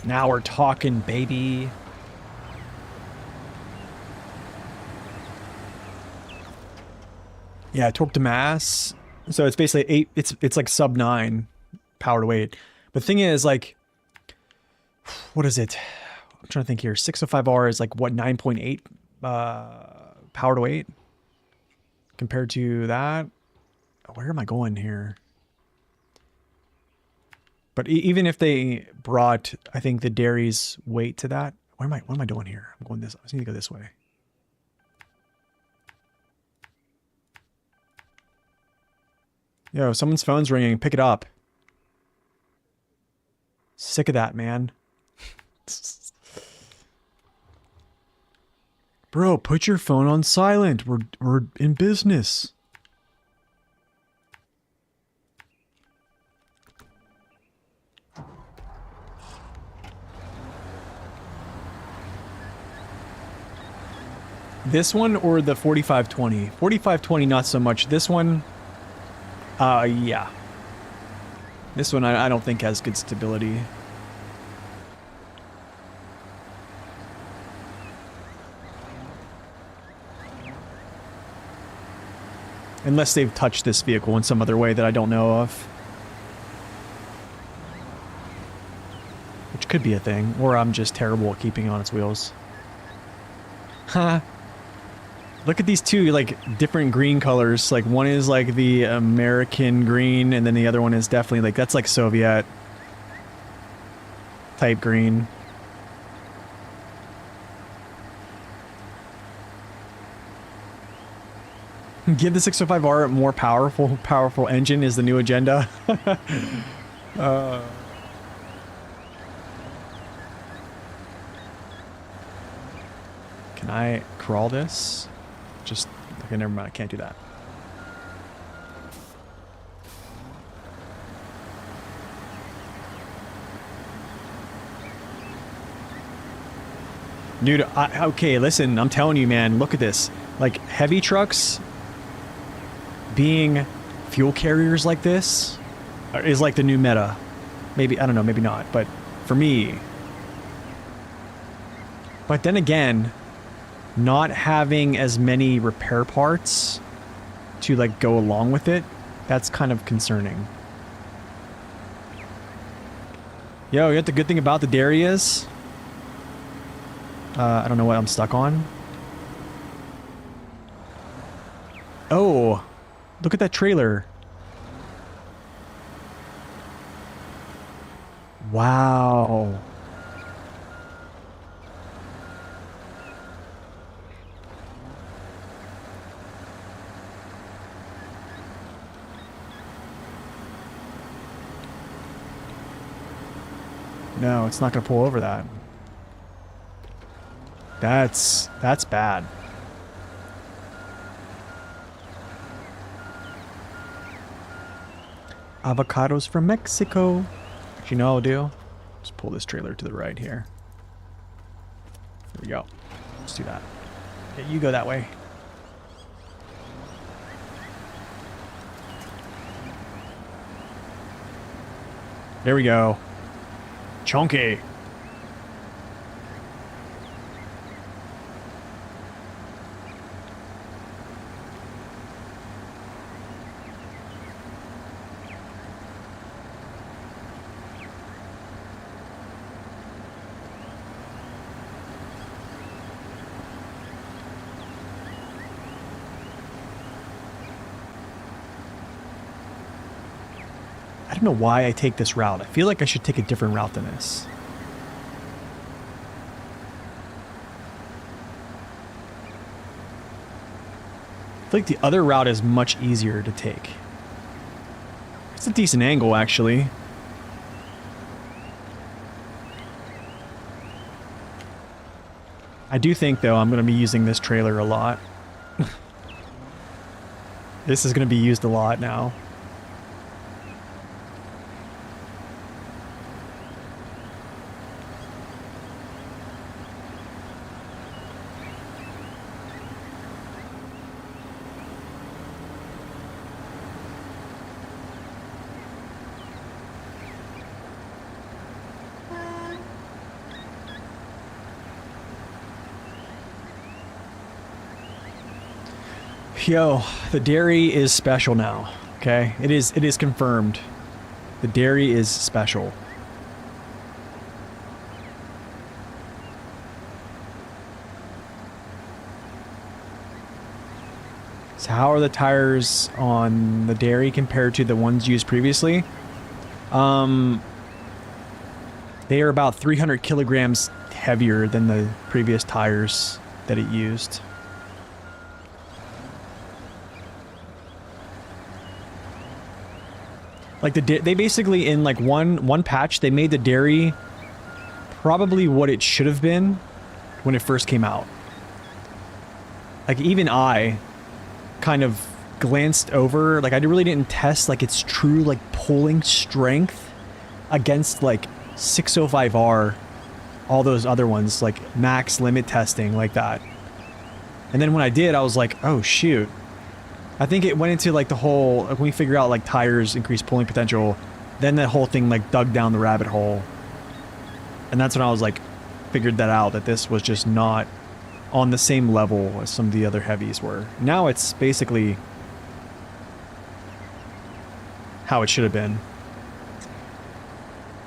Now we're talking, baby. Yeah, torque to mass. So it's basically 8, it's like sub 9 power to weight. But the thing is, like, what is it? I'm trying to think here. 605R is like, what, 9.8 power to weight? Compared to that? Where am I going here? But even if they brought, I think, the dairy's weight to that. What am I doing here? I'm going this. I just need to go this way. Yo, someone's phone's ringing. Pick it up. Sick of that, man. Bro, put your phone on silent. We're in business. This one or the 4520? 4520 not so much. This one, yeah. This one I don't think has good stability. Unless they've touched this vehicle in some other way that I don't know of. Which could be a thing. Or I'm just terrible at keeping on its wheels. Huh. Look at these two, like, different green colors. Like, one is, like, the American green, and then the other one is definitely, like, that's, like, Soviet type green. Give the 605R a more powerful engine is the new agenda. Can I crawl this? Just, okay, never mind, I can't do that. Dude, okay, listen, I'm telling you, man, look at this. Like, heavy trucks being fuel carriers like this is like the new meta. Maybe, I don't know, maybe not, but for me. But then again, not having as many repair parts to like go along with it, that's kind of concerning. Yo, you know what the good thing about the dairy is? I don't know what I'm stuck on. Oh, look at that trailer. Wow. No, it's not going to pull over that. That's bad. Avocados from Mexico. You know what I'll do? Just pull this trailer to the right here. There we go. Let's do that. Yeah, you go that way. There we go. Chunky. I don't know why I take this route. I feel like I should take a different route than this. I feel like the other route is much easier to take. It's a decent angle, actually. I do think, though, I'm going to be using this trailer a lot. This is going to be used a lot now. Yo, the dairy is special now, okay? It is confirmed. The dairy is special. So how are the tires on the dairy compared to the ones used previously? They are about 300 kilograms heavier than the previous tires that it used. Like they basically in like one patch they made the dairy probably what it should have been when it first came out. Like even I kind of glanced over, like I really didn't test like its true like pulling strength against like 605R, all those other ones like max limit testing like that. And then when I did, I was like, oh shoot. I think it went into like the whole, when we figure out like tires increase pulling potential, then that whole thing like dug down the rabbit hole. And that's when I was like, figured that out, that this was just not on the same level as some of the other heavies were. Now it's basically how it should have been.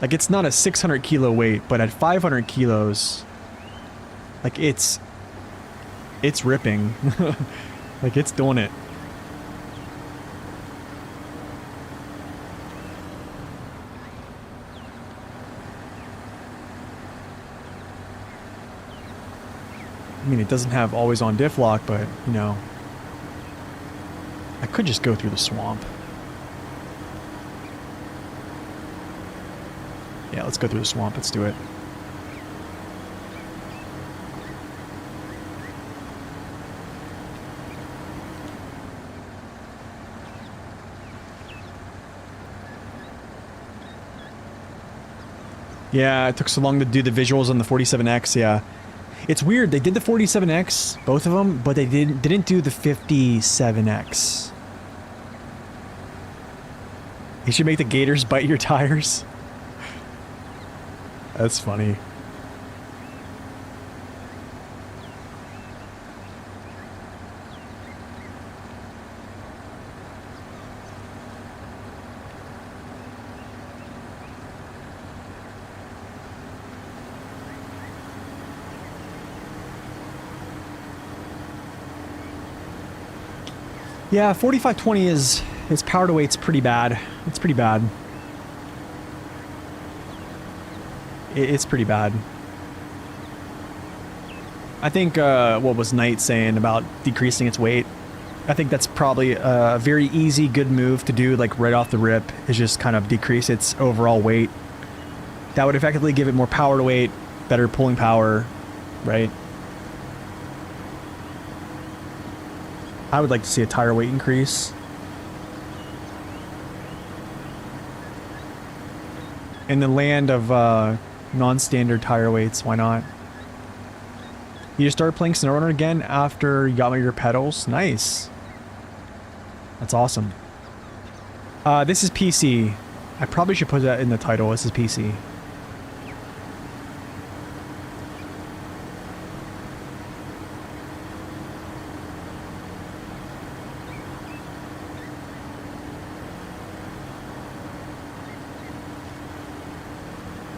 Like it's not a 600 kilo weight, but at 500 kilos, like it's ripping. Like it's doing it. I mean, it doesn't have always on diff lock, but, you know, I could just go through the swamp. Yeah, let's go through the swamp. Let's do it. Yeah, it took so long to do the visuals on the 47X, yeah. It's weird, they did the 47X, both of them, but they didn't do the 57X. You should make the gators bite your tires. That's funny. Yeah, 4520 is its power to weight's pretty bad. It's pretty bad. It's pretty bad. I think what was Knight saying about decreasing its weight? I think that's probably a very easy, good move to do, like right off the rip, is just kind of decrease its overall weight. That would effectively give it more power to weight, better pulling power, right? I would like to see a tire weight increase. In the land of non-standard tire weights, why not? You just started playing SnowRunner again after you got your pedals? Nice. That's awesome. This is PC. I probably should put that in the title. This is PC.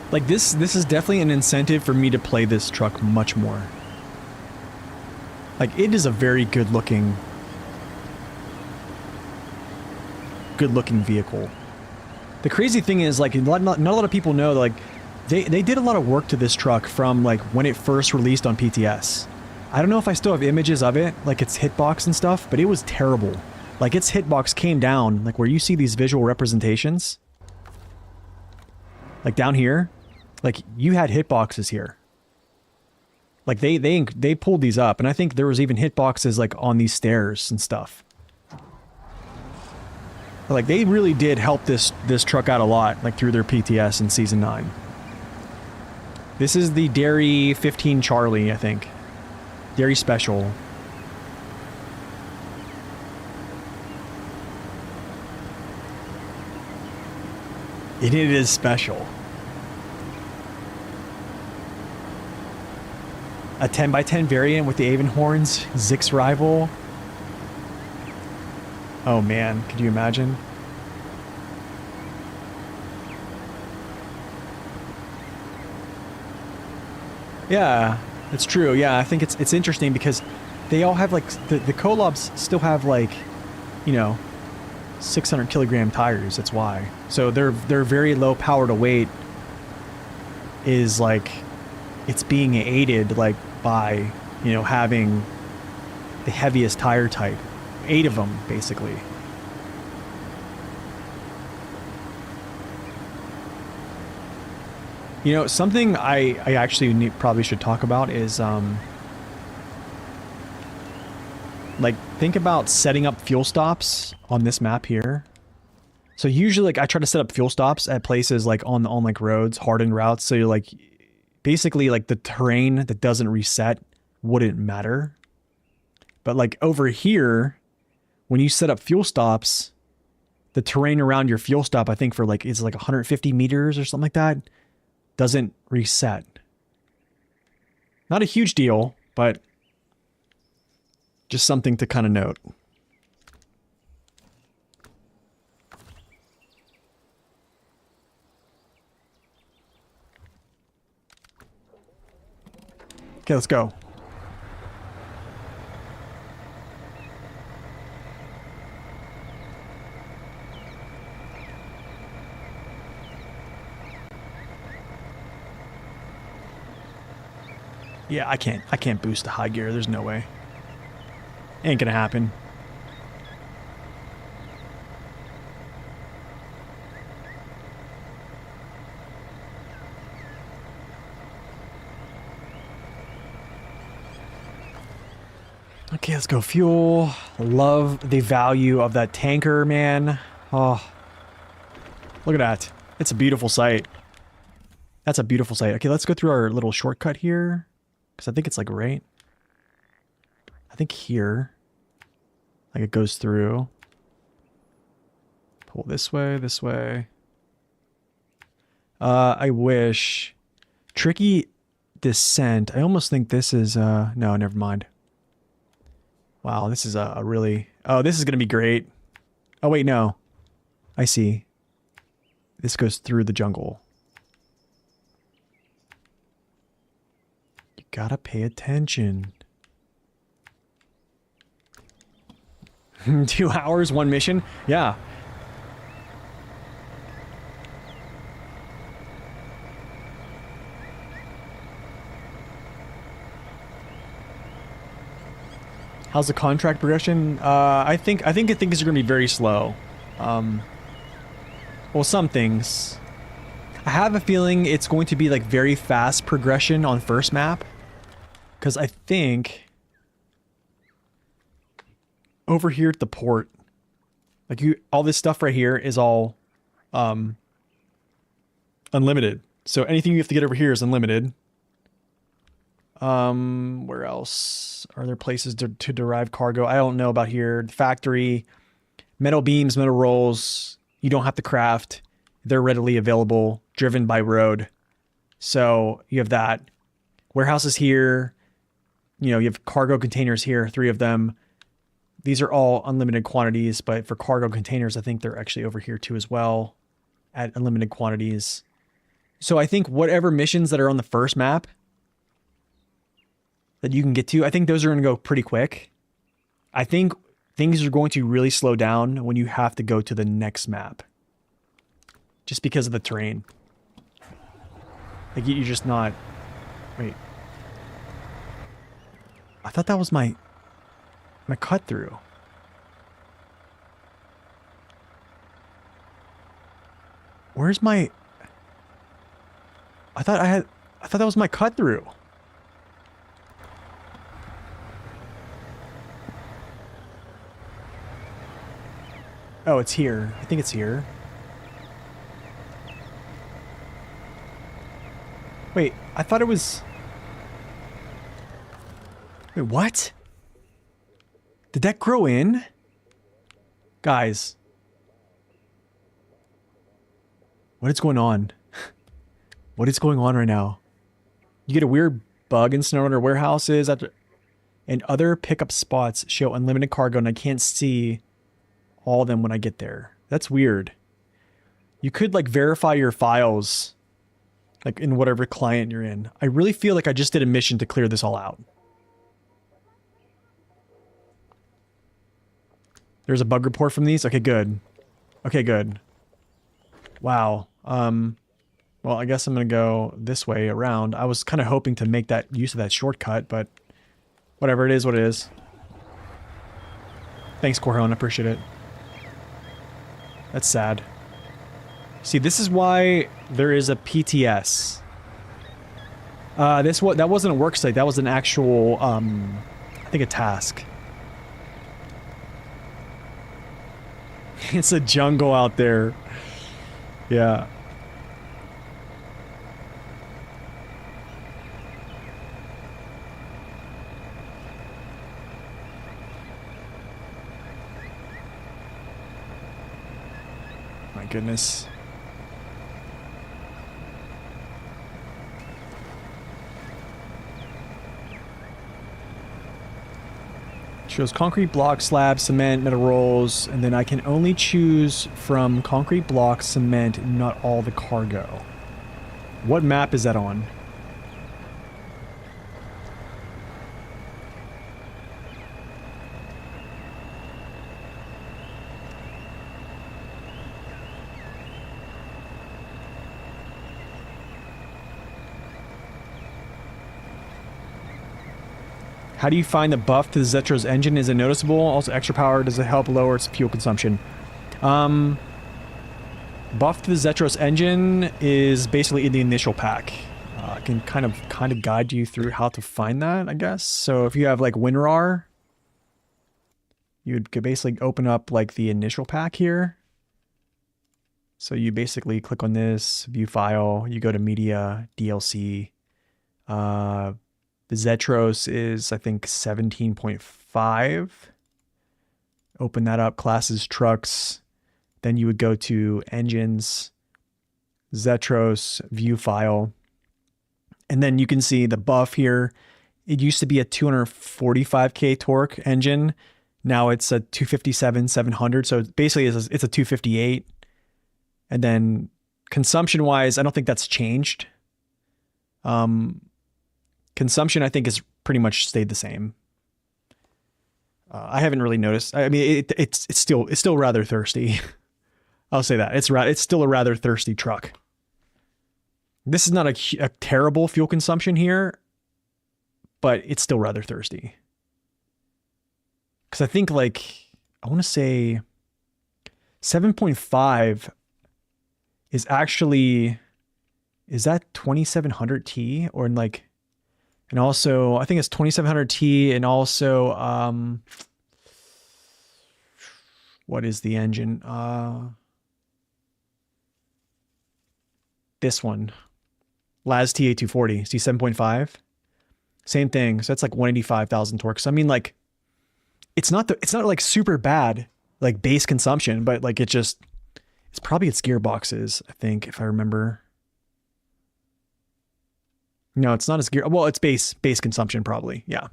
Like this is definitely an incentive for me to play this truck much more. Like it is a very good looking vehicle. The crazy thing is, like, not a lot of people know, like, they did a lot of work to this truck from, like, when it first released on PTS. I don't know if I still have images of it, like its hitbox and stuff, but it was terrible. Like, its hitbox came down, like, where you see these visual representations. Like, down here. Like, you had hitboxes here. Like, they pulled these up, and I think there was even hitboxes, like, on these stairs and stuff. Like, they really did help this truck out a lot, like, through their PTS in Season 9. This is the Dairy 15 Charlie, I think. Dairy Special. It is special. A 10x10 variant with the Avon horns, Zix rival. Oh man, could you imagine? Yeah, it's true. Yeah, I think it's interesting because they all have, like, the Kolobs still have, like, you know, 600 kilogram tires. That's why. So their very low power to weight is, like, it's being aided, like, by, you know, having the heaviest tire type. 8 of them, basically. You know, something I actually probably should talk about is, like, think about setting up fuel stops on this map here. So usually, like, I try to set up fuel stops at places, like, on like, roads, hardened routes, so you're, like, basically, like, the terrain that doesn't reset wouldn't matter. But, like, over here, when you set up fuel stops, the terrain around your fuel stop, I think for, like, it's like 150 meters or something like that, doesn't reset. Not a huge deal, but just something to kind of note. Okay, let's go. Yeah, I can't boost to high gear. There's no way. Ain't gonna happen. Okay, let's go. Fuel. Love the value of that tanker, man. Oh, look at that. It's a beautiful sight. That's a beautiful sight. Okay, let's go through our little shortcut here. Because I think it's, like, right. I think here. Like, it goes through. Pull this way, this way. I wish Tricky descent. I almost think this is, no, never mind. Wow, this is a really, oh, this is going to be great. Oh, wait, no. I see. This goes through the jungle. You gotta pay attention. 2 hours, 1 mission? Yeah. How's the contract progression? I think things are gonna be very slow. Well, some things. I have a feeling it's going to be like very fast progression on first map. Because I think over here at the port, like all this stuff right here is all unlimited. So anything you have to get over here is unlimited. Where else? Are there places to derive cargo? I don't know about here. The factory, metal beams, metal rolls, you don't have to craft. They're readily available, driven by road. So you have that. Warehouses here. You know, you have cargo containers here, 3 of them. These are all unlimited quantities, but for cargo containers, I think they're actually over here too as well at unlimited quantities. So I think whatever missions that are on the first map that you can get to, I think those are going to go pretty quick. I think things are going to really slow down when you have to go to the next map. Just because of the terrain. Like, you're just not... Wait. I thought that was my cut through. Where's my... I thought that was my cut through. Oh, it's here. I think it's here. Wait, I thought it was... Wait, what? Did that grow in? Guys. What is going on? What is going on right now? You get a weird bug in SnowRunner warehouses and other pickup spots show unlimited cargo, and I can't see all of them when I get there. That's weird. You could like verify your files like in whatever client you're in. I really feel like I just did a mission to clear this all out. There's a bug report from these? Okay, good. Okay, good. Wow. Well, I guess I'm gonna go this way around. I was kind of hoping to make that use of that shortcut, but whatever, it is what it is. Thanks, Corhon, I appreciate it. That's sad. See, this is why there is a PTS. That wasn't a work site, that was an actual, I think a task. It's a jungle out there. Yeah. My goodness. Shows concrete block, slab, cement, metal rolls, and then I can only choose from concrete block, cement, not all the cargo. What map is that on? How do you find the buff to the Zetro's engine? Is it noticeable? Also, extra power, does it help lower its fuel consumption? Buff to the Zetro's engine is basically in the initial pack. I can kind of guide you through how to find that, I guess. So if you have like WinRAR, you could basically open up like the initial pack here. So you basically click on this, view file, you go to media, DLC, the Zetros is, I think, 17.5. Open that up, classes, trucks. Then you would go to engines, Zetros, view file. And then you can see the buff here. It used to be a 245K torque engine. Now it's a 257, 700. So basically it's a 258. And then consumption wise, I don't think that's changed. Consumption, I think, has pretty much stayed the same. I haven't really noticed. I mean, it's still rather thirsty. I'll say that it's still a rather thirsty truck. This is not a terrible fuel consumption here, but it's still rather thirsty. Because I think I want to say 7.5 is actually, is that 2700T or and also I think it's 2700T and also, what is the engine? This one. LAS TA240, see 7.5, same thing. So that's like 185,000 torque. So I mean, it's not super bad, base consumption, but it's probably its gearboxes, I think, if I remember. No, it's not as well, it's base consumption probably. Yeah.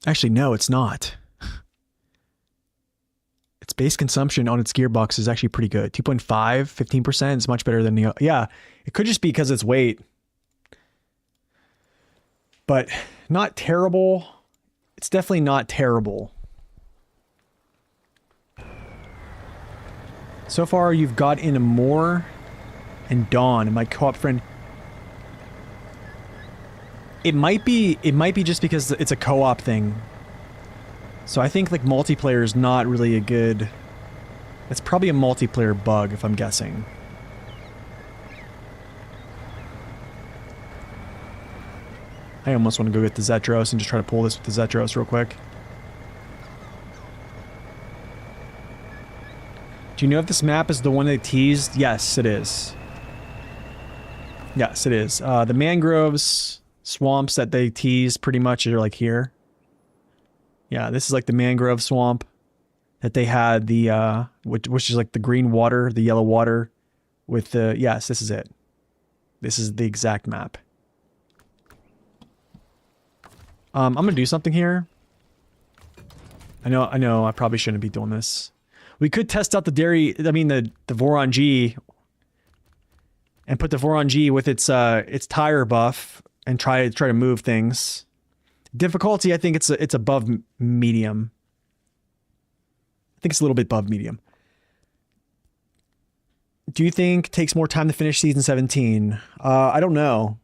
Actually, no, it's not. Its base consumption on its gearbox is actually pretty good. 2.5, 15% is much better than the, yeah, it could just be because it's weight, but not terrible. It's definitely not terrible. So far, you've got in Moore and Dawn, and my co-op friend. It might be just because it's a co-op thing. So I think multiplayer is not really a good. It's probably a multiplayer bug, if I'm guessing. I almost want to go get the Zetros and just try to pull this with the Zetros real quick. Do you know if this map is the one they teased? Yes, it is. Yes, it is. The mangroves, swamps that they teased pretty much are here. Yeah, this is the mangrove swamp that they had, the which is the green water, the yellow water with the, yes, this is it. This is the exact map. I'm gonna do something here. I know I probably shouldn't be doing this. We could test out the Voron G and put the Voron G with its tire buff and try to move things. Difficulty, I think it's above medium. I think it's a little bit above medium. Do you think it takes more time to finish season 17? I don't know.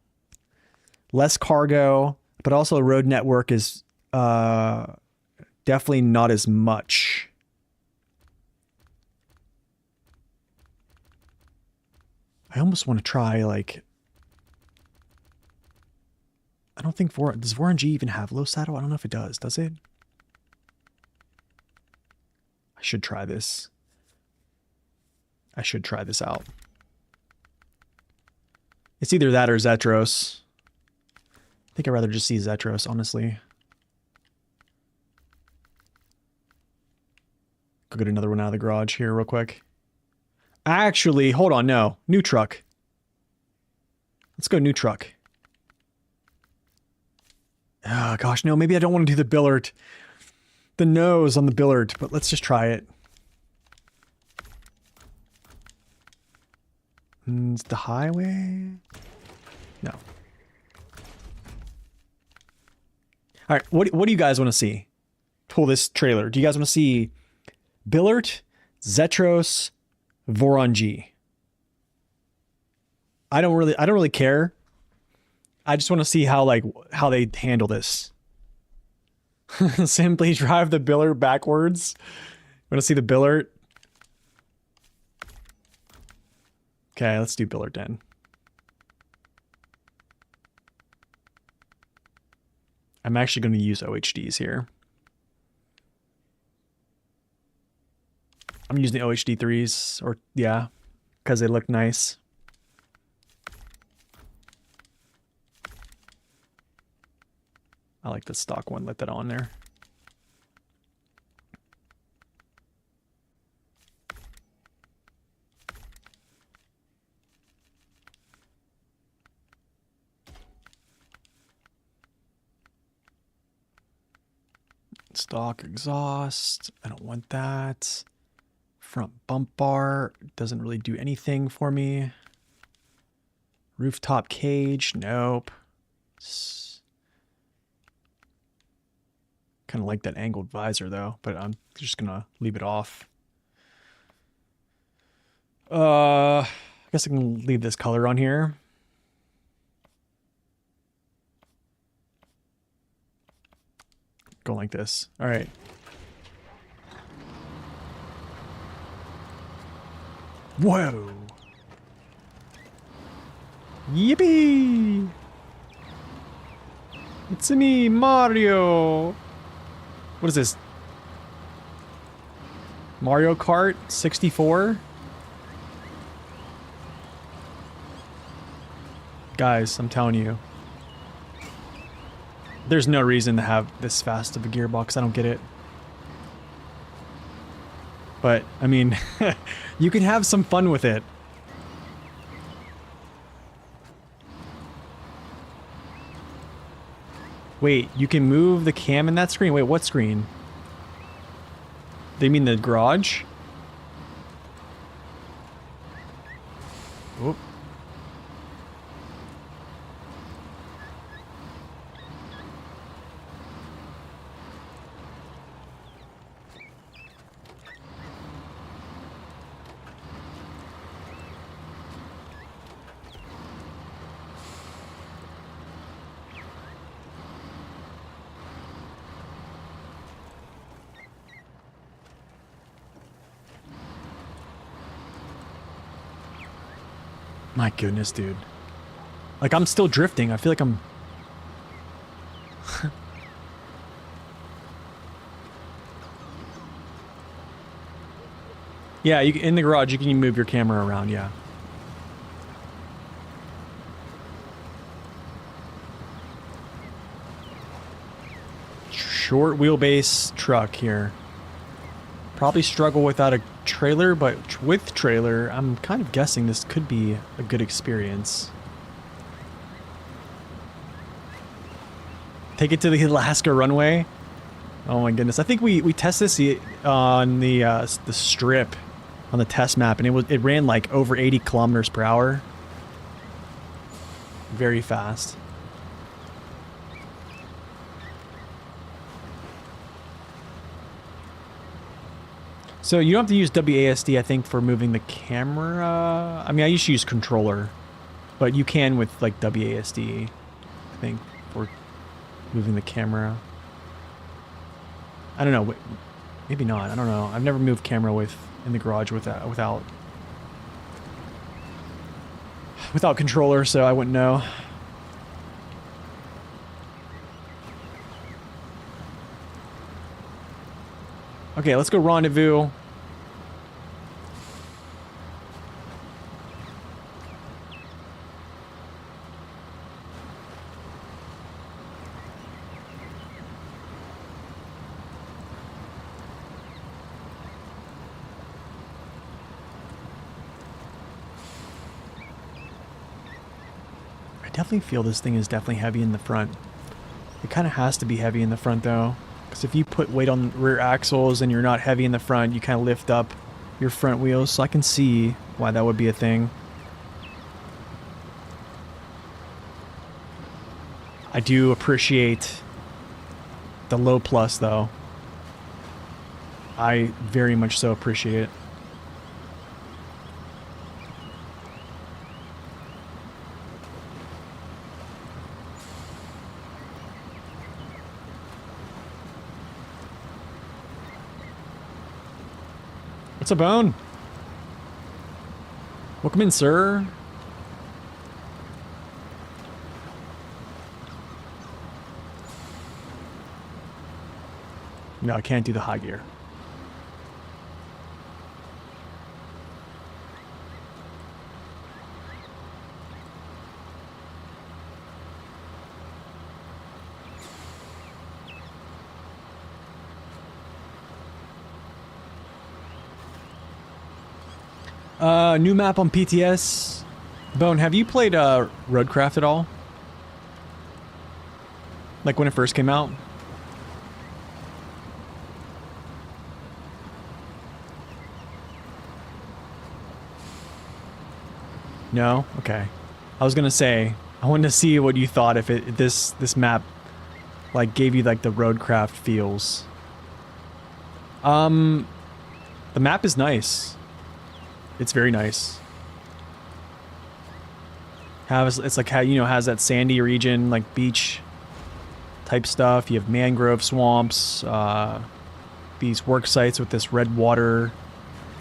Less cargo, but also the road network is definitely not as much. I almost want to try I don't think does Voron G even have low saddle? I don't know if it does. Does it? I should try this. I should try this out. It's either that or Zetros. I think I'd rather just see Zetros, honestly. Go get another one out of the garage here real quick. Actually, hold on, no. New truck. Let's go new truck. Oh, gosh, no, maybe I don't want to do the billet. The nose on the billet, but let's just try it. It's the highway? No. All right, what do you guys want to see? Pull this trailer. Do you guys want to see billet, Zetros, Voron G? I don't really care. I just want to see how they handle this. Simply drive the biller backwards. Want to see the biller? Okay, let's do biller then. I'm actually going to use OHDs here. I'm using the OHD 3s, or yeah, because they look nice. I like the stock one, let that on there. Stock exhaust. I don't want that. Front bump bar doesn't really do anything for me. Rooftop cage. Nope. Kind of like that angled visor though, but I'm just gonna leave it off. I guess I can leave this color on here. Go like this. All right. Whoa. Yippee! It's me, Mario. What is this? Mario Kart 64? Guys, I'm telling you. There's no reason to have this fast of a gearbox. I don't get it. But, I mean, you can have some fun with it. Wait, you can move the cam in that screen? Wait, what screen? They mean the garage? Whoop. My goodness, dude. Like, I'm still drifting. I feel like I'm... Yeah, you, in the garage, you can move your camera around, yeah. Short wheelbase truck here. Probably struggle without a trailer, but with trailer, I'm kind of guessing this could be a good experience. Take it to the Alaska runway. Oh my goodness! I think we tested this on the strip on the test map, and it ran like over 80 kilometers per hour. Very fast. So you don't have to use WASD, I think, for moving the camera. I mean, I used to use controller, but you can with like WASD, I think, for moving the camera. I don't know, maybe not. I don't know. I've never moved camera in the garage without controller, so I wouldn't know. Okay, let's go rendezvous. I definitely feel this thing is definitely heavy in the front. It kind of has to be heavy in the front though. Because if you put weight on rear axles and you're not heavy in the front, you kind of lift up your front wheels. So I can see why that would be a thing. I do appreciate the low plus though. I very much so appreciate it. What's a bone? Welcome in, sir. No, I can't do the high gear. New map on PTS. Bone, have you played Roadcraft at all? Like when it first came out? No? Okay. I was gonna say, I wanted to see what you thought if this map like gave you like the roadcraft feels. The map is nice. It's very nice. It's like how, you know, has that sandy region, like beach type stuff. You have mangrove swamps, these work sites with this red water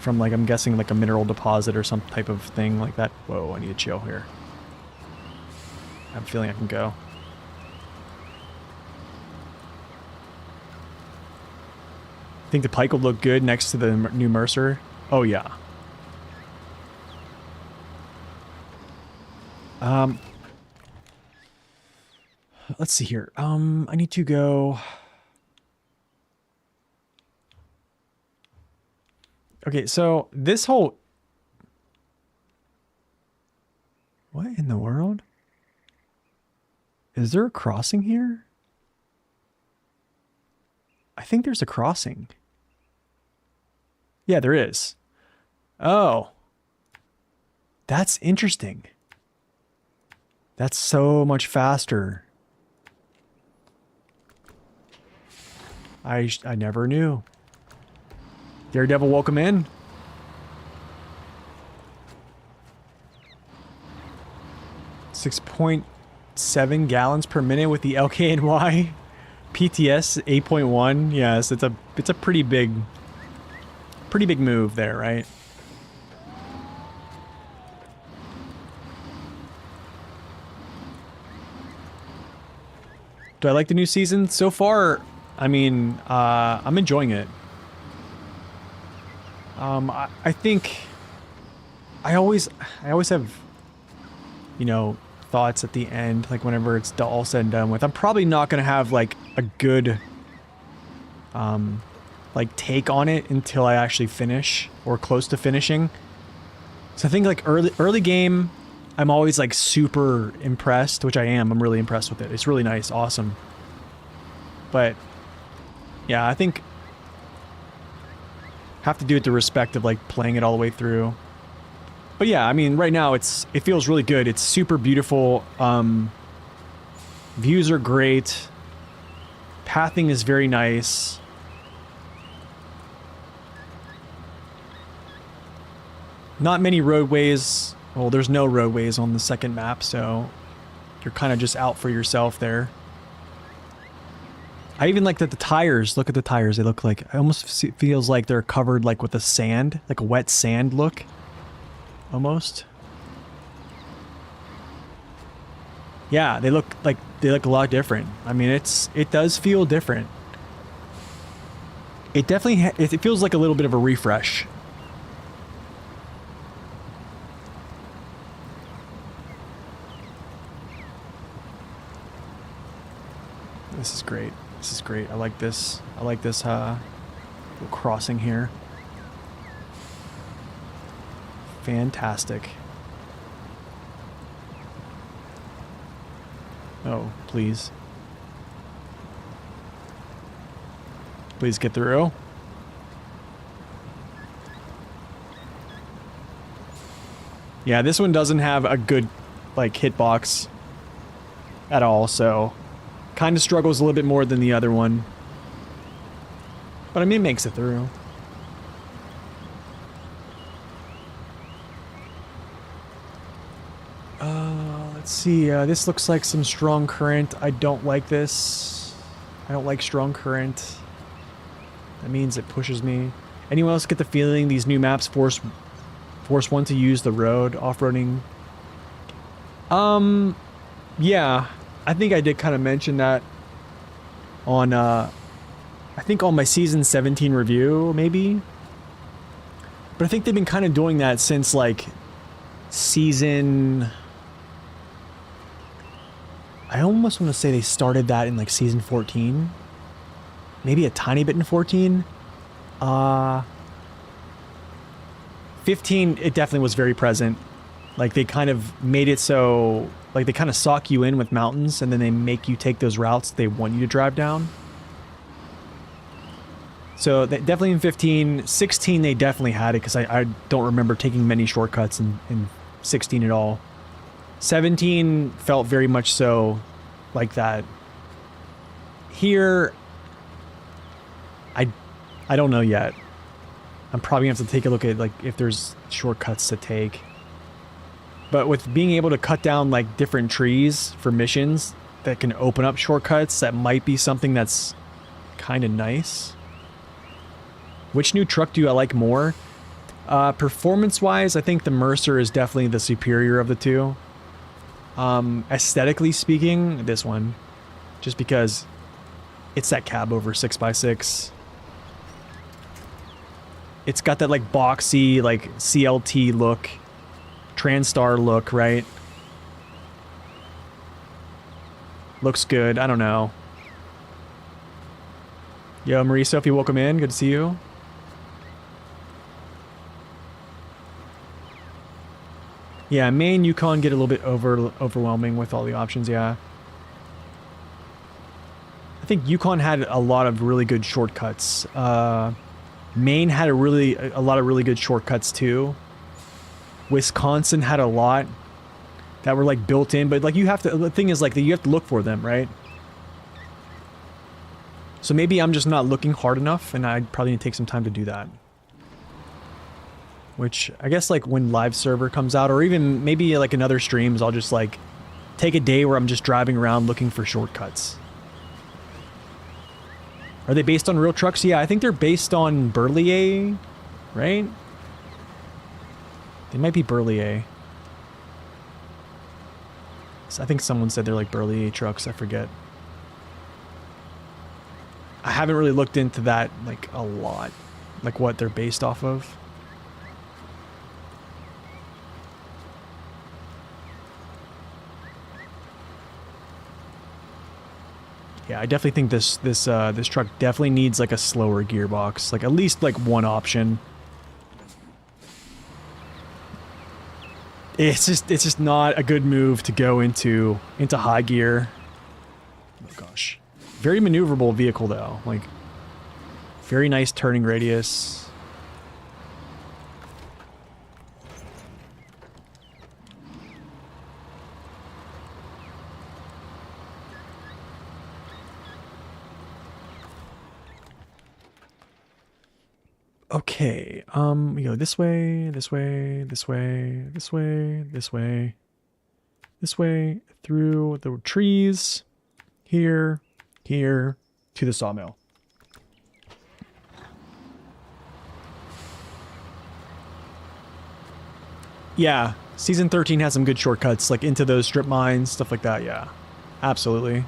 from, like, I'm guessing like a mineral deposit or some type of thing like that. Whoa, I need to chill here. I have a feeling I can go. I think the pike will look good next to the new Mercer. Oh yeah. Let's see here. I need to go. Okay, so this whole... What in the world? Is there a crossing here? I think there's a crossing. Yeah, there is. Oh. That's interesting. That's so much faster. I never knew. Daredevil, welcome in. .7 gallons per minute with the LKNY. PTS 8.1. Yes, it's a pretty big move there, right? Do I like the new season? So far, I mean, I'm enjoying it. I think I always have, you know, thoughts at the end, like whenever it's all said and done with. I'm probably not gonna have like a good like take on it until I actually finish or close to finishing. So I think like early game, I'm always like super impressed, which I am. I'm really impressed with it. It's really nice, awesome. But yeah, I think have to do it to respect of like playing it all the way through. But yeah, I mean, right now it feels really good. It's super beautiful. Views are great. Pathing is very nice. Not many roadways. Well, there's no roadways on the second map, so you're kind of just out for yourself there. I even like that the tires, look at the tires, they look like, it almost feels like they're covered like with a sand, like a wet sand look. Almost. Yeah, they look a lot different. I mean, it does feel different. It definitely, it feels like a little bit of a refresh. This is great. This is great. I like this. I like this little crossing here. Fantastic. Oh, please. Please get through. Yeah, this one doesn't have a good, like, hitbox at all, so kind of struggles a little bit more than the other one. But I mean, it makes it through. Let's see, this looks like some strong current. I don't like this. I don't like strong current. That means it pushes me. Anyone else get the feeling these new maps force one to use the road off-roading? Yeah. I think I did kind of mention that on, I think on my Season 17 review, maybe? But I think they've been kind of doing that since, like, Season... I almost want to say they started that in, like, Season 14. Maybe a tiny bit in 14. 15, it definitely was very present. Like, they kind of made it so... Like, they kind of sock you in with mountains, and then they make you take those routes they want you to drive down. So, definitely in 15. 16, they definitely had it, because I don't remember taking many shortcuts in 16 at all. 17 felt very much so like that. Here, I don't know yet. I'm probably gonna have to take a look at like if there's shortcuts to take. But with being able to cut down like different trees for missions that can open up shortcuts, that might be something that's kind of nice. Which new truck do I like more? Performance-wise, I think the Mercer is definitely the superior of the two. Aesthetically speaking, this one. Just because it's that cab over 6x6. It's got that like boxy, like CLT look. Transtar look, right? Looks good. I don't know. Yo, Marie Sophie, welcome in. Good to see you. Yeah, main Yukon get a little bit overwhelming with all the options, yeah. I think Yukon had a lot of really good shortcuts. Maine had a lot of really good shortcuts too. Wisconsin had a lot that were like built in, but like you have to, the thing is like that you have to look for them, right? So maybe I'm just not looking hard enough and I probably need to take some time to do that. Which I guess like when live server comes out or even maybe like in other streams, I'll just like take a day where I'm just driving around looking for shortcuts. Are they based on real trucks? Yeah, I think they're based on Burlier, right? They might be Burlier. So I think someone said they're like Burlier trucks, I forget. I haven't really looked into that like a lot, like what they're based off of. Yeah, I definitely think this truck definitely needs like a slower gearbox, like at least like one option. It's just not a good move to go into high gear. Oh gosh. Very maneuverable vehicle though. Like very nice turning radius. Okay, we go this way, this way, this way, this way, this way, this way, through the trees, here, here, to the sawmill. Yeah, Season 13 has some good shortcuts, like into those strip mines, stuff like that, yeah. Absolutely.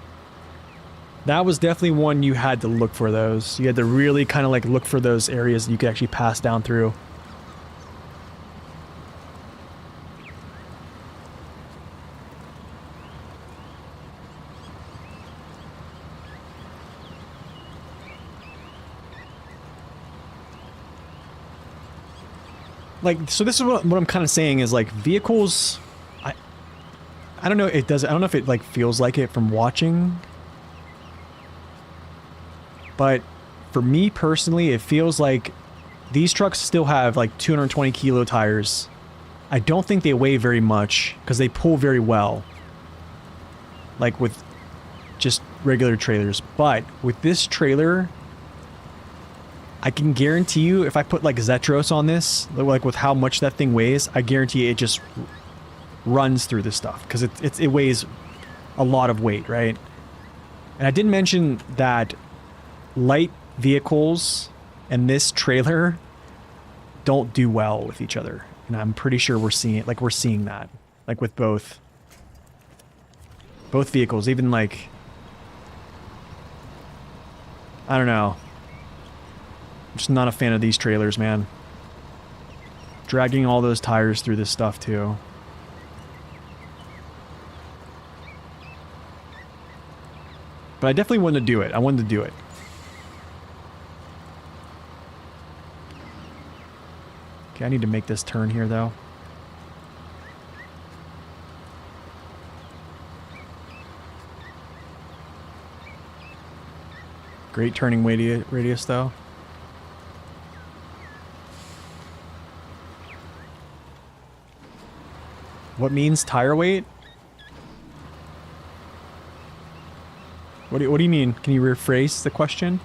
That was definitely one you had to look for those. You had to really kind of like look for those areas that you could actually pass down through. Like, so this is what I'm kind of saying is like vehicles, I don't know, I don't know if it like feels like it from watching. But for me personally, it feels like these trucks still have like 220 kilo tires. I don't think they weigh very much because they pull very well. Like with just regular trailers. But with this trailer, I can guarantee you if I put like Zetros on this, like with how much that thing weighs, I guarantee it just runs through this stuff because it weighs a lot of weight, right? And I didn't mention that light vehicles and this trailer don't do well with each other, and I'm pretty sure we're seeing that, like with both vehicles. Even like, I don't know, I'm just not a fan of these trailers, man. Dragging all those tires through this stuff too. But I definitely wanted to do it. I wanted to do it. Okay, I need to make this turn here, though. Great turning radius, though. What means tire weight? What do you mean? Can you rephrase the question?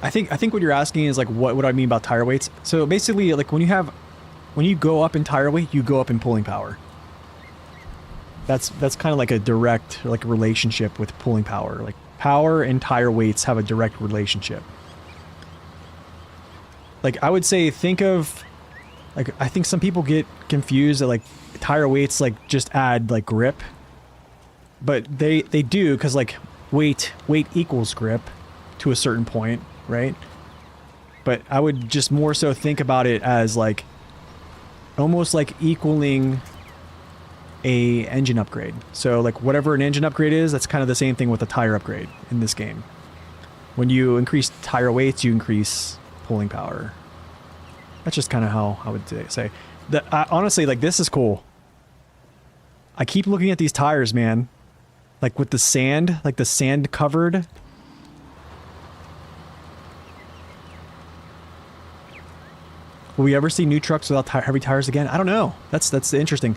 I think what you're asking is like what I mean about tire weights. So basically, like when you go up in tire weight, you go up in pulling power. That's kind of like a direct like relationship with pulling power. Like power and tire weights have a direct relationship. Like I would say think of like I think some people get confused that like tire weights like just add like grip. But they do cuz like weight equals grip to a certain point, right? But I would just more so think about it as like almost like equaling a engine upgrade. So like whatever an engine upgrade is, that's kind of the same thing with a tire upgrade in this game. When you increase tire weights, you increase pulling power. That's just kind of how I would say. Honestly, like this is cool. I keep looking at these tires, man. Like with the sand, like the sand covered. Will we ever see new trucks without heavy tires again? I don't know. That's interesting.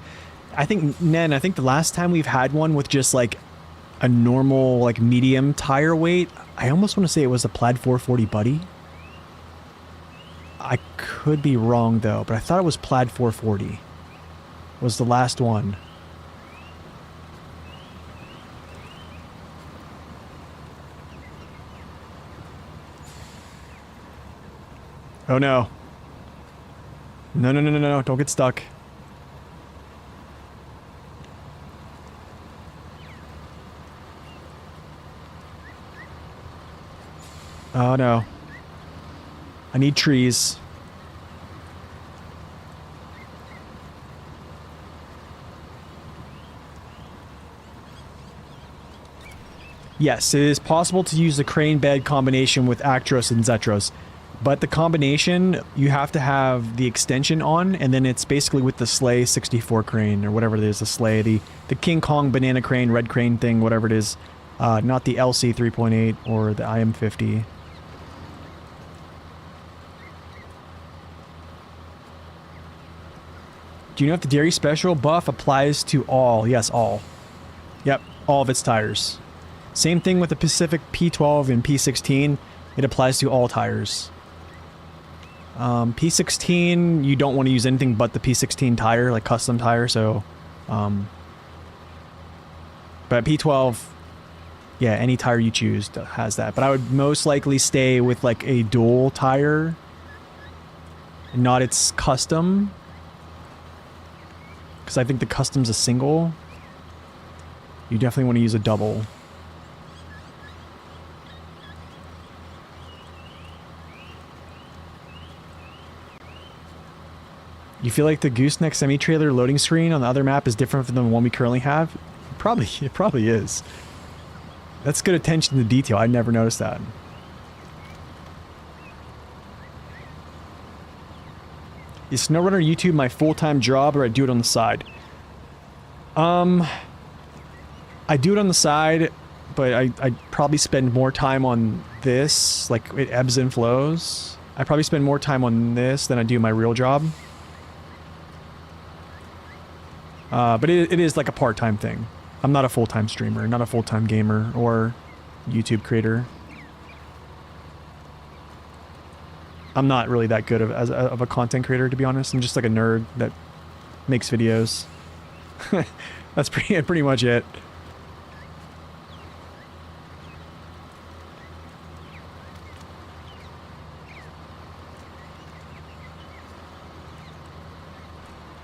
I think the last time we've had one with just like a normal like medium tire weight, I almost want to say it was a Plaid 440 Buddy. I could be wrong though, but I thought it was Plaid 440 was the last one. Oh no. No, don't get stuck. Oh no. I need trees. Yes, it is possible to use the crane bed combination with Actros and Zetros. But the combination, you have to have the extension on, and then it's basically with the Sleigh 64 crane, or whatever it is, the Sleigh, the King Kong banana crane, red crane thing, whatever it is. Not the LC 3.8 or the IM50. Do you know if the Dairy Special buff applies to all? Yes, all. Yep, all of its tires. Same thing with the Pacific P12 and P16. It applies to all tires. P16, you don't want to use anything but the P16 tire, like custom tire, so... but P12, yeah, any tire you choose has that. But I would most likely stay with like a dual tire, not its custom. Because I think the custom's a single. You definitely want to use a double. You feel like the gooseneck semi-trailer loading screen on the other map is different from the one we currently have? It probably is. That's good attention to detail. I never noticed that. Is SnowRunner YouTube my full-time job, or I do it on the side? I do it on the side, but I probably spend more time on this. Like, it ebbs and flows. I probably spend more time on this than I do my real job. But it is like a part-time thing. I'm not a full-time streamer, not a full-time gamer or YouTube creator. I'm not really that good of a content creator, to be honest. I'm just like a nerd that makes videos. That's pretty much it.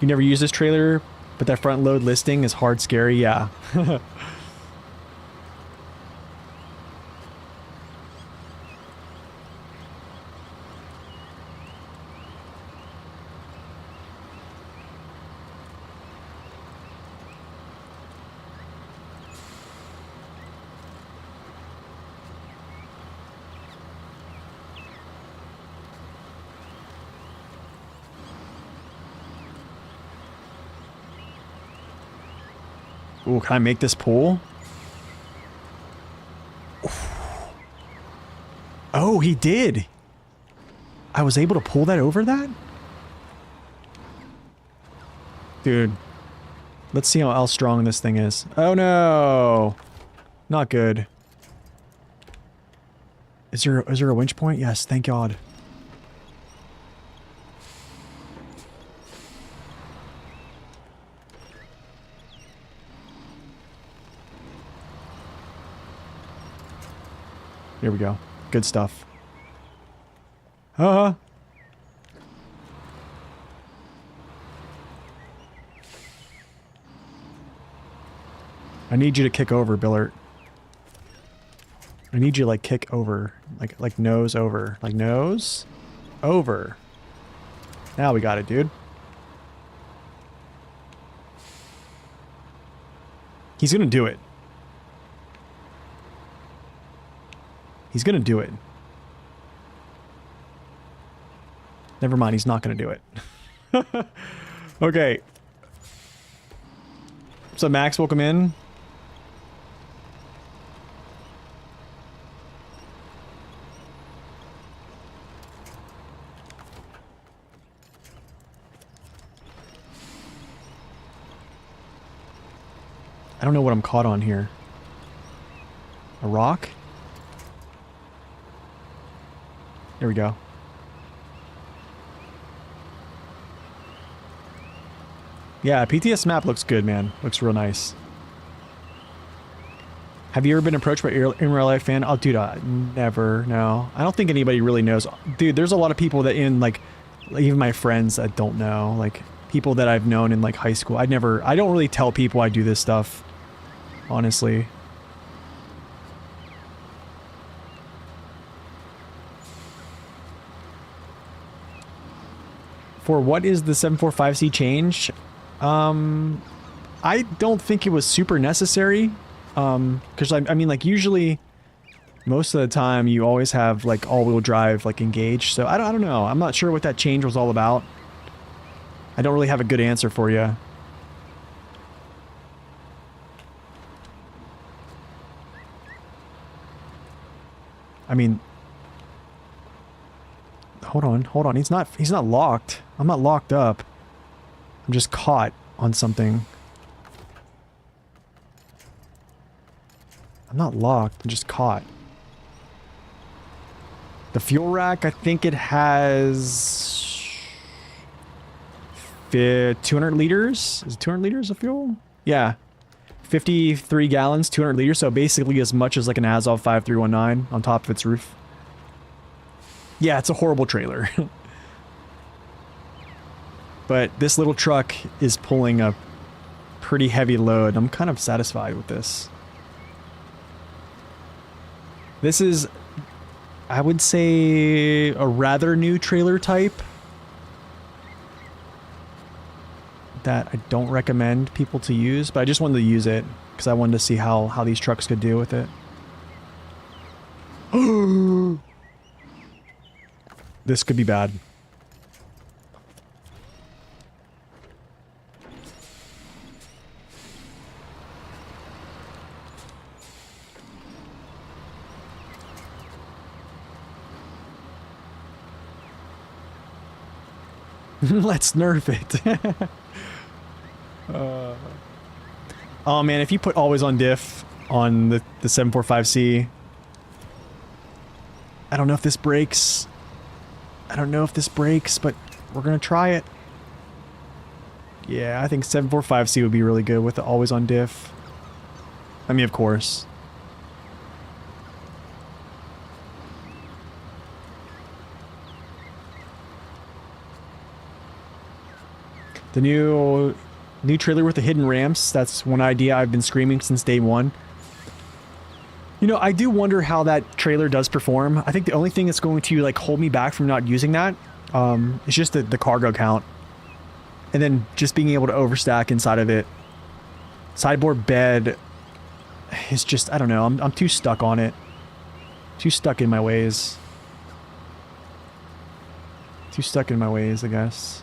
You never use this trailer, but that front load listing is hard scary, yeah. Ooh, can I make this pull? Oh, he did. I was able to pull that over that? Dude. Let's see how strong this thing is. Oh no! Not good. Is there a winch point? Yes, thank God. Here we go. Good stuff. I need you to kick over, Billert. I need you to, like, kick over. Like nose over. Like nose over. Now we got it, dude. He's gonna do it. He's gonna do it. Never mind, he's not gonna do it. Okay. So Max, welcome in. I don't know what I'm caught on here. A rock? There we go. Yeah, PTS map looks good, man. Looks real nice. Have you ever been approached by in real life fan? Oh, dude, never. No, I don't think anybody really knows. Dude, there's a lot of people that even my friends that don't know. Like people that I've known in like high school. I don't really tell people I do this stuff. Honestly. For what is the 745C change? I don't think it was super necessary. Because I mean, like, usually, most of the time, you always have, like, all-wheel drive, like, engaged. So, I don't know. I'm not sure what that change was all about. I don't really have a good answer for you. I mean... Hold on. He's not locked. I'm not locked up. I'm just caught on something. I'm not locked, I'm just caught. The fuel rack, I think it has... 200 liters? Is it 200 liters of fuel? Yeah. 53 gallons, 200 liters, so basically as much as like an Azov 5319 on top of its roof. Yeah, it's a horrible trailer. But this little truck is pulling a pretty heavy load. I'm kind of satisfied with this. This is, I would say, a rather new trailer type that I don't recommend people to use, but I just wanted to use it because I wanted to see how these trucks could deal with it. This could be bad. Let's nerf it. Oh man, if you put always on diff on the 745C, I don't know if this breaks. But we're gonna try it. Yeah, I think 745C would be really good with the always on diff. I mean, of course. The new trailer with the hidden ramps, that's one idea I've been screaming since day one. You know, I do wonder how that trailer does perform. I think the only thing that's going to, like, hold me back from not using that is just the cargo count. And then just being able to overstack inside of it. Sideboard bed is just, I don't know, I'm too stuck on it. Too stuck in my ways. Too stuck in my ways, I guess.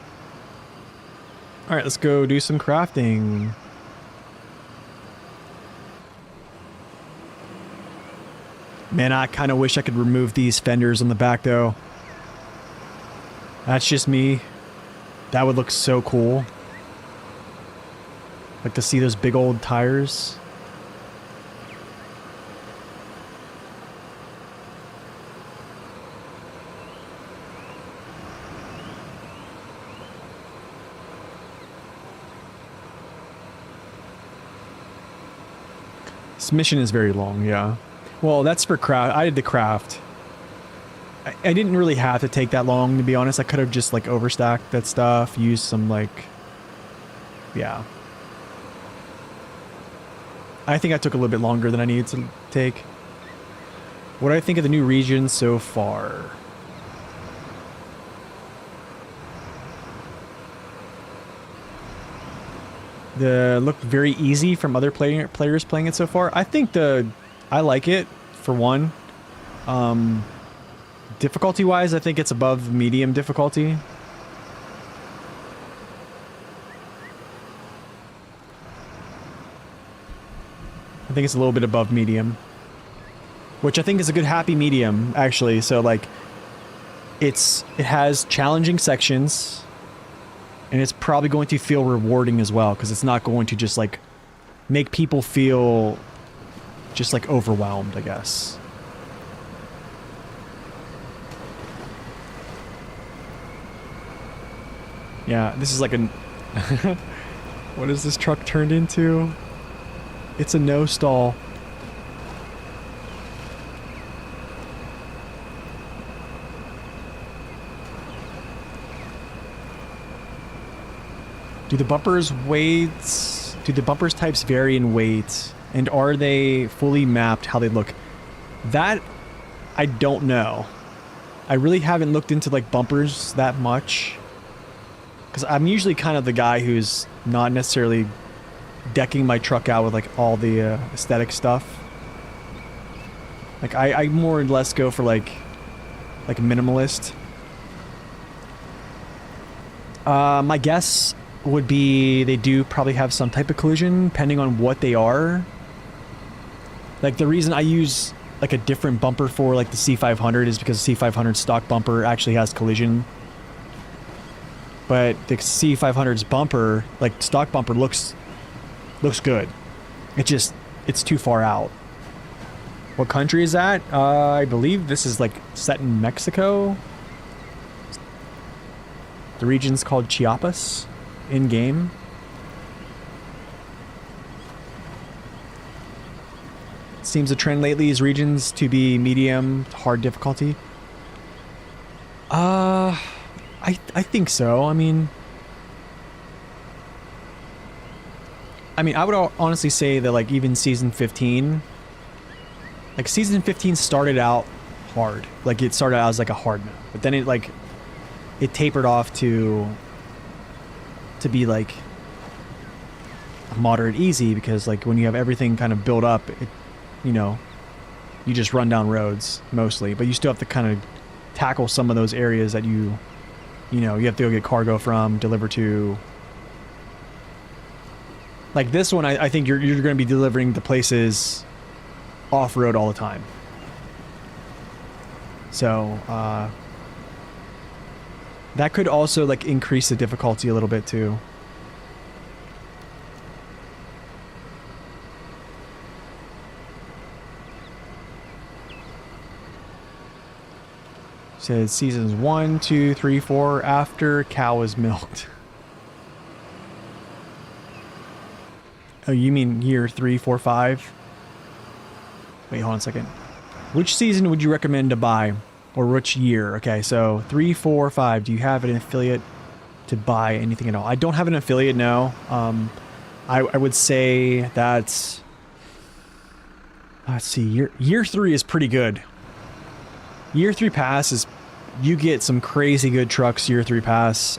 Alright, let's go do some crafting. Man, I kind of wish I could remove these fenders on the back, though. That's just me. That would look so cool. Like to see those big old tires. This mission is very long, yeah. Well, that's for craft. I did the craft. I didn't really have to take that long, to be honest. I could have just, like, overstacked that stuff, used some, like... Yeah. I think I took a little bit longer than I needed to take. What do I think of the new region so far? The looked very easy from other players playing it so far. I think I like it, for one. Difficulty-wise, I think it's above medium difficulty. I think it's a little bit above medium. Which I think is a good happy medium, actually. So, like, it has challenging sections. And it's probably going to feel rewarding as well, because it's not going to just, like, make people feel just, like, overwhelmed, I guess. Yeah, this is like a... What is this truck turned into? It's a no stall. Do the bumpers weights... Do the bumpers types vary in weight? And are they fully mapped how they look? That, I don't know. I really haven't looked into, like, bumpers that much. Because I'm usually kind of the guy who's not necessarily decking my truck out with, like, all the aesthetic stuff. Like, I more or less go for, like a minimalist. My guess would be they do probably have some type of collision, depending on what they are. Like, the reason I use, like, a different bumper for, like, the C500 is because the C500 stock bumper actually has collision. But the C500's bumper, like, stock bumper, looks good. It's too far out. What country is that? I believe this is, like, set in Mexico. The region's called Chiapas, in-game. Seems the trend lately is regions to be medium, hard difficulty. I think so. I mean, I would honestly say that, like, even Season 15... Like, Season 15 started out hard. Like, it started out as, like, a hard map. But then it tapered off to be, like, a moderate easy, because, like, when you have everything kind of built up, you know, you just run down roads, mostly. But you still have to kind of tackle some of those areas that you know, you have to go get cargo from, deliver to. Like, this one, I think you're going to be delivering to places off-road all the time. So, that could also, like, increase the difficulty a little bit, too. Says seasons 1, 2, 3, 4 after cow is milked. Oh, you mean year 3, 4, 5? Wait, hold on a second. Which season would you recommend to buy? Or which year? Okay, so 3, 4, 5. Do you have an affiliate to buy anything at all? I don't have an affiliate, no. I would say that... Let's see, year 3 is pretty good. Year 3 pass is... You get some crazy good trucks, year 3 pass.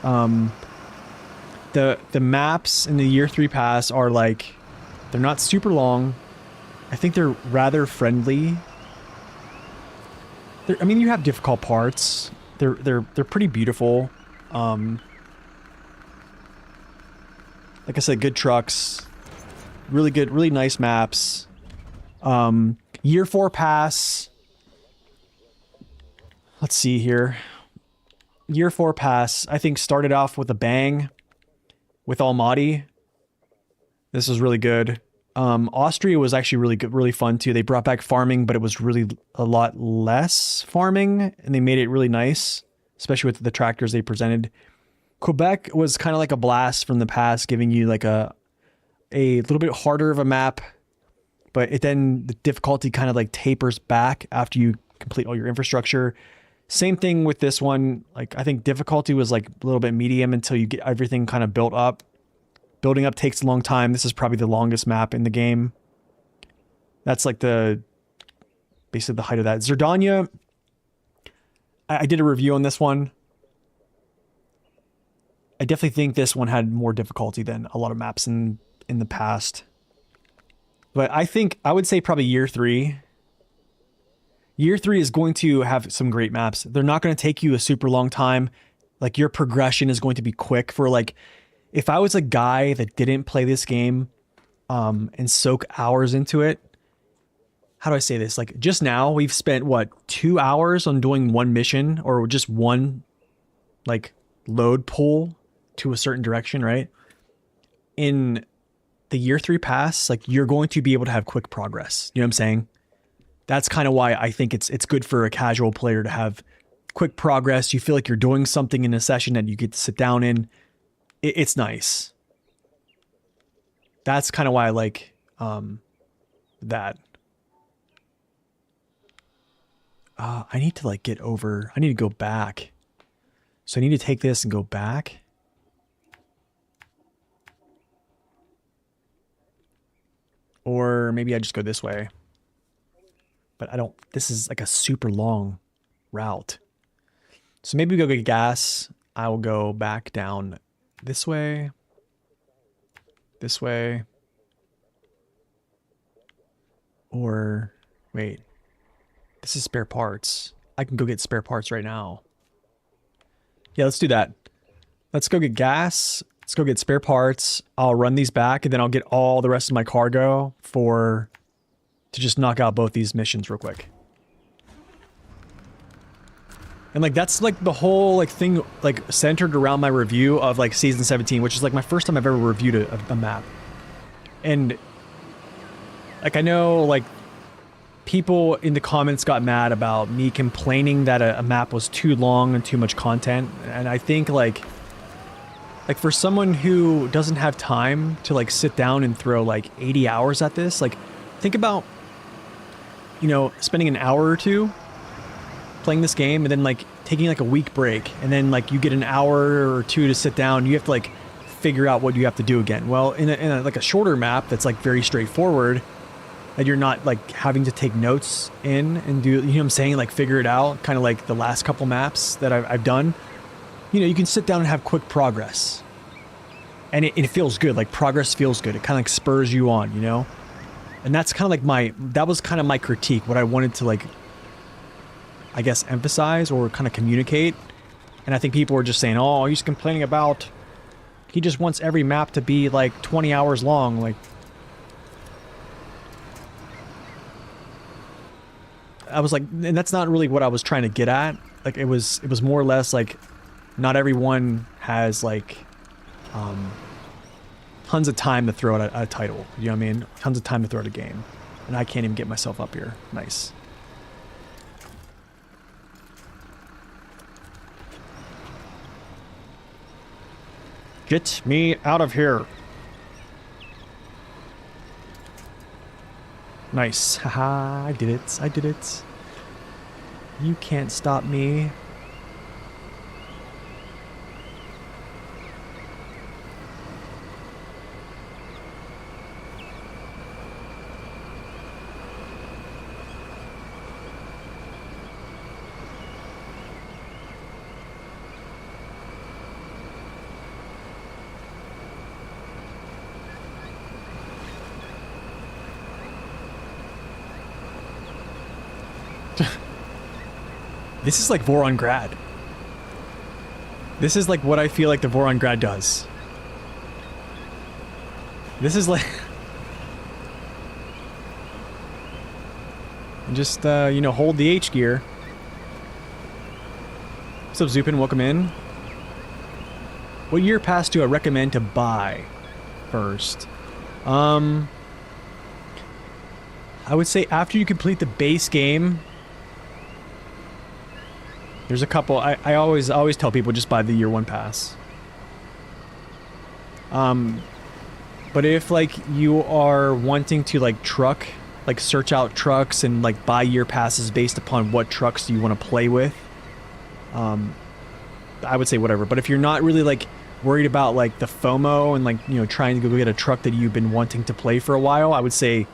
The maps in the year 3 pass are, like... They're not super long. I think they're rather friendly. I mean, you have difficult parts. They're pretty beautiful. Like I said, good trucks. Really good, really nice maps. Year 4 pass. Let's see here. Year 4 pass, I think, started off with a bang with Almaty. This was really good. Austria was actually really good, really fun too. They brought back farming, but it was really a lot less farming, and they made it really nice, especially with the tractors they presented. Quebec was kind of like a blast from the past, giving you like a little bit harder of a map, but then the difficulty kind of like tapers back after you complete all your infrastructure. Same thing with this one. Like, I think difficulty was like a little bit medium until you get everything kind of built up. Building up takes a long time. This is probably the longest map in the game. That's like basically the height of that. Zerdania, I did a review on this one. I definitely think this one had more difficulty than a lot of maps in the past. But I would say probably year 3. Year 3 is going to have some great maps. They're not going to take you a super long time. Like, your progression is going to be quick. For like, if I was a guy that didn't play this game and soak hours into it, how do I say this? Like, just now we've spent what, 2 hours on doing one mission, or just one like load pull to a certain direction, right? In the year 3 pass, like, you're going to be able to have quick progress. You know what I'm saying? That's kind of why I think it's good for a casual player to have quick progress. You feel like you're doing something in a session that you get to sit down in. It's nice. That's kind of why I like that. I need to like get over. I need to go back. So I need to take this and go back. Or maybe I just go this way. But I don't, this is like a super long route. So maybe we go get gas. I will go back down this way. This way. Or, wait. This is spare parts. I can go get spare parts right now. Yeah, let's do that. Let's go get gas. Let's go get spare parts. I'll run these back, and then I'll get all the rest of my cargo to just knock out both these missions real quick. And like, that's like the whole like thing, like centered around my review of like season 17, which is like my first time I've ever reviewed a map. And like, I know like people in the comments got mad about me complaining that a map was too long and too much content. And I think like for someone who doesn't have time to like sit down and throw like 80 hours at this, like think about, you know, spending an hour or two playing this game and then like taking like a week break, and then like you get an hour or two to sit down. You have to like figure out what you have to do again. Well, in a like a shorter map that's like very straightforward, and you're not like having to take notes in and do, you know what I'm saying, like figure it out, kind of like the last couple maps that I've done. You know, you can sit down and have quick progress, and it feels good. Like, progress feels good. It kind of like spurs you on, you know. And that's kind of like that was kind of my critique, what I wanted to like, I guess, emphasize or kind of communicate. And I think people were just saying, oh, he's complaining about, he just wants every map to be like 20 hours long. Like, I was like, and that's not really what I was trying to get at. Like, it was more or less like, not everyone has like tons of time to throw out a title. You know what I mean? Tons of time to throw out a game. And I can't even get myself up here. Nice. Get me out of here. Nice. Haha, I did it. I did it. You can't stop me. This is like Vorongrád. This is like what I feel like the Vorongrád does. This is like... just, you know, hold the H gear. What's up, Zupin? Welcome in. What year pass do I recommend to buy first? I would say after you complete the base game. There's a couple. I always tell people just buy the year 1 pass. But if like you are wanting to like search out trucks and like buy year passes based upon what trucks you want to play with, I would say whatever. But if you're not really like worried about like the FOMO and like, you know, trying to go get a truck that you've been wanting to play for a while, I would say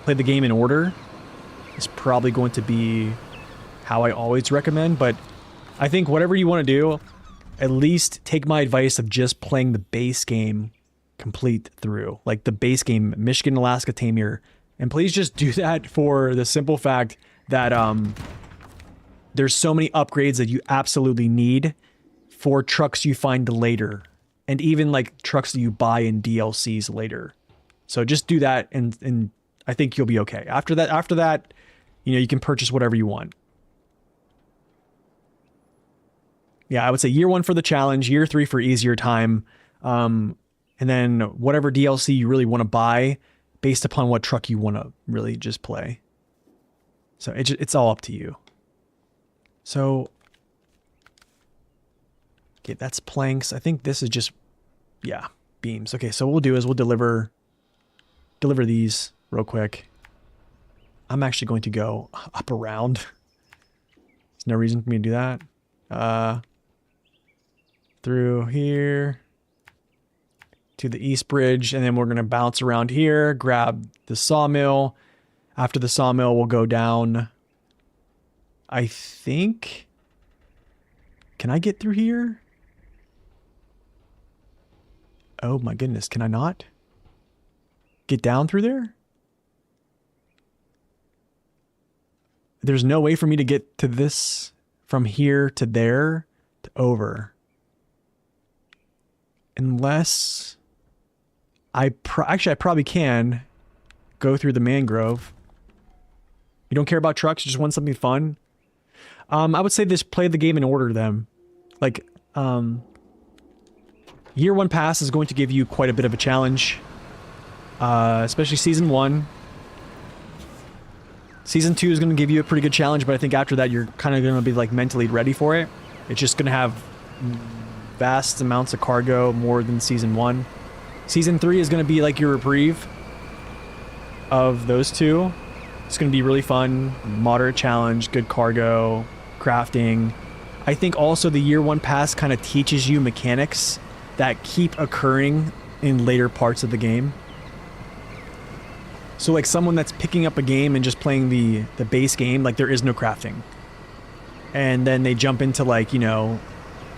play the game in order. It's probably going to be how I always recommend, but I think whatever you want to do, at least take my advice of just playing the base game complete through. Like the base game, Michigan, Alaska, Tamir. And please just do that for the simple fact that there's so many upgrades that you absolutely need for trucks you find later. And even like trucks that you buy in DLCs later. So just do that and I think you'll be okay. After that, you know, you can purchase whatever you want. Yeah, I would say year 1 for the challenge, year 3 for easier time. And then whatever DLC you really want to buy based upon what truck you want to really just play. So it's all up to you. So, okay, that's planks. I think this is just, yeah, beams. Okay, so what we'll do is we'll deliver these real quick. I'm actually going to go up around. There's no reason for me to do that. Through here to the East Bridge, and then we're going to bounce around here, grab the sawmill. After the sawmill, we'll go down, I think... Can I get through here? Oh my goodness, can I not get down through there? There's no way for me to get to this from here to there to over. Unless I probably can go through the mangrove. You don't care about trucks, you just want something fun. I would say just play the game in order then. Like, year 1 pass is going to give you quite a bit of a challenge. Especially season 1. Season 2 is going to give you a pretty good challenge, but I think after that you're kind of going to be like mentally ready for it. It's just going to have vast amounts of cargo, more than season 1. Season 3 is going to be like your reprieve of those two. It's going to be really fun, moderate challenge, good cargo, crafting. I think also the year 1 pass kind of teaches you mechanics that keep occurring in later parts of the game. So like someone that's picking up a game and just playing the base game, like there is no crafting. And then they jump into like, you know,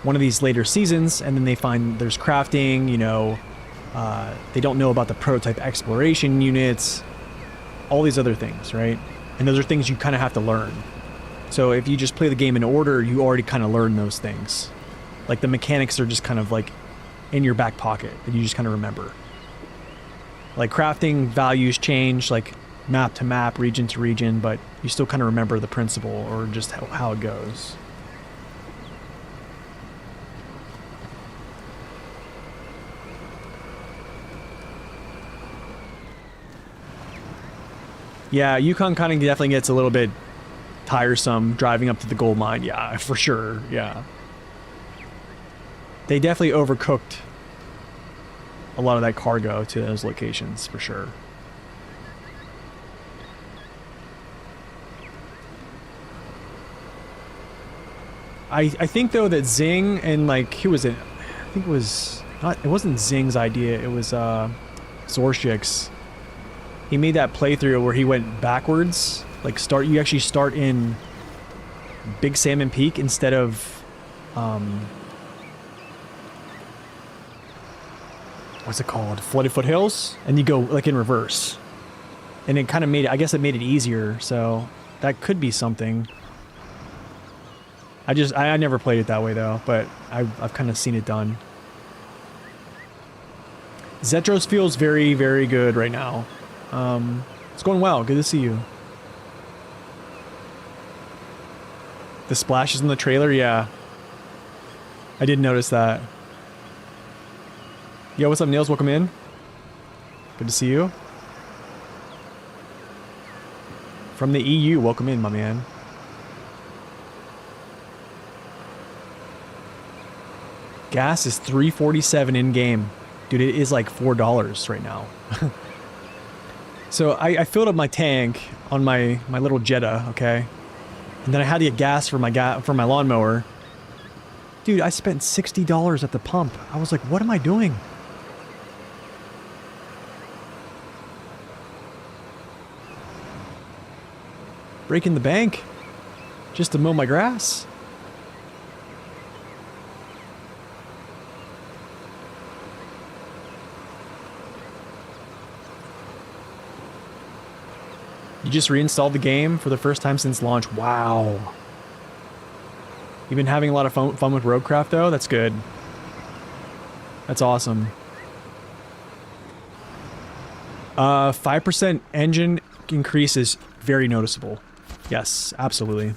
one of these later seasons, and then they find there's crafting, you know, they don't know about the prototype exploration units, all these other things, right? And those are things you kind of have to learn. So if you just play the game in order, you already kind of learn those things. Like the mechanics are just kind of like in your back pocket that you just kind of remember. Like crafting values change, like map to map, region to region, but you still kind of remember the principle or just how it goes. Yeah, Yukon kind of definitely gets a little bit tiresome driving up to the gold mine. Yeah, for sure. Yeah. They definitely overcooked a lot of that cargo to those locations, for sure. I think though that Zing and like, who was it? I think it was not, it wasn't Zing's idea, it was Zorshik's. He made that playthrough where he went backwards. Like you actually start in Big Salmon Peak instead of what's it called? Flooded Foothills, and you go like in reverse. And it kind of made it, I guess it made it easier, so that could be something. I never played it that way though, but I've kind of seen it done. Zetros feels very, very good right now. It's going well. Good to see you. The splashes in the trailer? Yeah. I did notice that. Yo, what's up, Nails? Welcome in. Good to see you. From the EU, welcome in, my man. Gas is $3.47 in game. Dude, it is like $4 right now. So I filled up my tank on my little Jetta, okay? And then I had to get gas for my lawnmower. Dude, I spent $60 at the pump. I was like, what am I doing? Breaking the bank just to mow my grass. You just reinstalled the game for the first time since launch. Wow. You've been having a lot of fun with Roadcraft, though? That's good. That's awesome. 5% engine increase is very noticeable. Yes, absolutely.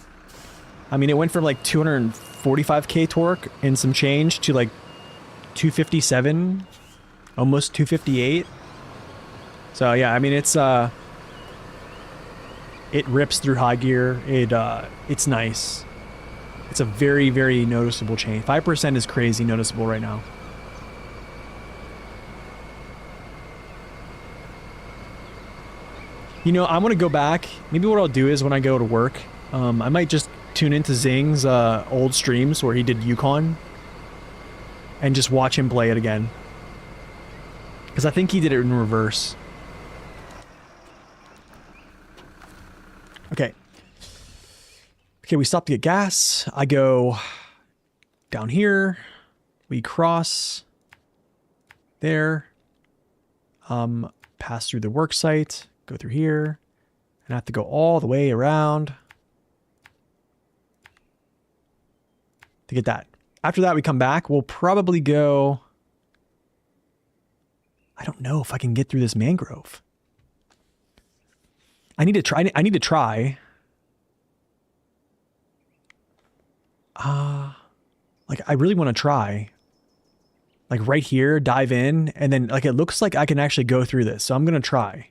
I mean, it went from like 245k torque and some change to like 257, almost 258. So yeah, I mean, it's it rips through high gear. It's nice. It's a very, very noticeable change. 5% is crazy noticeable right now. You know, I want to go back. Maybe what I'll do is when I go to work, I might just tune into Zing's old streams where he did Yukon and just watch him play it again. Because I think he did it in reverse. Okay. Okay, we stop to get gas. I go down here. We cross there. Pass through the work site. Go through here. And I have to go all the way around to get that. After that, we come back. We'll probably go... I don't know if I can get through this mangrove. I need to try. Like, I really want to try. Like, right here, dive in, and then, like, it looks like I can actually go through this, so I'm going to try.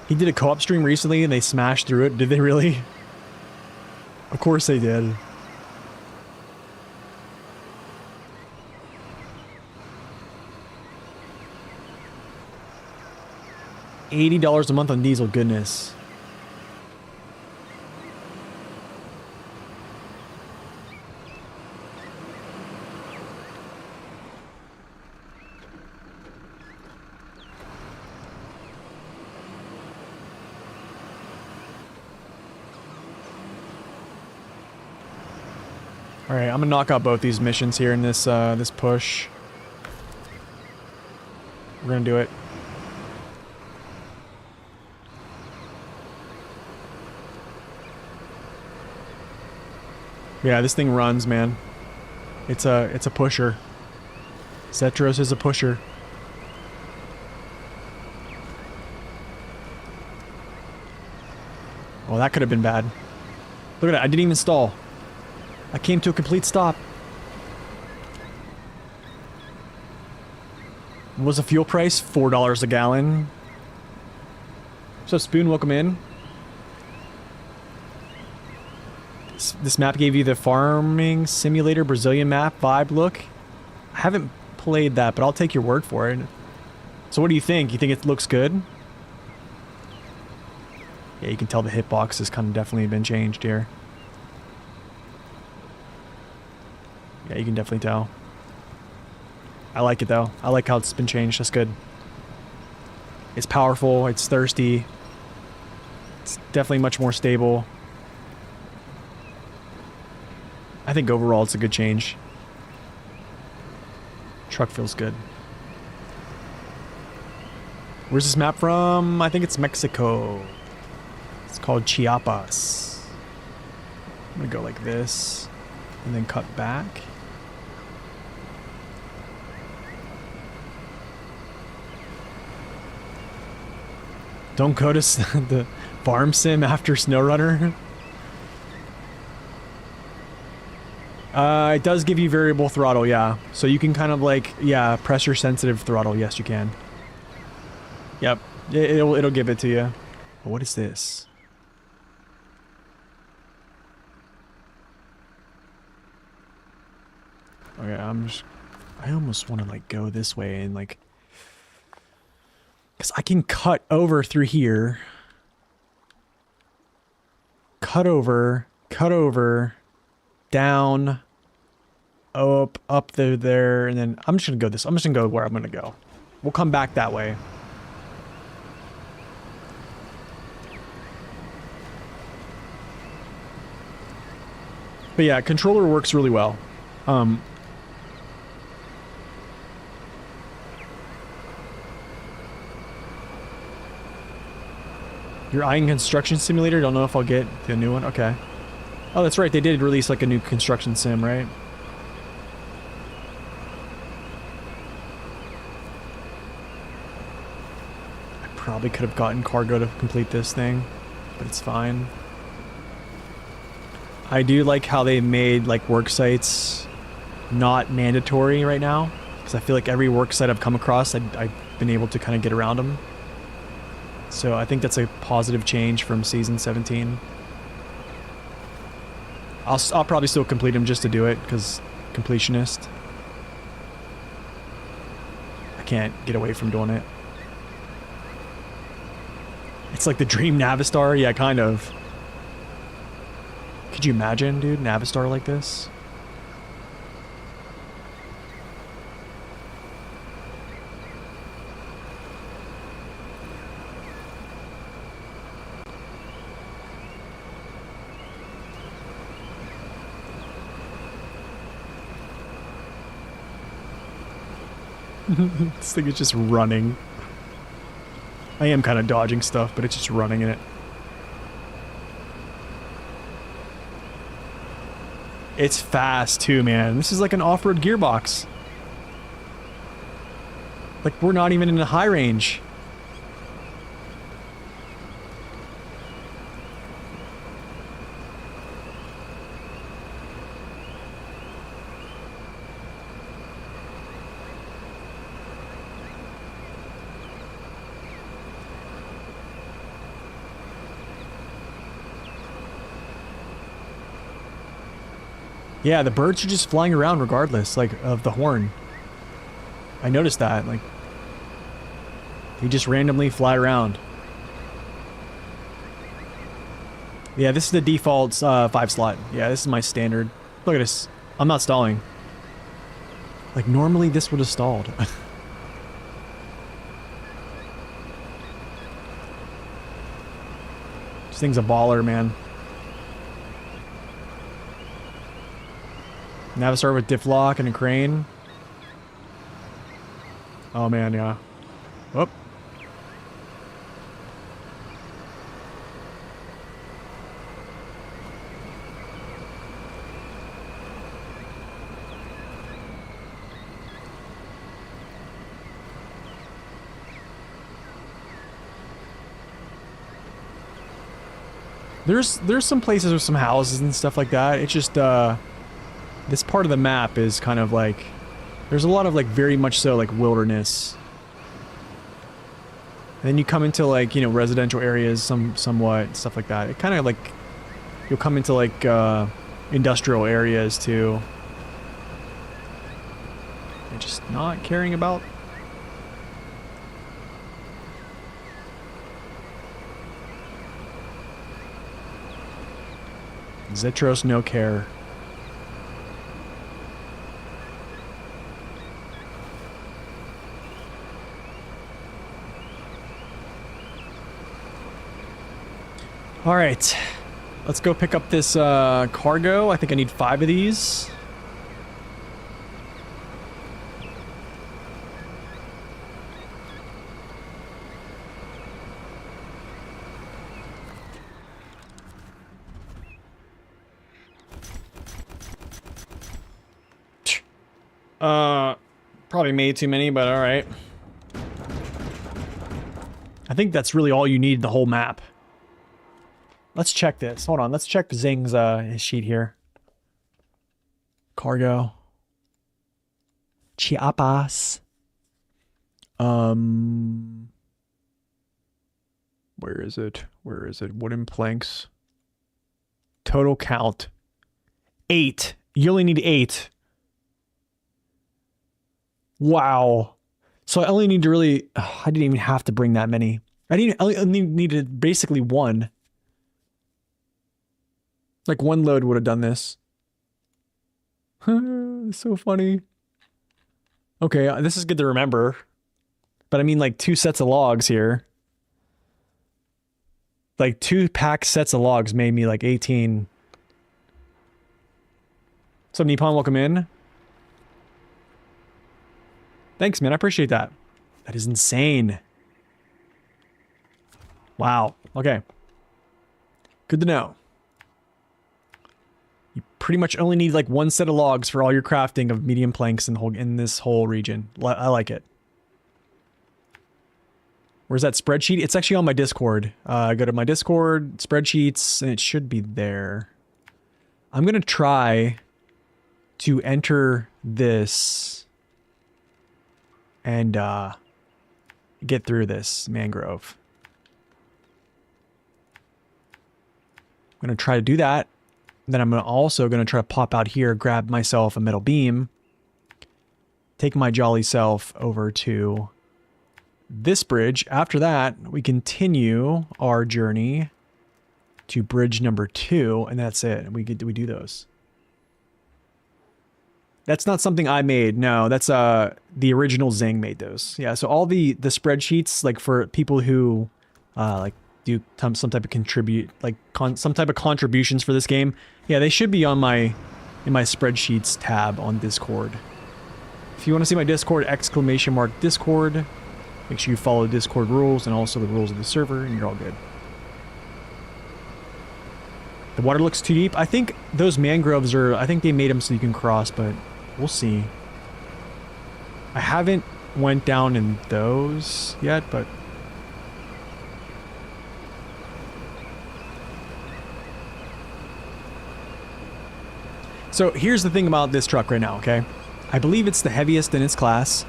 He did a co-op stream recently, and they smashed through it. Did they really? Of course they did. $80 a month on diesel, goodness. All right, I'm gonna knock out both these missions here in this this push. We're gonna do it. Yeah, this thing runs, man. It's a pusher. Zetros is a pusher. Oh, that could have been bad. Look at that, I didn't even stall. I came to a complete stop. What was the fuel price? $4 a gallon. So Spoon, welcome in. This map gave you the farming simulator Brazilian map vibe look. I haven't played that, but I'll take your word for it. So what do you think? You think it looks good? Yeah, you can tell the hitbox has kind of definitely been changed here. Yeah, you can definitely tell. I like it though. I like how it's been changed. That's good. It's powerful. It's thirsty. It's definitely much more stable. I think overall it's a good change. Truck feels good. Where's this map from? I think it's Mexico. It's called Chiapas. I'm gonna go like this. and then cut back. Don't go to the farm sim after SnowRunner. It does give you variable throttle, yeah. So you can kind of like, yeah, pressure sensitive throttle. Yes, you can. Yep, it'll give it to you. But what is this? Okay, I almost want to like go this way and like, because I can cut over through here. Cut over, down, up there, and then I'm just gonna go this. I'm just gonna go where I'm gonna go. We'll come back that way. But yeah, controller works really well. You're eyeing Construction Simulator? Don't know if I'll get the new one. Okay. Oh, that's right. They did release like a new construction sim, right? I probably could have gotten cargo to complete this thing, but it's fine. I do like how they made like work sites not mandatory right now, because I feel like every work site I've come across, I've been able to kind of get around them. So I think that's a positive change from Season 17. I'll probably still complete them just to do it, because completionist. I can't get away from doing it. It's like the dream Navistar? Yeah, kind of. Could you imagine, dude, Navistar like this? This thing is just running. I am kind of dodging stuff, but it's just running in it. It's fast too, man. This is like an off-road gearbox. Like, we're not even in a high range. Yeah, the birds are just flying around regardless, like, of the horn. I noticed that, like, they just randomly fly around. Yeah, this is the default 5 slot. Yeah, this is my standard. Look at this. I'm not stalling. Like, normally this would have stalled. This thing's a baller, man. Navistar with diff lock and a crane. Oh man, yeah. Whoop. There's some places with some houses and stuff like that. It's just this part of the map is kind of like, there's a lot of like very much so like wilderness. And then you come into like, you know, residential areas somewhat, stuff like that. It kind of like, you'll come into like industrial areas too. You're just not caring about. Zetros no care. All right, let's go pick up this cargo. I think I need 5 of these. Probably made too many, but alright. I think that's really all you need the whole map. Let's check this. Hold on, let's check Zing's his sheet here. Cargo. Chiapas. Where is it? Where is it? Wooden planks. Total count. 8. You only need 8. Wow. So I only need to really... I didn't even have to bring that many. I only needed basically 1. Like 1 load would have done this. So funny. Okay, this is good to remember. But I mean like 2 sets of logs here. Like 2 pack sets of logs made me like 18. What's up, Nippon? Welcome in. Thanks, man. I appreciate that. That is insane. Wow. Okay. Good to know. You pretty much only need like 1 set of logs for all your crafting of medium planks in this whole region. I like it. Where's that spreadsheet? It's actually on my Discord. Go to my Discord, spreadsheets, and it should be there. I'm gonna try to enter this and get through this mangrove. I'm gonna try to do that. Then I'm also gonna try to pop out here, grab myself a metal beam, take my jolly self over to this bridge. After that, we continue our journey to bridge number 2, and that's it. We do those. That's not something I made. No, that's the original Zing made those. Yeah, so all the spreadsheets, like for people who like do some type of some type of contributions for this game, yeah, they should be on in my spreadsheets tab on Discord. If you want to see my Discord, !Discord. Make sure you follow Discord rules and also the rules of the server, and you're all good. The water looks too deep. I think those mangroves I think they made them so you can cross, but we'll see. I haven't went down in those yet, but... So here's the thing about this truck right now, okay? I believe it's the heaviest in its class.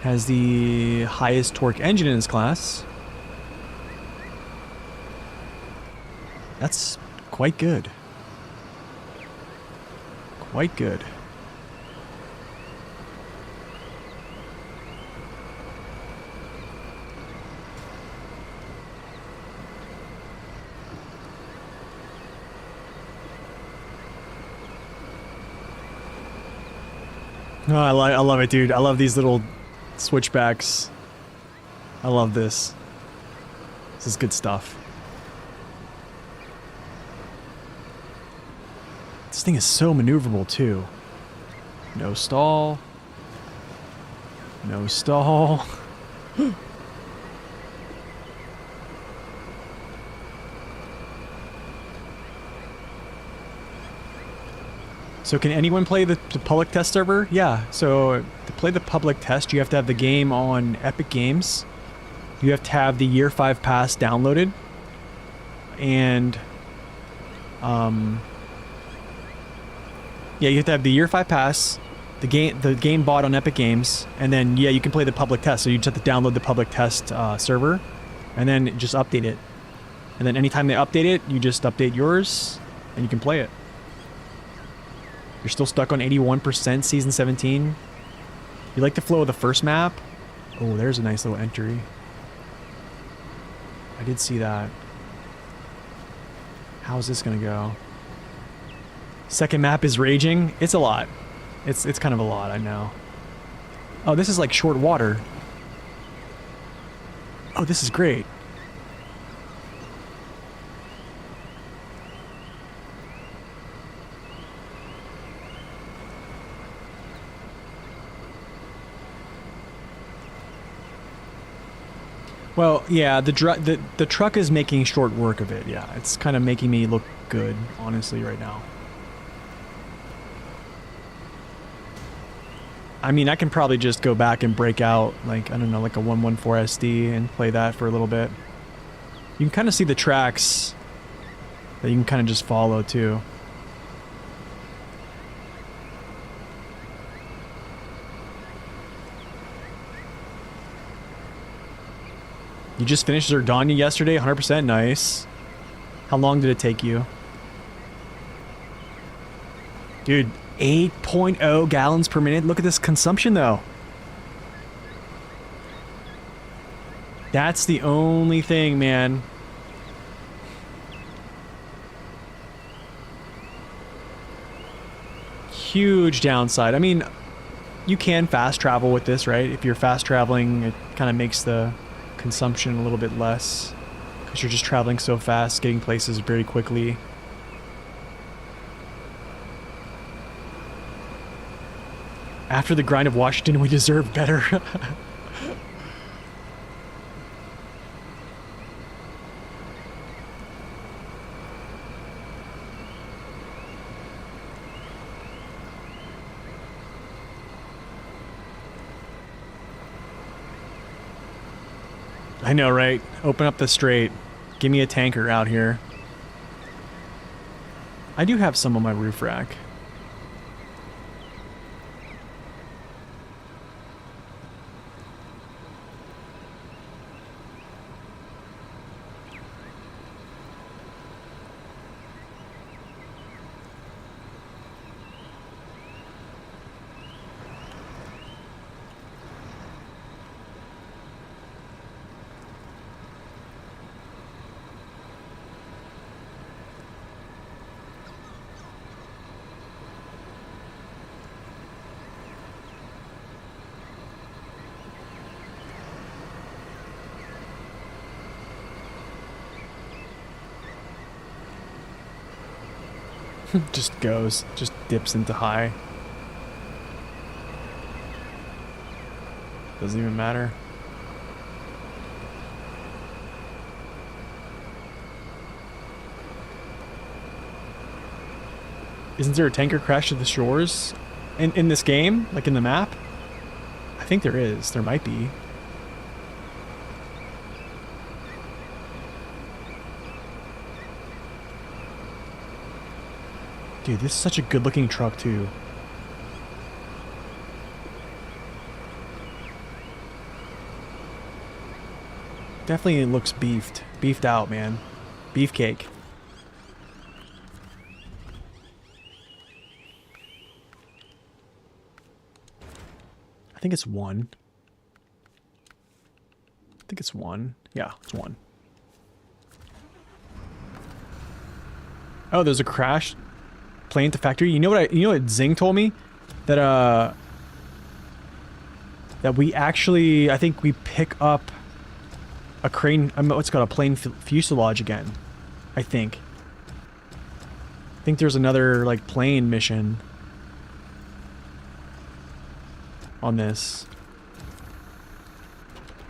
Has the highest torque engine in its class. That's quite good. Quite good. Oh, I love it, dude. I love these little switchbacks. I love this. This is good stuff. This thing is so maneuverable too. No stall. No stall. So can anyone play the public test server? Yeah, so to play the public test, you have to have the game on Epic Games. You have to have the Year 5 pass downloaded. And, yeah, you have to have the Year 5 pass, the game bought on Epic Games, and then, yeah, you can play the public test. So you just have to download the public test server, and then just update it. And then anytime they update it, you just update yours, and you can play it. You're still stuck on 81% Season 17. You like the flow of the first map? Oh, there's a nice little entry. I did see that. How's this gonna go? Second map is raging. It's a lot. It's kind of a lot, I know. Oh, this is like short water. Oh, this is great. Well, yeah, the truck is making short work of it. Yeah, it's kind of making me look good, honestly, right now. I mean, I can probably just go back and break out, like, I don't know, like a 114 SD and play that for a little bit. You can kind of see the tracks that you can kind of just follow, too. You just finished Zerdania yesterday? 100% nice. How long did it take you? Dude, 8.0 gallons per minute. Look at this consumption, though. That's the only thing, man. Huge downside. I mean, you can fast travel with this, right? If you're fast traveling, it kind of makes the consumption a little bit less because you're just traveling so fast, getting places very quickly. After the grind of Washington, we deserve better. I know, right? Open up the strait. Give me a tanker out here. I do have some on my roof rack. Just goes, just dips into high. Doesn't even matter. Isn't there a tanker crash at the shores in this game? Like in the map? I think there is. There might be. Dude, this is such a good looking truck too. Definitely looks beefed. Beefed out, man. Beefcake. I think it's one. I think it's one. Yeah, it's one. Oh, there's a crash plane at the factory. You know what Zing told me? That that we actually, I think we pick up a crane, what's it called, a plane fuselage again. I think there's another like plane mission on this.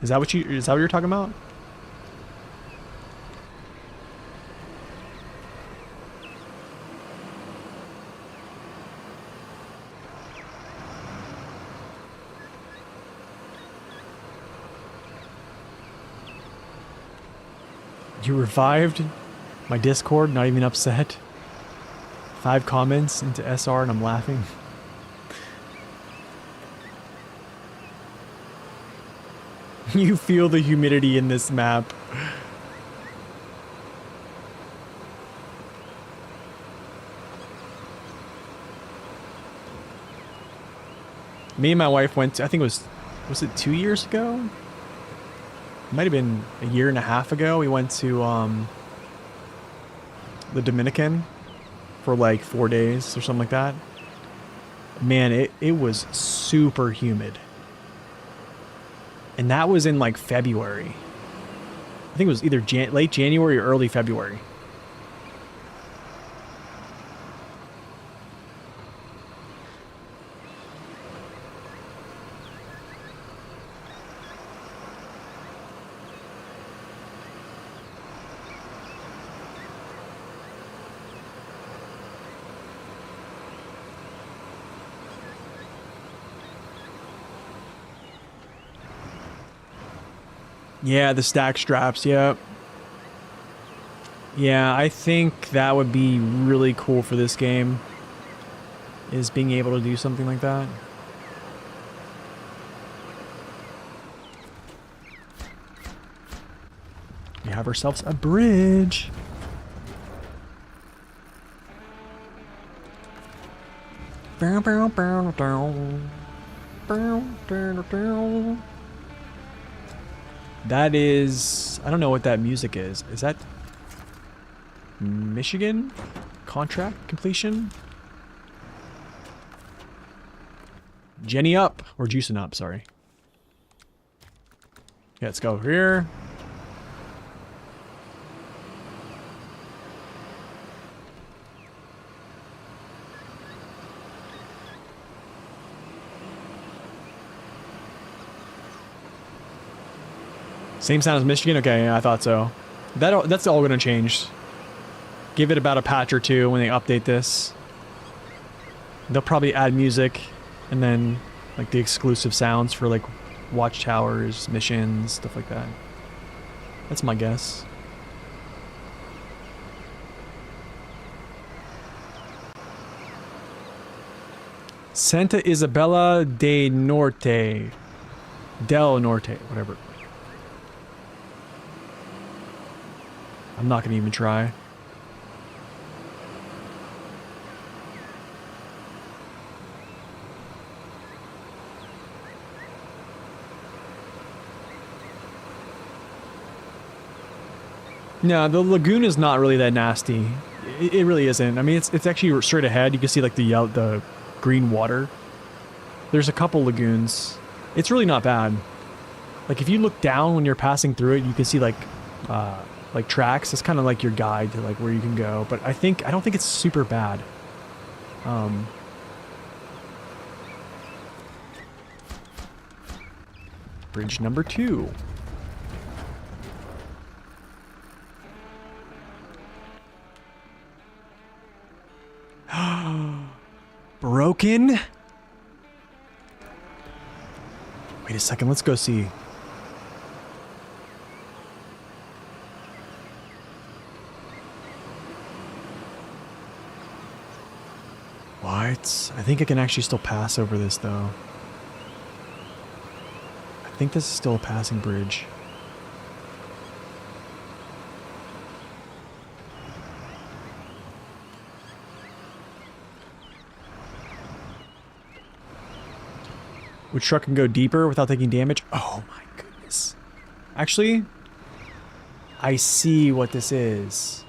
Is that what you're talking about? You revived my Discord, not even upset. 5 comments into SR and I'm laughing. You feel the humidity in this map. Me and my wife went to, I think was it 2 years ago? It might have been a year and a half ago. We went to the Dominican for like 4 days or something like that. Man, it was super humid. And that was in like February. I think it was either late January or early February. Yeah, the stack straps, yeah. Yeah, I think that would be really cool for this game, is being able to do something like that. We have ourselves a bridge. That is... I don't know what that music is. Is that... Michigan? Contract completion? Jenny up! Or juicing up, sorry. Yeah, let's go over here. Same sound as Michigan? Okay, yeah, I thought so. That's all gonna change. Give it about a patch or two when they update this. They'll probably add music and then like the exclusive sounds for like watchtowers, missions, stuff like that. That's my guess. Santa Isabella de Norte. Del Norte, whatever. I'm not gonna even try. No, the lagoon is not really that nasty. It really isn't. I mean, it's actually straight ahead. You can see like the green water. There's a couple lagoons. It's really not bad. Like if you look down when you're passing through it, you can see like tracks. It's kind of like your guide to like where you can go. But I don't think it's super bad. Bridge number 2. Broken? Wait a second, let's go see. What? I think I can actually still pass over this though. I think this is still a passing bridge. Which truck can go deeper without taking damage? Oh my goodness. Actually, I see what this is.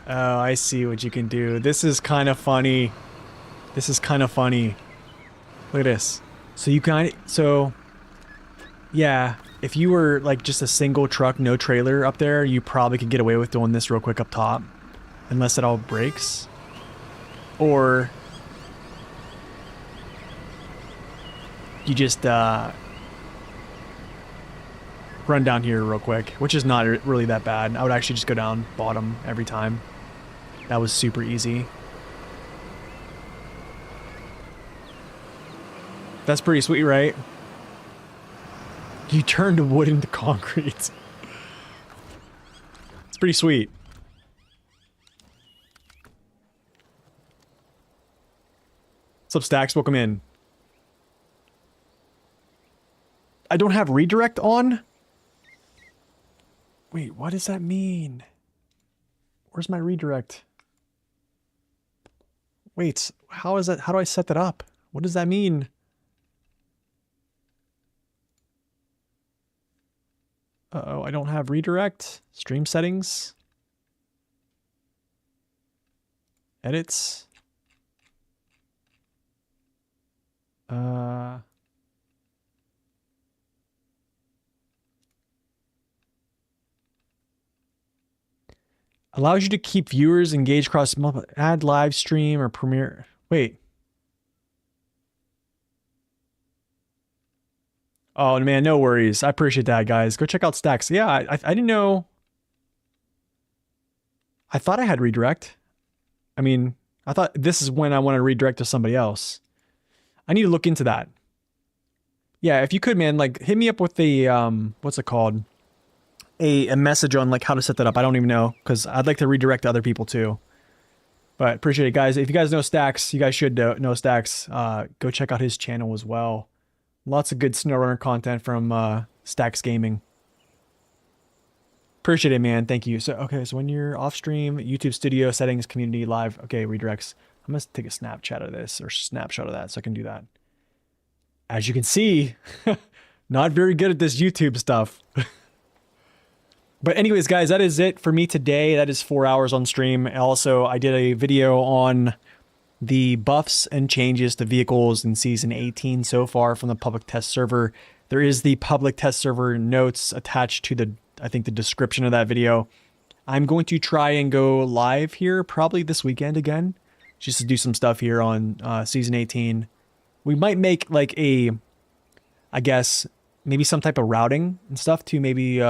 Oh, I see what you can do. This is kind of funny. This is kind of funny. Look at this. So you kind of... So... Yeah, if you were like just a single truck, no trailer up there, you probably could get away with doing this real quick up top. Unless it all breaks. Or you just run down here real quick, which is not really that bad. I would actually just go down bottom every time. That was super easy. That's pretty sweet, right? You turned wood into concrete. It's pretty sweet. What's up, Stacks? Welcome in. I don't have redirect on? Wait, what does that mean? Where's my redirect? Wait, how is that? How do I set that up? What does that mean? Uh-oh, I don't have redirect. Stream settings. Edits. Allows you to keep viewers engaged across multiple... Add live stream or premiere... Wait. Oh, man, no worries. I appreciate that, guys. Go check out Stacks. Yeah, I didn't know... I thought I had redirect. I mean, I thought this is when I want to redirect to somebody else. I need to look into that. Yeah, if you could, man, like hit me up with the what's it called? A message on like how to set that up. I don't even know because I'd like to redirect to other people too. But appreciate it, guys. If you guys know Stacks, you guys should know Stacks. Go check out his channel as well. Lots of good SnowRunner content from Stacks Gaming. Appreciate it, man. Thank you. So, okay, so when you're off stream, YouTube Studio settings, community live. Okay, redirects. I'm gonna take a Snapchat of this or snapshot of that so I can do that. As you can see, not very good at this YouTube stuff. But anyways, guys, that is it for me today. That is 4 hours on stream. Also, I did a video on the buffs and changes to vehicles in Season 18 so far from the public test server. There is the public test server notes attached to the, I think, the description of that video. I'm going to try and go live here probably this weekend again, just to do some stuff here on Season 18. We might make like a, I guess, maybe some type of routing and stuff to maybe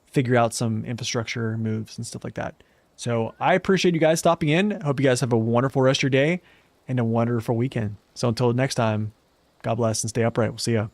figure out some infrastructure moves and stuff like that. So I appreciate you guys stopping in. I hope you guys have a wonderful rest of your day and a wonderful weekend. So until next time, God bless and stay upright. We'll see ya.